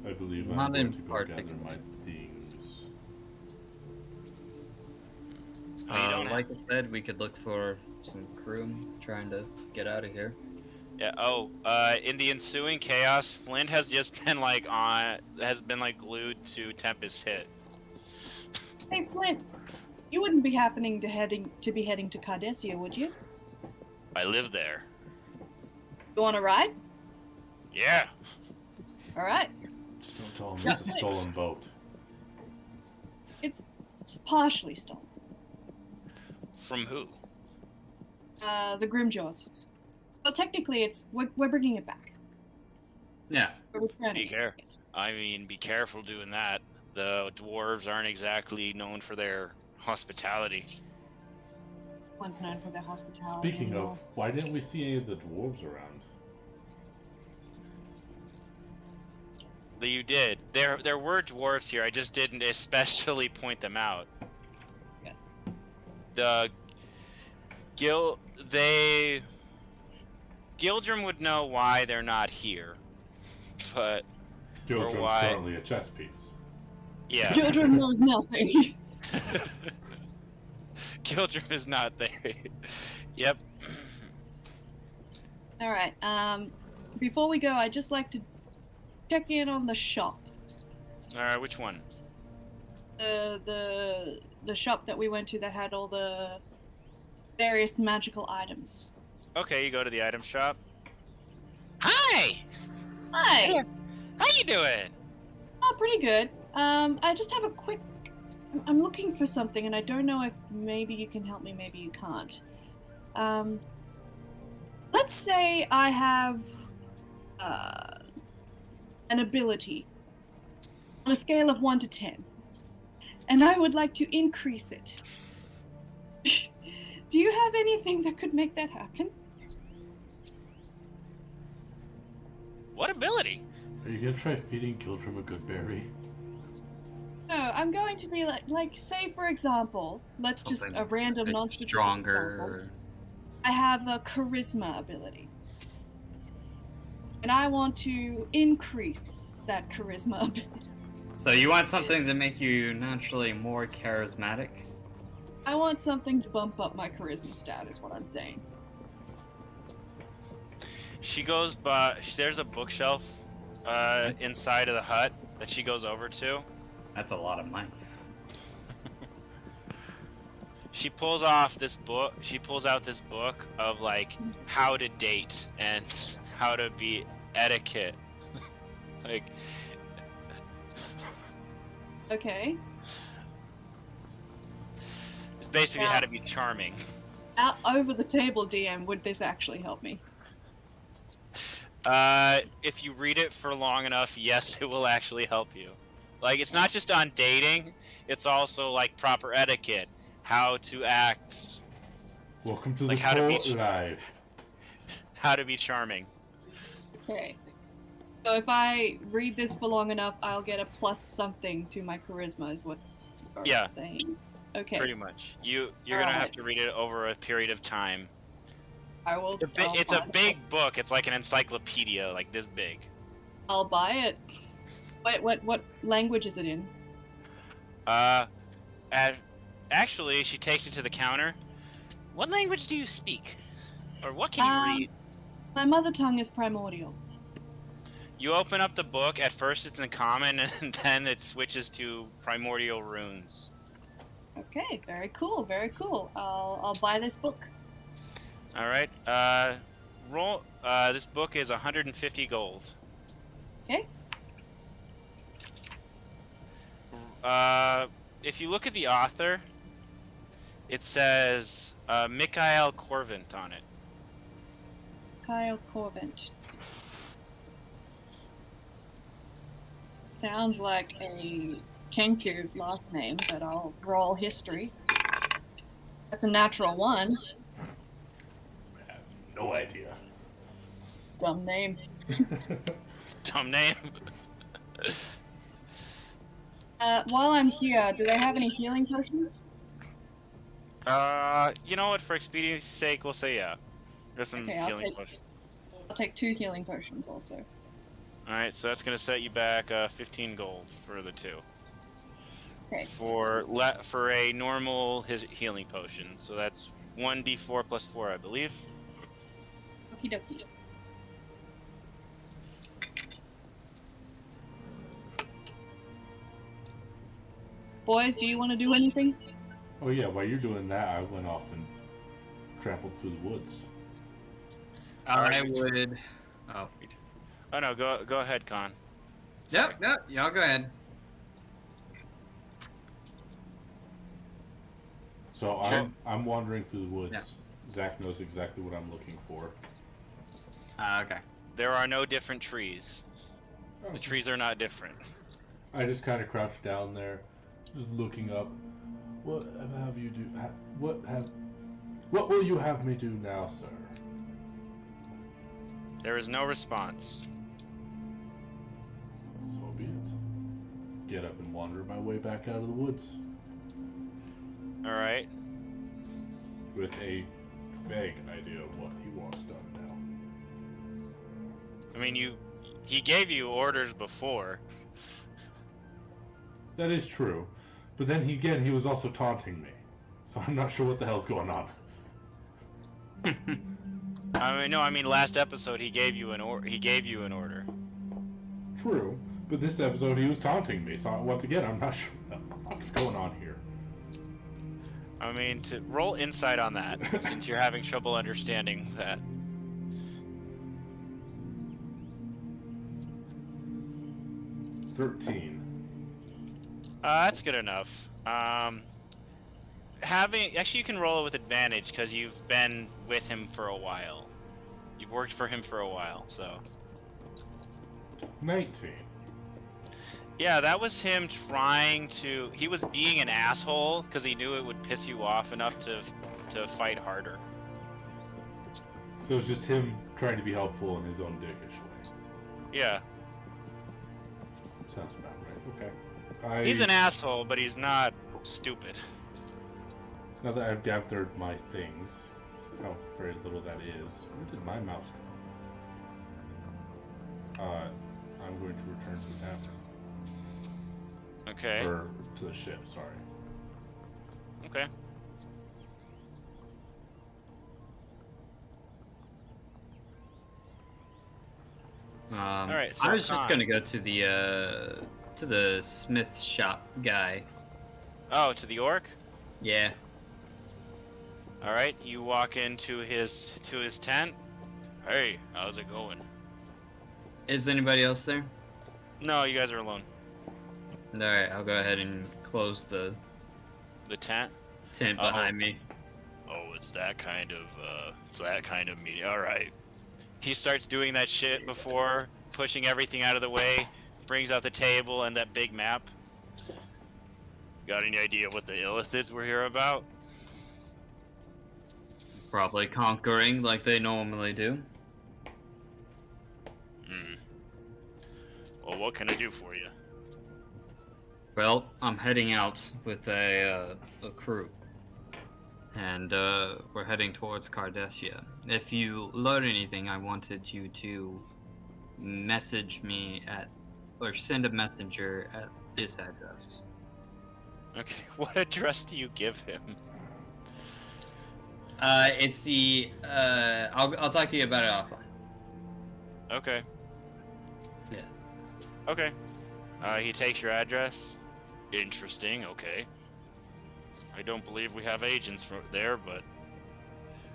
I believe I'm Not going in to go particular. gather my things. Oh, you don't Like I said, we could look for some crew trying to get out of here. Yeah. Oh, in the ensuing chaos, Flint has just been glued to Tempest's hit. Hey, Flint. You wouldn't be heading to Cardessia, would you? I live there. You want to ride? Yeah. All right. Just don't tell them it's a stolen boat. It's partially stolen. From who? The Grimjaws. Well, technically, we're bringing it back. Yeah. We're returning it. I mean, be careful doing that. The dwarves aren't exactly known for their hospitality. One's known for their hospitality. Speaking of, why didn't we see any of the dwarves around? You did. There were dwarves here. I just didn't especially point them out. Yeah. The Gildrum would know why they're not here, but Gildrum's why- currently a chess piece. yeah, Children knows nothing. Gildrum is not there. Yep. All right. Before we go, I'd just like to check in on the shop. All right, which one? The shop that we went to that had all the various magical items. Okay, you go to the item shop. Hi. Hi. How you doing? Oh, pretty good. I just have a quick. I'm looking for something, and I don't know if maybe you can help me, maybe you can't. Let's say I have an ability on a scale of 1 to 10, and I would like to increase it. Do you have anything that could make that happen? What ability? Are you gonna try feeding Gildrum a good berry? No, I'm going to be like say for example, let's just Something a random like non-specific stronger. example. I have a charisma ability. And I want to increase that charisma ability. So you want something to make you naturally more charismatic? I want something to bump up my charisma stat, is what I'm saying. She goes by. There's a bookshelf inside of the hut that she goes over to. That's a lot of money. She pulls off this book. She pulls out this book of like how to date and how to be etiquette. Like, Okay. it's basically how to be charming. Out over the table, DM, would this actually help me? If you read it for long enough, yes, it will actually help you. Like, it's not just on dating; it's also like proper etiquette, how to act, Welcome to Like the how to be court life. how to be charming. Okay. So if I read this for long enough, I'll get a plus something to my charisma, is what you're Yeah. saying. Okay. Pretty much. You're gonna have to read it over a period of time. I will. It's a big book. It's like an encyclopedia, like this big. I'll buy it. What language is it in? Actually, she takes it to the counter. What language do you speak? Or what can you read? My mother tongue is primordial. You open up the book. At first, it's in common, and then it switches to primordial runes. Okay, very cool, very cool. I'll buy this book. All right. Roll. This book is 150 gold. Okay. If you look at the author, it says Mikhail Corvint on it. Kyle Corvent. Sounds like a Kenku last name, but I'll roll history. That's a natural 1. I have no idea. Dumb name. Dumb name. While I'm here, do they have any healing potions? You know what? For expediency's sake, we'll say yeah. There's some Okay, I'll healing take- potions. I'll take 2 healing potions also. All right, so that's gonna set you back 15 gold for the 2. Okay. For a normal healing potion, so that's 1d4 plus 4, I believe. Okie dokie. Boys, do you want to do anything? Oh yeah, while you're doing that, I went off and trampled through the woods. I would. Oh. Oh no, go ahead, Con. Yep, y'all go ahead. So So Sure. I'm wandering through the woods. Yeah. Zach knows exactly what I'm looking for. Okay. There are no different trees. The Okay. trees are not different. I just kind of crouched down there, just looking up. What have you do? What will you have me do now, sir? There is no response. So be it. Get up and wander my way back out of the woods All right. with a vague idea of what he wants done now. I mean, he gave you orders before. That is true, but then he was also taunting me, so I'm not sure what the hell's going on. I mean, last episode he gave you an order. True, but this episode he was taunting me, so once again I'm not sure what's going on here. I mean, to roll insight on that, since you're having trouble understanding that. 13. That's good enough. Actually, you can roll it with advantage because you've been with him for a while. You've worked for him for a while, so. 19. Yeah, that was him trying to. He was being an asshole because he knew it would piss you off enough to fight harder. So it's just him trying to be helpful in his own dickish way. Yeah, Sounds about right. Okay. he's an asshole, but he's not stupid. Now that I've gathered my things, how very little that is. Where did my mouse go? I'm going to return to the tavern. Okay. Or to the ship, sorry. Okay. All right, so I was just Khan. gonna go to the smith shop guy. Oh, to the orc. Yeah. All right, you walk into his tent. Hey, how's it going? Is anybody else there? No, you guys are alone. All right, I'll go ahead and close the The tent. tent Uh-oh. behind me. Oh, it's that kind of meeting. All right. He starts doing that shit before pushing everything out of the way, brings out the table and that big map. Got any idea what the illithids we're here about? Probably conquering like they normally do. Well, what can I do for you? Well, I'm heading out with a crew, and we're heading towards Cardassia. If you learn anything, I wanted you to message me or send a messenger at this address. Okay, what address do you give him? It's the I'll talk to you about it offline. Okay. Yeah. Okay. He takes your address. Interesting, okay. I don't believe we have agents there, but...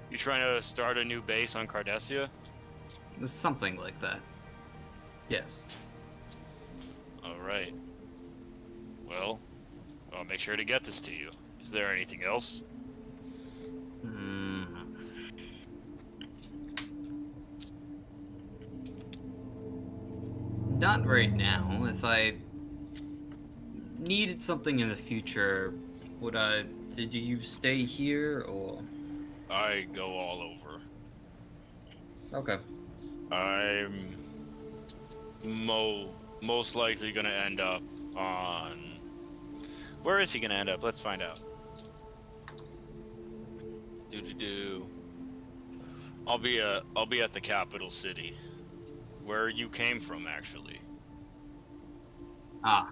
You trying to start a new base on Cardassia? Something like that. Yes. Alright. Well, I'll make sure to get this to you. Is there anything else? Not right now. If I needed something in the future, did you stay here or? I go all over. Okay. I'm most likely gonna end up on... Where is he gonna end up? Let's find out. I'll be at the capital city. Where you came from, actually. Ah,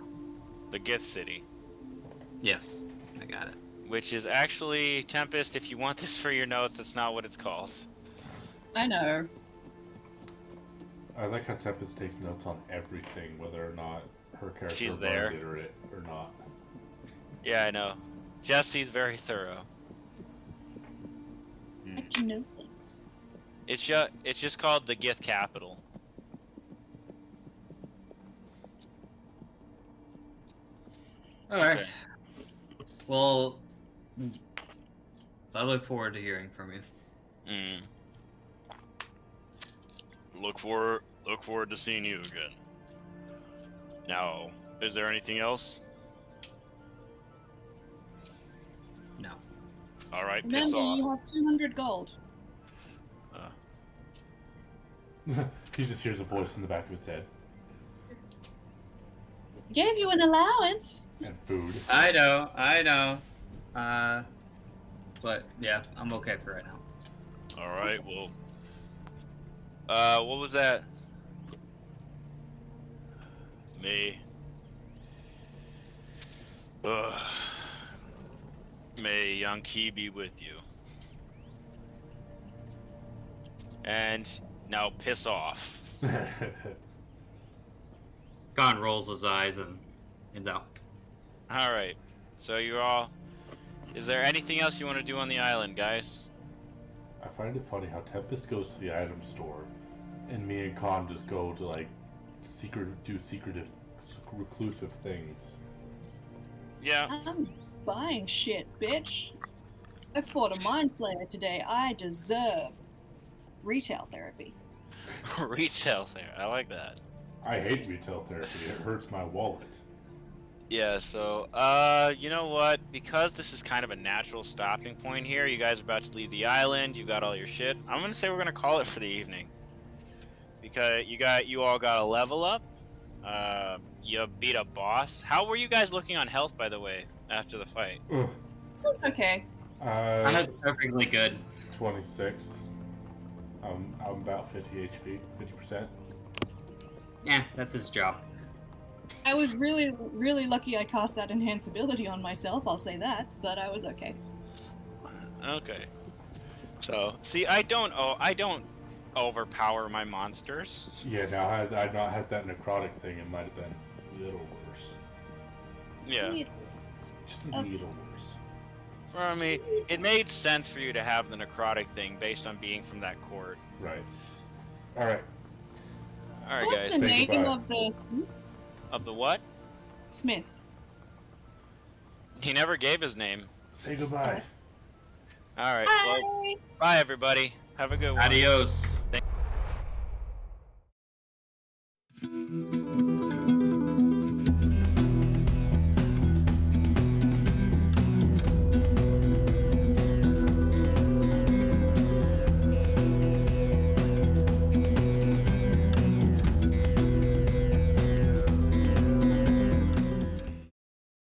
The Gith City. yes. I got it. Which is actually, Tempest, if you want this for your notes, that's not what it's called. I know. I like how Tempest takes notes on everything, whether or not her character She's is there. illiterate or not. Yeah, I know. Jesse's very thorough. I can know things. It's just called the Gith Capital. All right. Okay. Well, I look forward to hearing from you. Mm. Look forward to seeing you again. Now, is there anything else? No. All right, piss Remember, off. you have 200 gold. He just hears a voice in the back of his head. Gave you an allowance. And food. I know. But yeah, I'm okay for right now. All right, well. What was that? May young Key be with you. And now piss off. Khan rolls his eyes and heads out. All right. So you're all. Is there anything else you want to do on the island, guys? I find it funny how Tempest goes to the item store, and me and Khan just go to like secretive, reclusive things. Yeah. I'm buying shit, bitch. I fought a mind flayer today. I deserve retail therapy. Retail there. I like that. I hate retail therapy. It hurts my wallet. Yeah, so, you know what? Because this is kind of a natural stopping point here, you guys are about to leave the island, you've got all your shit. I'm gonna say we're gonna call it for the evening. Because you all got a level up. You beat a boss. How were you guys looking on health, by the way, after the fight? Ugh. That's okay. That's perfectly good. 26. I'm about 50 HP, 50%. Yeah, that's his job. I was really, really lucky I cast that enhance ability on myself, I'll say that, but I was okay. Okay. So, see, I don't overpower my monsters. Yeah, now had I not had that necrotic thing, it might have been a little worse. Yeah. Just a little worse. Well, I mean, it made sense for you to have the necrotic thing based on being from that court. Right. Alright. Alright, What's guys. the say name goodbye. of the Of the what? Smith? He never gave his name. Say goodbye. Alright, well, Hi. bye everybody. Have a good one. Adios.